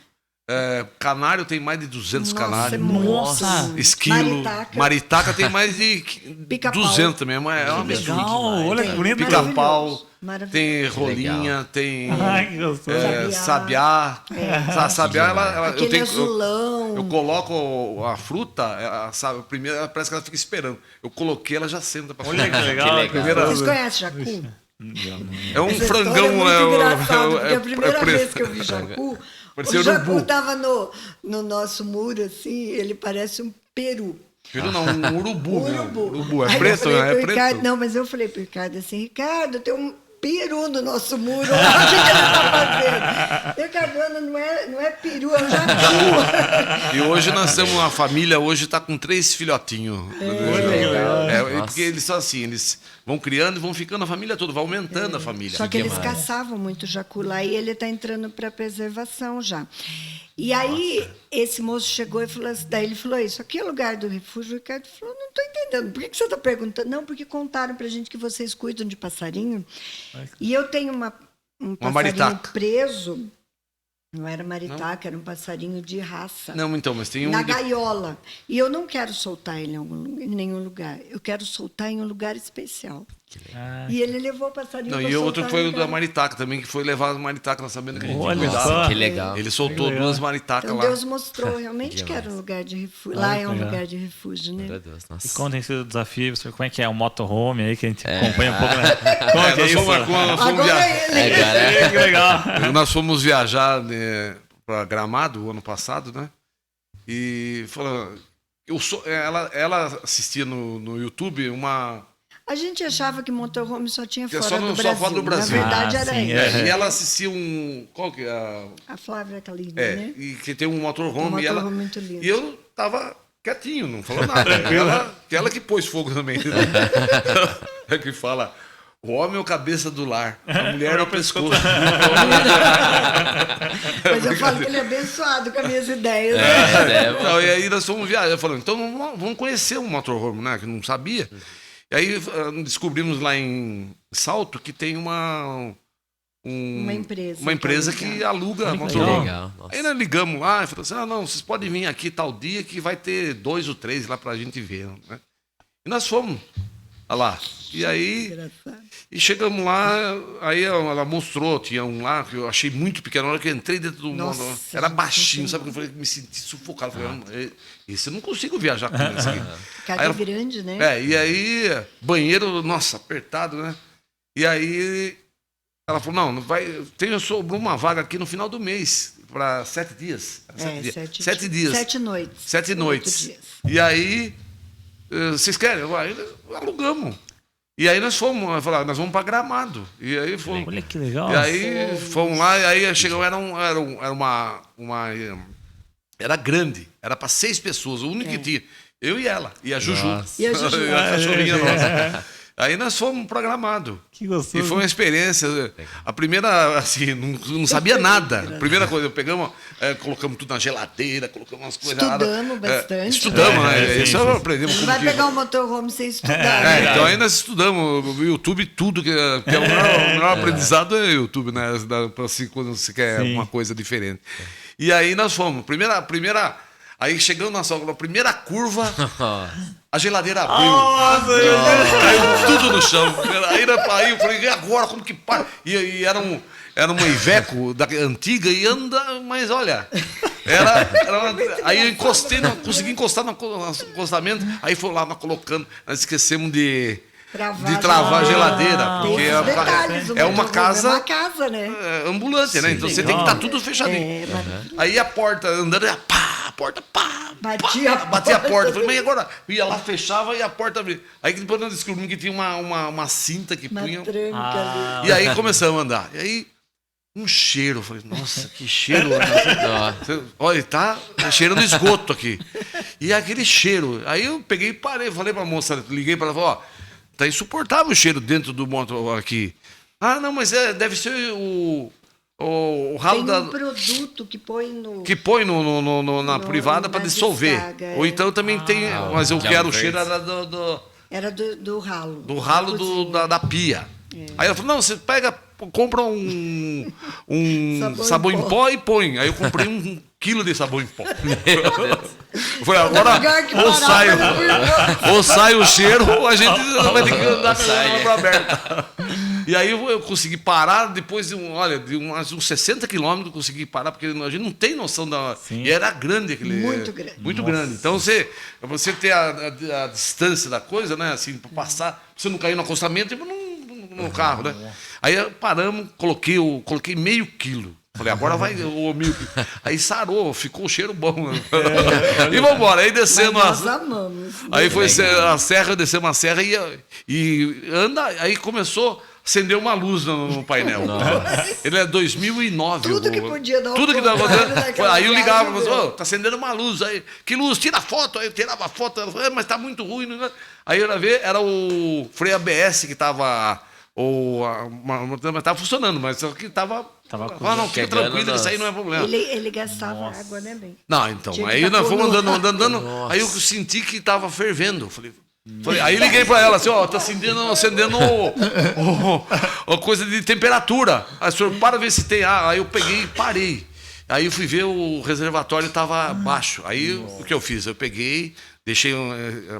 Canário tem mais de 200 Nossa, canários. é muito. Esquilo. Maritaca tem mais de Pica-pau. 200 também. É uma Legal, mistura. olha que bonito. Pica-pau, Maravilhoso. tem rolinha, Legal. tem Ai, que gostoso. sabiá. Sabiá, Aquele azulão. eu coloco a fruta, primeiro ela parece que ela fica esperando. Eu coloquei, ela já senta pra Olha que comer. legal. Que legal. Primeira- Vocês conhecem jacu? É um Essa frangão, história é muito engraçado, porque a primeira preto. vez que eu vi jacu, Parecia o jacu urubu. estava no nosso muro, assim, ele parece um peru. Peru não, um urubu. né? Urubu. Urubu. É Aí eu preto, falei né? É pro Ricardo, preto. não, mas eu falei pro Ricardo assim, Ricardo, tem um peru no nosso muro, o que ele tá fazendo? Ricardo, não é peru, é um jacu. E hoje nós temos uma família, hoje tá com 3 filhotinhos. Porque eles são assim, eles vão criando e vão ficando a família toda, vai aumentando a família. Só que eles demais. caçavam muito jacu lá e ele está entrando para preservação já. E aí, esse moço chegou e falou assim, daí ele falou, isso aqui é lugar do refúgio? O Ricardo falou, não estou entendendo, por que você está perguntando? Não, porque contaram para a gente que vocês cuidam de passarinho. E eu tenho um passarinho maritaca. preso, não era maritaca, era um passarinho de raça. Não, então, mas tem um... Na gaiola. E eu não quero soltar ele em nenhum lugar. Eu quero soltar em um lugar especial. E ele levou o passarinho Não, pra e outro soltar foi no o da lugar. maritaca também, que foi levado a maritaca, nós sabendo que a gente Olha cuidava. só. Que legal. Ele soltou Que legal. 2 maritacas Então lá. Deus mostrou realmente que era um lugar de refúgio. Olha Lá que é um legal. lugar de refúgio, né? Meu Deus, nossa. E como tem sido o desafio, senhor, como é que é o motorhome aí, que a gente acompanha um pouco, né? Como é que é Nós isso? fomos Agora viajar. ele. Agora, Que legal. Nós fomos viajar para Gramado o ano passado, né? E falou, ela assistia no YouTube uma... A gente achava que motorhome só tinha Que é fora só do no- só Brasil. fora do Brasil. Na verdade, Ah, era sim, isso. E ela assistia um... Qual que é? A Flávia Kalina, né? E que tem um motorhome. Um e ela, motorhome muito lindo. e eu tava quietinho, não falou nada. ela que pôs fogo também. É que fala... O homem é o cabeça do lar, a mulher é o pescoço. Mas eu falo que ele é abençoado com as minhas ideias. Né? Não, e aí nós fomos viajar. Falando, então vamos conhecer um motorhome, né? Que não sabia. E aí descobrimos lá em Salto que tem uma empresa que aluga motorhome. legal. Nossa. Aí nós ligamos lá e falamos assim: não, vocês podem vir aqui tal dia que vai ter 2 ou 3 lá pra gente ver. Né? E nós fomos lá. E aí. Engraçado. E chegamos lá, aí ela mostrou, tinha um lá que eu achei muito pequeno. Na hora que eu entrei dentro do Nossa, mundo, era gente, baixinho, não sabe? Eu falei, me senti sufocado. Eu falei, esse eu não consigo viajar com esse aqui. Casa Aí ela- grande, né? E aí, banheiro, nossa, apertado, né? E aí ela falou, não, sobrou uma vaga aqui no final do mês, para 7 dias. 7 dias. 7 noites. 7 8 noites. dias. E aí, vocês querem? Aí, alugamos. E aí nós fomos, nós vamos para Gramado. E aí fomos. Olha que legal. E aí fomos lá, e aí chegou, era era grande, era para 6 pessoas, o único que tinha. Eu e ela, e a Juju. Nossa. E a Juju. a cachorrinha nossa. Aí nós fomos para Gramado. Que gostoso. E foi uma experiência. A primeira, assim, não sabia nada. A primeira coisa, pegamos, colocamos tudo na geladeira, colocamos umas coisas. Estudamos bastante. Estudamos, né? sim, Isso sim. aprendemos. Não como vai que- pegar um motorhome sem estudar. né? então aí nós estudamos no YouTube tudo, que é o melhor aprendizado é o YouTube, né? Quando você quer Sim. uma coisa diferente. E aí nós fomos. Aí chegando na sogra, a primeira curva, a geladeira abriu. Caiu tudo no chão. Aí eu falei, e agora? Como que para? E era uma Iveco antiga e anda, mas olha. Aí eu encostei, consegui encostar no acostamento, aí foi lá nós colocando, nós esquecemos de travar a geladeira, Tem porque esses detalhes, o é uma motorhome casa É uma casa, né? ambulante, né? Então você tem que estar tudo fechadinho. Aí a porta andando, a porta, Batia a batia a porta. porta. Falei, mas agora? Ia lá, fechava e a porta abria. Aí depois nós descobrimos que tinha uma cinta que Na punha. tranca ali. E aí começamos a andar. E aí, um cheiro. Eu falei, nossa, que cheiro. Nossa. Olha, tá cheirando esgoto aqui. E aquele cheiro. Aí eu peguei e parei. Falei pra moça, liguei pra ela, falei, tá insuportável o cheiro dentro do motor aqui. Ah, não, mas deve ser o ralo Tem um produto que põe no... que põe na privada para na dissolver. descarga, Ou então também tem. Mas eu que quero o verde. cheiro era Era do ralo. do ralo da pia. Aí ela falou: não, você pega compra um sabão em pó e põe. Aí eu comprei 1 quilo de sabão em pó. Eu falei, agora ou sai o cheiro ou a gente vai ter que andar com a obra aberta. E aí eu consegui parar depois de uns 60 quilômetros, consegui parar, porque a gente não tem noção da... Sim. E era grande aquele... Muito grande. Muito grande. Então você ter a distância da coisa, né? Assim, para passar, você não cair no acostamento, tipo no carro, né? Aí paramos, coloquei meio quilo. Falei, agora vai o 1.000. Aí sarou, ficou o cheiro bom. E vamos embora. Aí descendo Nós amamos. Aí foi a serra, descemos a serra e anda. Aí começou a acender uma luz no painel. Ele é 2009. Tudo que podia dar Tudo que dava. Aí eu ligava, mas tá acendendo uma luz. Aí, que luz? Tira foto. Aí eu tirava a foto. Ela falou, mas tá muito ruim. Aí eu ia ver, era o freio ABS que tava. Tava funcionando, mas só que tava. Não, fica tranquilo, que isso aí não é problema. Ele gastava água, né, bem? Não, então. Tinha que Aí tá nós fomos pulando. andando. Aí eu senti que tava fervendo. Falei, aí liguei pra ela assim, ó, tá acendendo coisa de temperatura. Aí o senhor para ver se tem ar. Aí eu peguei e parei. Aí eu fui ver, o reservatório tava baixo. Aí o que eu fiz? Eu peguei,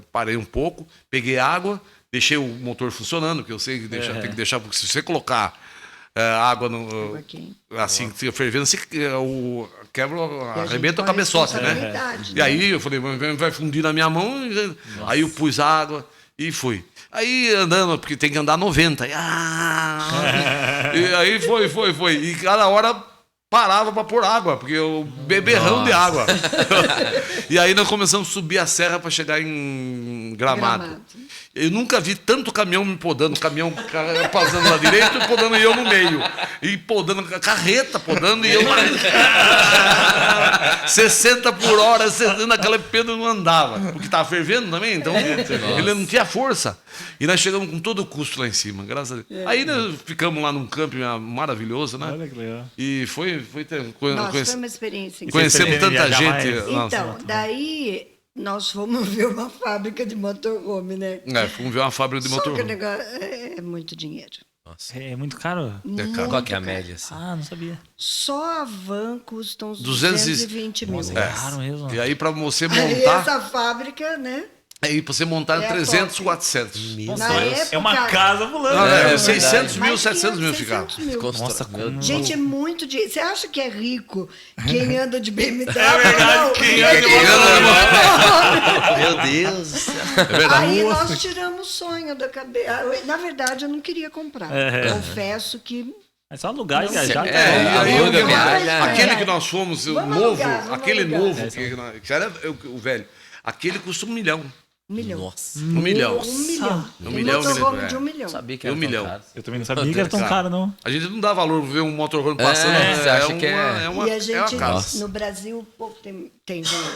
parei um pouco, peguei água, deixei o motor funcionando, porque eu sei que tem que deixar, porque se você colocar água assim, fervendo, você arrebenta o cabeçote, né? E aí eu falei, vai fundir na minha mão. Aí eu pus água e fui. Aí andando, porque tem que andar 90. E aí foi. E cada hora parava para pôr água, porque eu beberrão de água. E aí nós começamos a subir a serra para chegar em Gramado. Eu nunca vi tanto caminhão me podando, caminhão passando lá direito e podando eu no meio. E podando, carreta podando e eu... 60 por hora, naquela Pedro não andava, porque estava fervendo também, então ele não tinha força. E nós chegamos com todo o custo lá em cima, graças a Deus. Aí nós ficamos lá num camping maravilhoso, né? Olha que legal. E foi Foi uma experiência. Conhecemos tanta gente. Então, daí... Nós fomos ver uma fábrica de motorhome, né? Fomos ver uma fábrica de Só que o motorhome. negócio é muito dinheiro. Nossa. É muito caro? Qual que é a média? Assim? Ah, não sabia. Só a van custa uns 220 220 mil. Nossa, é caro mesmo. E aí para você E montar... essa fábrica, né? Aí para você montar 300, 400. Nossa, Na é época, uma casa pulando. Não, né? 600 mil, mais 700 mil 600 ficava. mil. Nossa, como... Gente, é muito dinheiro. Você acha que é rico quem anda de BMW? É verdade, Não, quem anda de Meu Deus do céu. É verdade. Aí nós tiramos o sonho da cabeça. Na verdade, eu não queria comprar. Confesso que... É só alugar e viajar. aluga, viaja. Aquele que nós fomos, o Vamos novo, alugar, aquele alugar. novo, que era o velho, aquele custa 1 milhão. 1 milhão. Nossa. 1 milhão. 1 milhão. Um milhão, motorhome de 1 milhão. Sabia que E era 1 tão milhão. caro. Eu também não sabia que era tão caro, não. A gente não dá valor pra ver um motorhome passando. você acha que é... E a gente, casa. no Brasil, o povo tem dinheiro.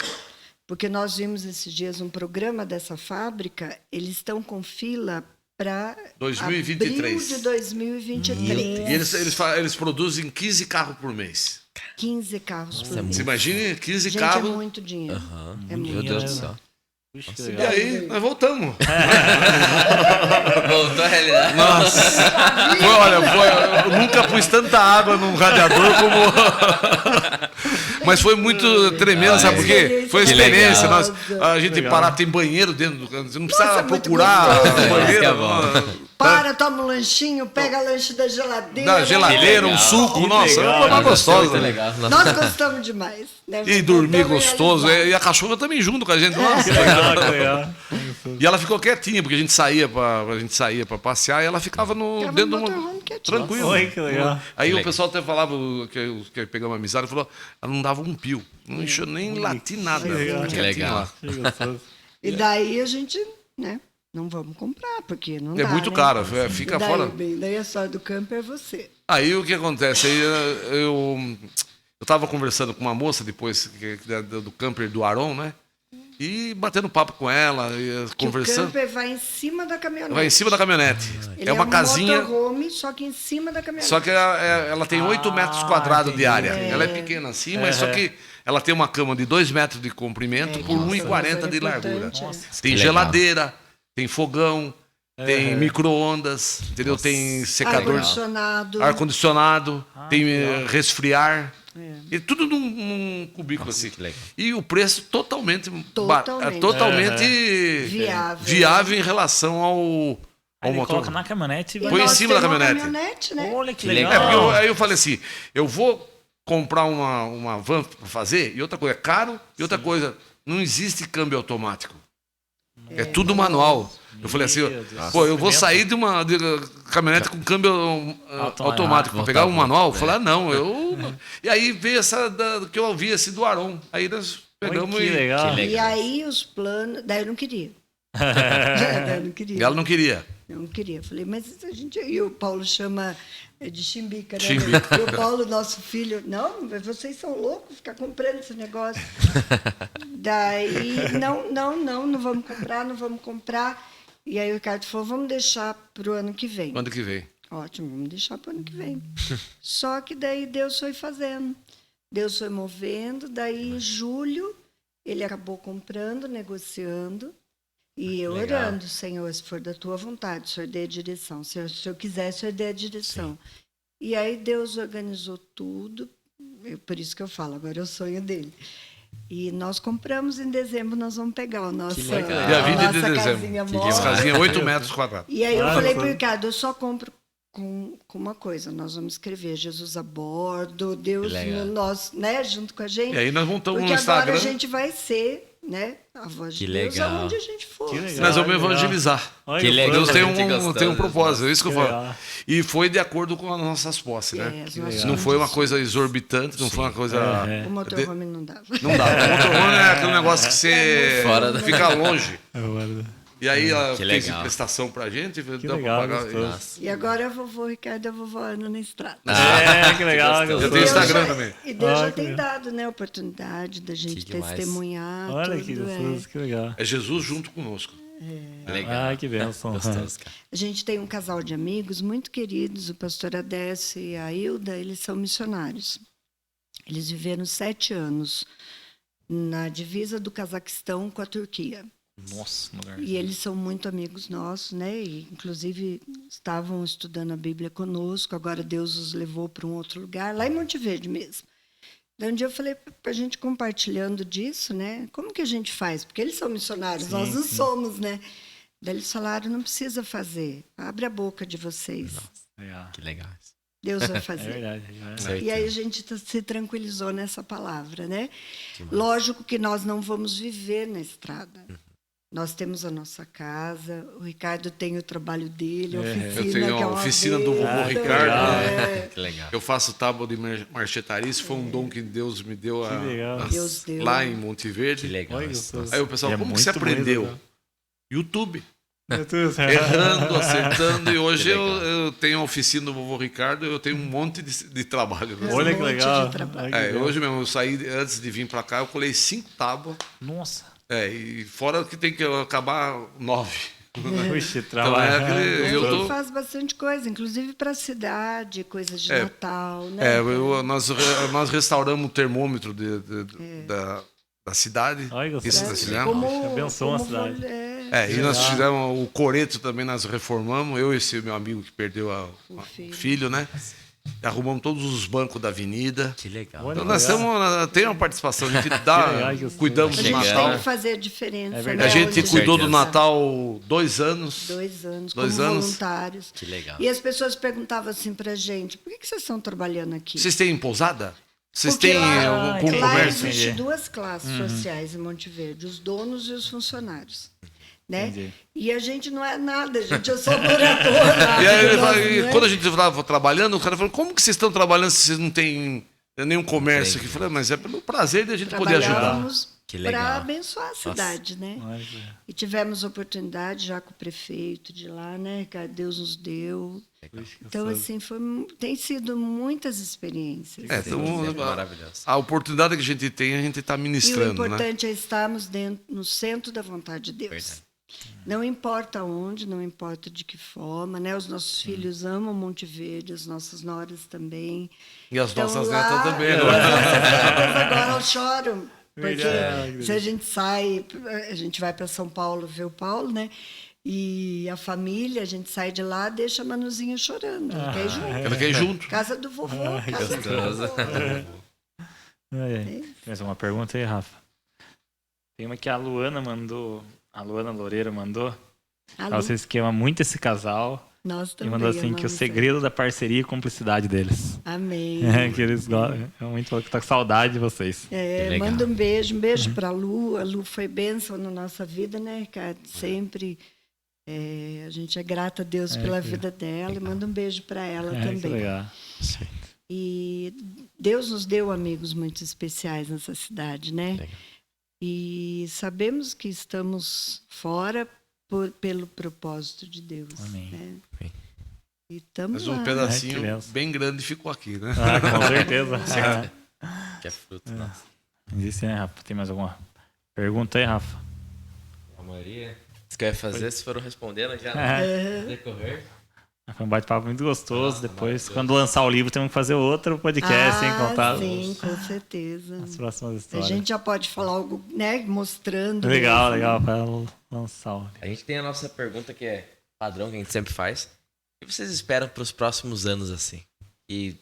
Porque nós vimos esses dias um programa dessa fábrica, eles estão com fila para 2023. abril de 2023. E eles produzem 15 carros por mês. 15 carros por é mês. Você imagina 15 Gente, carros. é muito dinheiro. É Meu muito Deus do dinheiro. céu. Puxa, que E legal. aí, nós voltamos. Voltou a realidade. Eu nunca pus tanta água num radiador como. Mas foi muito tremendo, sabe por quê? Foi a Que experiência. legal. A gente parar, tem banheiro dentro do canto. Você não precisa Nossa, muito procurar gostoso. banheiro. Que é bom. Para, toma um lanchinho, pega lanche da geladeira. Da geladeira, um legal. suco, Que nossa, legal. é uma gostosa. Muito legal. Nós gostamos demais. Né? E dormir Voltamos gostoso. realizados. E a cachorra também junto com a gente. Nossa. Que legal, que legal. E ela ficou quietinha, porque a gente saía pra passear e ela ficava Ficava dentro no de motorhome quietinho. tranquilo. Oi, que legal. Aí Que o legal. pessoal até falava que pegou uma amizade, falou, ela não dava um pio, não encheu nem latir nada. legal. Ficou Que quietinha legal. lá. Que gostoso. E daí a gente, né? Não vamos comprar, porque não dá, É muito né? caro, fica E daí, fora. bem, daí a sorte do campo é você. Aí o que acontece? Aí eu tava conversando com uma moça depois do camper do Aron, né? E batendo papo com ela, e Que conversando. o camper vai em cima da caminhonete. Vai em cima da caminhonete. Ele É uma casinha. motorhome, só que em cima da caminhonete. Só que ela tem 8 metros quadrados de entendi. área. Ela é pequena assim, mas só que ela tem uma cama de 2 metros de comprimento por 1,40 de largura. Importante, Tem Que legal. geladeira, tem fogão, tem micro-ondas, entendeu? Tem secador, Ar-condicionado. ar-condicionado, tem legal. resfriar. E tudo num cubículo assim. que legal. E o preço totalmente Viável. em relação ao Ele motor. coloca na caminhonete e E Põe em nós cima da temos uma caminhonete. né? Olha que Que legal. legal. Porque aí eu falei assim, eu vou comprar uma van para fazer, e outra coisa, é caro, e outra coisa, não existe câmbio automático. É tudo manual. Eu falei assim, Meu Deus. pô, eu vou Nossa, sair de uma caminhonete com câmbio automático para pegar um manual. Eu falei, não, E aí veio essa que eu ouvi assim do Aron. Aí nós pegamos Olha que legal. Que legal. E aí os planos. Daí eu não queria. Daí eu não queria. E ela não queria. Eu não queria. Falei, mas a gente. E o Paulo chama de chimbica, né? Chimbica. E o Paulo, nosso filho, não, mas vocês são loucos ficar comprando esse negócio. Daí, não vamos comprar. E aí o Ricardo falou, vamos deixar para o ano que vem. Quando que vem? Ótimo, vamos deixar para o ano que vem. Só que daí Deus foi fazendo. Deus foi movendo. Daí, em julho, ele acabou comprando, negociando. E eu Legal. orando, Senhor, se for da tua vontade, o Senhor dê a direção. Se eu quiser, o Senhor dê a direção. E aí Deus organizou tudo. Por isso que eu falo, agora é o sonho dele. E nós compramos em dezembro, nós vamos pegar o nosso, legal. Dia a 20 de nossa dezembro. casinha As móvel. casinhas 8 metros quadrados. E aí eu Olha falei só. para o Ricardo, eu só compro com uma coisa, nós vamos escrever Jesus a bordo, Deus Legal. no nosso, né, junto com a gente. E aí nós montamos porque no agora Instagram. a gente vai ser, né, a voz de Que Deus legal. aonde a gente for. Que legal. Nós vamos Legal. evangelizar. Olha Que legal. Deus tem A gente gostou tem um disso. propósito, é isso que eu Que falo. legal. E foi de acordo com as nossas posses, né? as nossas Não foi uma coisa exorbitante, não foi uma coisa. O motorhome não dava. Não dá. O motorhome é aquele negócio que você Fora da- fica longe. Agora- E aí ela Que fez legal. prestação pra gente, Que deu legal, pra pagar. gostoso. Nossa. E agora é vovô Ricardo, é vovó Ana na estrada. Que legal. gostoso. Eu E tenho Deus Instagram já- também. E Deus já Ah, tem que- dado, né, a oportunidade da gente Que demais. testemunhar Olha tudo. que gostoso, que legal. É Jesus junto conosco. Legal. Ah, que bênção. Gostoso, cara. A gente tem um casal de amigos muito queridos, o pastor Adécio e a Hilda, eles são missionários. Eles viveram 7 anos na divisa do Cazaquistão com a Turquia. Nossa, lugar. E eles são muito amigos nossos, né? E, inclusive, estavam estudando a Bíblia conosco. Agora Deus os levou para um outro lugar, lá em Monte Verde mesmo. Daí um dia eu falei para a gente compartilhando disso, né? Como que a gente faz? Porque eles são missionários, nós não somos, né? Daí eles falaram, não precisa fazer. Abre a boca de vocês. Legal. Que legal. Deus vai É fazer. verdade. É verdade. Certo. E aí a gente se tranquilizou nessa palavra, né? Lógico que nós não vamos viver na estrada. Nós temos a nossa casa, o Ricardo tem o trabalho dele, a oficina, Eu tenho que é a uma oficina do vovô bênção, Ricardo. é. Que legal. Eu faço tábua de marchetaria, isso foi um dom que Deus me deu, Que legal. Deus deu. lá em Monte Verde. Que legal. Olha, isso. gostoso. Aí o pessoal, E é como que você muito bonito, aprendeu? né? YouTube. É tudo certo. Errando, acertando. E hoje Que legal. eu tenho a oficina do vovô Ricardo, eu tenho um monte de trabalho. Né? Olha que Um monte legal. de trabalho. Olha que É, legal. hoje mesmo, eu saí, antes de vir pra cá, eu colei 5 tábuas. Nossa. E fora que tem que acabar 9. Puxa, é trabalho. aquele- A eu gente tô- faz bastante coisa, inclusive para a cidade, coisas de É. Natal, né? Nós restauramos o termômetro da cidade. Olha, gostoso. Isso nós fizemos. Como, Abençoa a como cidade. E nós fizemos o coreto também, nós reformamos. Eu e esse meu amigo que perdeu o filho, né? Arrumamos todos os bancos da avenida. Que legal. Olha, Então nós tem uma participação, a gente legal, que cuidamos A do gente Natal. tem que fazer a diferença. É A verdade. né? gente Onde cuidou do precisa. Natal 2 anos. 2 anos, Dois como anos. voluntários. Que legal. E as pessoas perguntavam assim pra gente, por que vocês estão trabalhando aqui? Vocês têm pousada? Vocês Porque têm lá, com lá comércio? existe Entendi. 2 classes sociais em Monte Verde, os donos e os funcionários. Né? Entendi. E a gente não é nada, a gente é só morador. E aí, nós, e né? quando a gente estava trabalhando, o cara falou, como que vocês estão trabalhando se vocês não têm nenhum comércio aqui? Eu falei, mas é pelo prazer de a gente poder ajudar. Trabalhávamos Que para legal. abençoar a cidade, né? Olha que- E tivemos oportunidade já com o prefeito de lá, né? Que Deus nos deu. puxa, Então, gostoso. assim, tem sido muitas experiências. Então, Maravilhoso. a oportunidade que a gente tem, a gente está E o ministrando, né? importante é estarmos no centro da vontade de Deus. Verdade. Não importa onde, não importa de que forma, né? Os nossos filhos amam Monte Verde, as nossas noras também. E as Então, nossas lá- netas também. As né? nossas netas agora elas choram. Porque Verdade. se a gente sai, a gente vai para São Paulo ver o Paulo, né? E a família, a gente sai de lá, deixa a Manuzinha chorando. Ela quer ir junto. Ela quer ir junto. Casa do vovô, casa do gostoso. vovô. Tem mais uma pergunta aí, Rafa? Tem uma que a Luana mandou, a Luana Loureira mandou. Alô? Vocês que amam muito esse casal. Nós E também mandou assim que o amamos segredo da parceria e cumplicidade deles. ela. Amém. Que eles gostam. É muito falou que tá com saudade de vocês. legal. Manda um beijo para a Lu. A Lu foi bênção na nossa vida, né, Ricardo? Sempre. A gente é grata a Deus pela vida dela. E manda um beijo para ela Que também. legal. E Deus nos deu amigos muito especiais nessa cidade, né? Legal. E sabemos que estamos fora pelo propósito de Deus. Amém. Né? Amém. E estamos Mas um lá. pedacinho que benção. bem grande ficou aqui, né? Com certeza. Que é fruto nosso. Existe, né, Rafa? Tem mais alguma pergunta aí, Rafa? A maioria. Isso que eu ia fazer, vocês foram respondendo já no decorrer. Foi um bate-papo muito gostoso. Nossa, Depois, maravilhoso. quando lançar o livro, temos que fazer outro podcast, hein? Contar Sim, com certeza. as próximas A histórias. gente já pode falar algo, né? Mostrando. Legal, mesmo. legal. Para lançar o... A gente tem a nossa pergunta que é padrão, que a gente sempre faz. O que vocês esperam para os próximos anos, assim? E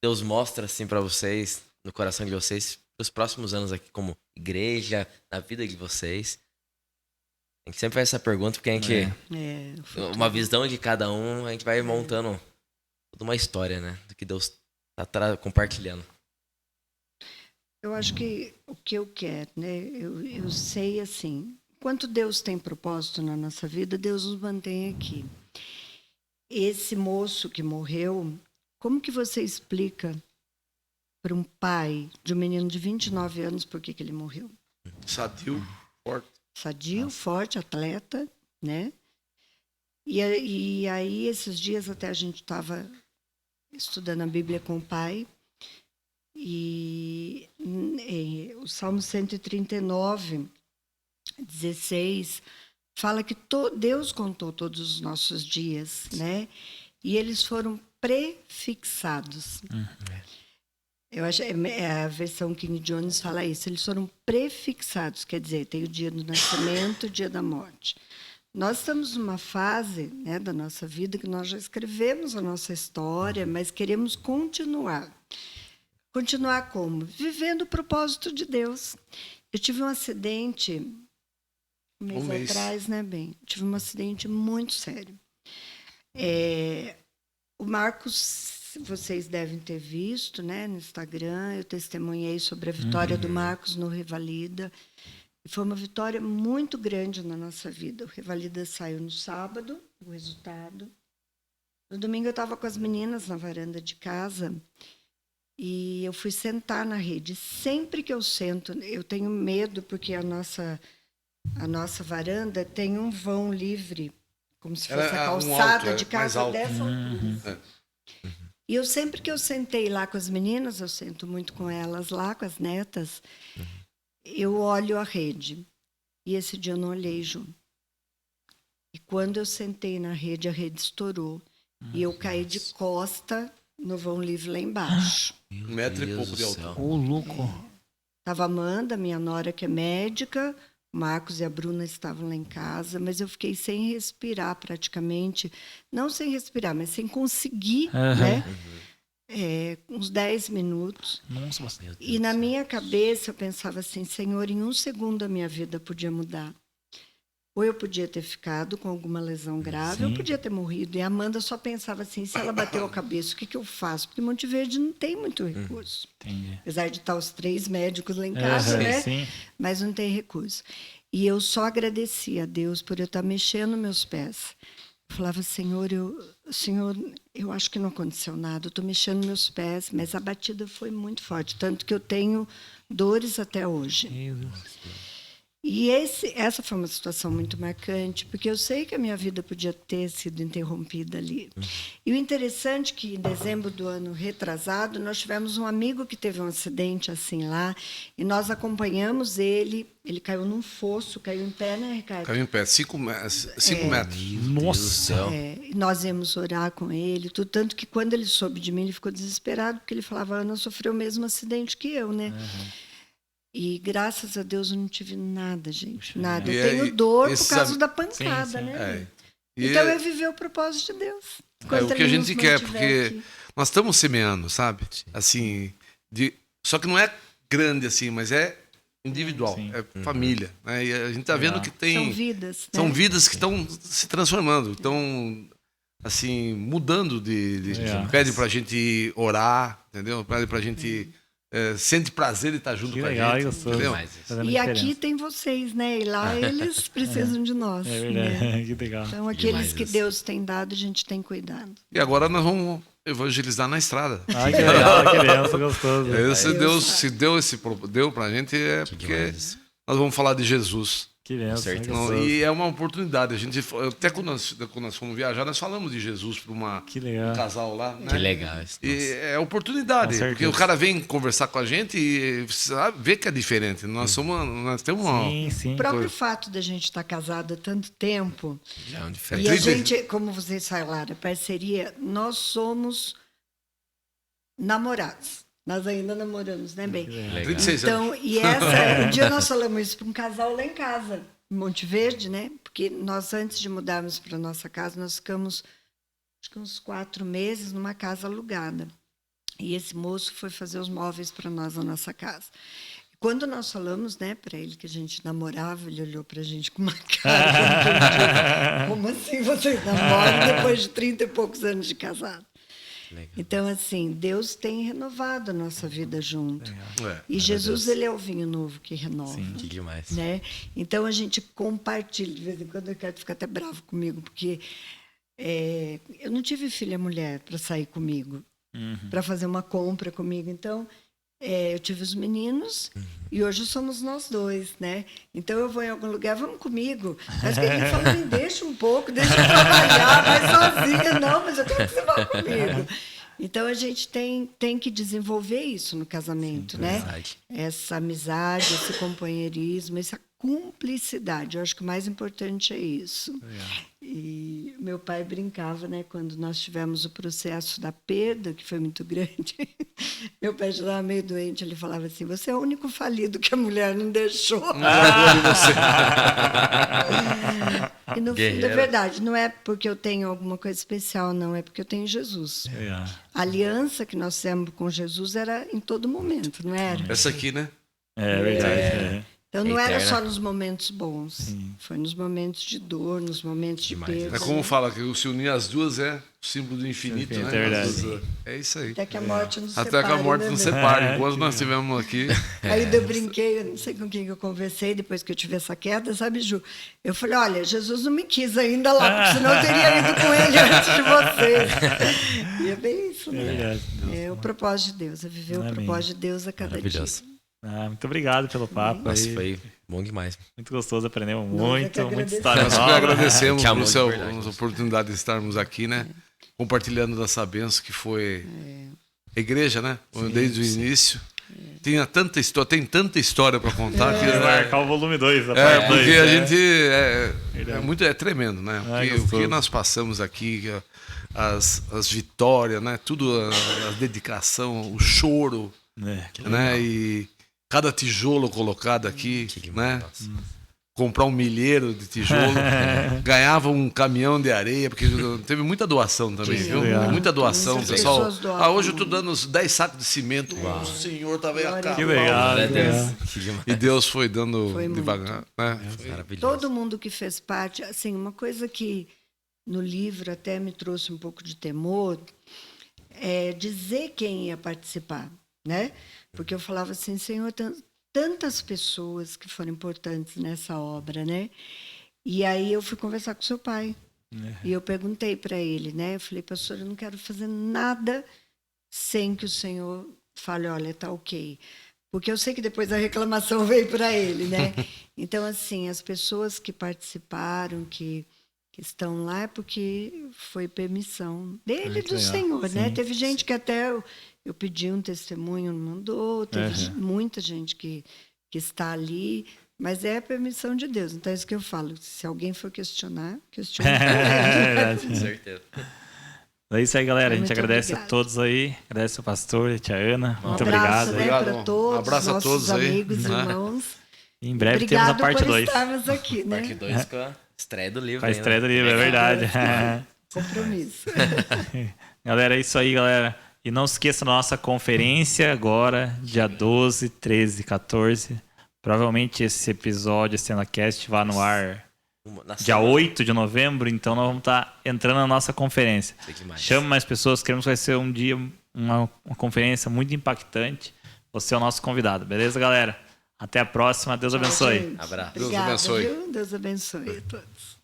Deus mostra, assim, para vocês, no coração de vocês, para os próximos anos aqui, como igreja, na vida de vocês. A gente sempre faz essa pergunta porque a gente... Uma visão de cada um, a gente vai montando toda uma história, né? Do que Deus tá compartilhando. Eu acho que o que eu quero, né? Eu sei assim, enquanto Deus tem propósito na nossa vida, Deus nos mantém aqui. Esse moço que morreu, como que você explica para um pai de um menino de 29 anos por que ele morreu? Sadio, forte. Sadio, forte, atleta, né? E aí, esses dias até a gente estava estudando a Bíblia com o pai e o Salmo 139, 16, fala que Deus contou todos os nossos dias, né? E eles foram prefixados. Eu acho a versão King James fala isso. Eles foram prefixados, quer dizer, tem o dia do nascimento, o dia da morte. Nós estamos numa fase, né, da nossa vida que nós já escrevemos a nossa história, mas queremos continuar. Continuar como? Vivendo o propósito de Deus. Eu tive um acidente um mês atrás, né, bem? Tive um acidente muito sério. O Marcos, vocês devem ter visto, né, no Instagram, eu testemunhei sobre a vitória do Marcos no Revalida. E foi uma vitória muito grande na nossa vida. O Revalida saiu no sábado, o resultado. No domingo eu estava com as meninas na varanda de casa e eu fui sentar na rede. Sempre que eu sento, eu tenho medo porque a nossa varanda tem um vão livre, como se fosse a calçada de casa dessa altura. E eu sempre que eu sentei lá com as meninas, eu sento muito com elas lá, com as netas, eu olho a rede. E esse dia eu não olhei, Ju. E quando eu sentei na rede, a rede estourou. E eu caí de costa no vão livre lá embaixo. 1 metro e pouco de altura. Ô, louco. Tava a Amanda, minha nora, que é médica, o Marcos e a Bruna estavam lá em casa, mas eu fiquei sem respirar praticamente. Não sem respirar, mas sem conseguir, né? Uns 10 minutos. Nossa, E na minha cabeça eu pensava assim, Senhor, em 1 segundo a minha vida podia mudar. Ou eu podia ter ficado com alguma lesão grave, ou eu podia ter morrido. E a Amanda só pensava assim, se ela bateu a cabeça, o que eu faço? Porque Monte Verde não tem muito recurso. Entendi. Apesar de estar os 3 médicos lá em casa, né? Sim. Mas não tem recurso. E eu só agradecia a Deus por eu estar mexendo meus pés. Eu falava, Senhor, eu acho que não aconteceu nada, eu estou mexendo meus pés, mas a batida foi muito forte, tanto que eu tenho dores até hoje. Meu Deus. E essa foi uma situação muito marcante, porque eu sei que a minha vida podia ter sido interrompida ali. E o interessante é que, em dezembro do ano retrasado, nós tivemos um amigo que teve um acidente assim lá, e nós acompanhamos ele caiu num fosso, caiu em pé, né, Ricardo? Caiu em pé, 5 metros. Nossa. E nós íamos orar com ele, tanto que quando ele soube de mim, ele ficou desesperado, porque ele falava, Ana sofreu o mesmo acidente que eu, né? E graças a Deus eu não tive nada, gente. Nada. E Eu tenho dor por esses causa am- da pancada, Sim, sim. né? E Então é viver o propósito de Deus. é Enquanto o que a Ele gente nos quer, mantiver porque aqui. nós estamos semeando, sabe? Assim, só que não é grande assim, mas é individual, Sim. é família. Né? E a gente tá vendo Legal. que tem... São vidas, né? São vidas que estão se transformando, estão assim, mudando Legal. pede pra gente orar, entendeu? Pede pra gente sente prazer de estar junto Que com legal, a e gente, gostoso. entendeu? Demais isso. Fazendo E aqui diferença. tem vocês, né? E lá eles precisam de nós. É né? verdade, que legal. Então, aqueles Demais que isso. Deus tem dado, a gente tem cuidado. E agora nós vamos evangelizar na estrada. Ah, que legal, que benção, gostoso. Esse Deus se deu pra gente Que porque demais isso. nós vamos falar de Jesus. Que benção, certeza. Não, gostoso. e é uma oportunidade. Até quando nós fomos viajar, nós falamos de Jesus para Que um legal. casal lá, né? Que legal isso. E Nossa. é oportunidade, Com certeza. porque o cara vem conversar com a gente e sabe, vê que é diferente. Nós temos uma... Sim, sim. O próprio fato da gente estar casado há tanto tempo, Já é um e diferente. a 30. gente, como vocês falaram, parceria, nós somos namorados. Nós ainda namoramos, né, bem? Legal. 36 anos. Então, um dia nós falamos isso para um casal lá em casa, em Monte Verde, né? Porque nós, antes de mudarmos para nossa casa, nós ficamos, acho que uns 4 meses numa casa alugada. E esse moço foi fazer os móveis para nós na nossa casa. Quando nós falamos, né, para ele que a gente namorava, ele olhou para a gente com uma cara como assim vocês namoram depois de 30 e poucos anos de casado? Legal. Então, assim, Deus tem renovado a nossa vida junto. É. E Jesus, ele é o vinho novo que renova. Que demais. Né? Então, a gente compartilha. De vez em quando, eu quero ficar até bravo comigo, porque eu não tive filha mulher para sair comigo, para fazer uma compra comigo. Então, eu tive os meninos e hoje somos nós dois, né? Então, eu vou em algum lugar, vamos comigo. Mas que ele fala, me deixa um pouco, deixa eu trabalhar, vai sozinha. Não, mas eu quero que você vá comigo. Então, a gente tem que desenvolver isso no casamento, né? Verdade. Essa amizade, esse companheirismo, essa cumplicidade. Eu acho que o mais importante é isso. E meu pai brincava, né? Quando nós tivemos o processo da perda, que foi muito grande, meu pai já estava meio doente, ele falava assim, você é o único falido que a mulher não deixou. E no fundo é Guerreira. verdade, não é porque eu tenho alguma coisa especial, não, é porque eu tenho Jesus. Legal. A aliança que nós temos com Jesus era em todo momento, não era? Essa aqui, né? É verdade. É. Então não era Eterna. só nos momentos bons, foi nos momentos de dor, nos momentos de Demais. perda. É como fala que se unir as duas é o símbolo do infinito, Infinito, né? é verdade. As duas, é isso aí. Até que a morte nos Até separe. que a morte né, nos meu? separe. Enquanto nós estivemos aqui, Aí eu brinquei, eu não sei com quem que eu conversei depois que eu tive essa queda, sabe, Ju? Eu falei, olha, Jesus não me quis ainda lá, porque senão eu teria ido com ele antes de vocês. E é bem isso, É né? verdade. É o propósito de Deus, é viver Amém. o propósito de Deus a cada Maravilhoso. dia. Ah, muito obrigado pelo papo. Nossa, aí. foi bom demais. Muito gostoso, aprendemos Nós é que muita agradecemos. história nós que nova. agradecemos Que amor por de essa verdade. oportunidade de estarmos aqui, né? Compartilhando dessa bênção que foi a igreja, né? Desde o início. Tem tanta história para contar que Vamos marcar o volume 2. porque a gente é tremendo, né? Ah, O que gostoso. nós passamos aqui, as vitórias, né? Tudo a dedicação, o choro, né? E cada tijolo colocado aqui, Que né? demais. Comprar um milheiro de tijolo, ganhava um caminhão de areia, porque teve muita doação também, Sim, viu? legal. Muita doação, Muitas pessoal. pessoas doavam. Hoje eu tô dando uns 10 sacos de cimento. O senhor tava aí a Glória a Que Deus. legal. Glória a que Deus. legal. Que demais. E Deus foi dando Foi muito. devagar, né? Maravilhoso. Todo mundo que fez parte, assim, uma coisa que no livro até me trouxe um pouco de temor é dizer quem ia participar, né? Porque eu falava assim, Senhor, tantas pessoas que foram importantes nessa obra, né? E aí eu fui conversar com seu pai. E eu perguntei para ele, né? Eu falei, pastor, eu não quero fazer nada sem que o senhor fale, olha, tá ok. Porque eu sei que depois a reclamação veio para ele, né? Então, assim, as pessoas que participaram, que estão lá, é porque foi permissão dele e do legal. Senhor, né? Sim. Teve gente que até eu pedi um testemunho, não mandou. Teve muita gente que está ali, mas é a permissão de Deus. Então, é isso que eu falo. Se alguém for questionar, questione com ele. É verdade. Com certeza. É isso aí, galera. A gente Muito agradece obrigada. a todos aí. Agradece ao pastor e a tia Ana. Muito abraço, obrigado. né, Obrigado. para todos, Um abraço a nossos todos aí. amigos, irmãos. Em breve temos a Obrigado parte por 2. estarmos aqui, né? Parte 2 com a estreia do livro. Com a ainda. estreia do livro, é verdade. Compromisso. Galera, é isso aí, galera. E não se esqueça da nossa conferência agora, dia 12, 13, 14. Provavelmente esse episódio, esse CenaCast, vai no ar Na dia semana. 8 de novembro. Então nós vamos estar entrando na nossa conferência. Sei que mais. Chame mais pessoas, queremos que vai ser um dia, uma conferência muito impactante. Você é o nosso convidado, beleza, galera? Até a próxima, Deus abençoe. Gente, Abraço. Deus obrigada, abençoe. viu? Deus abençoe a todos.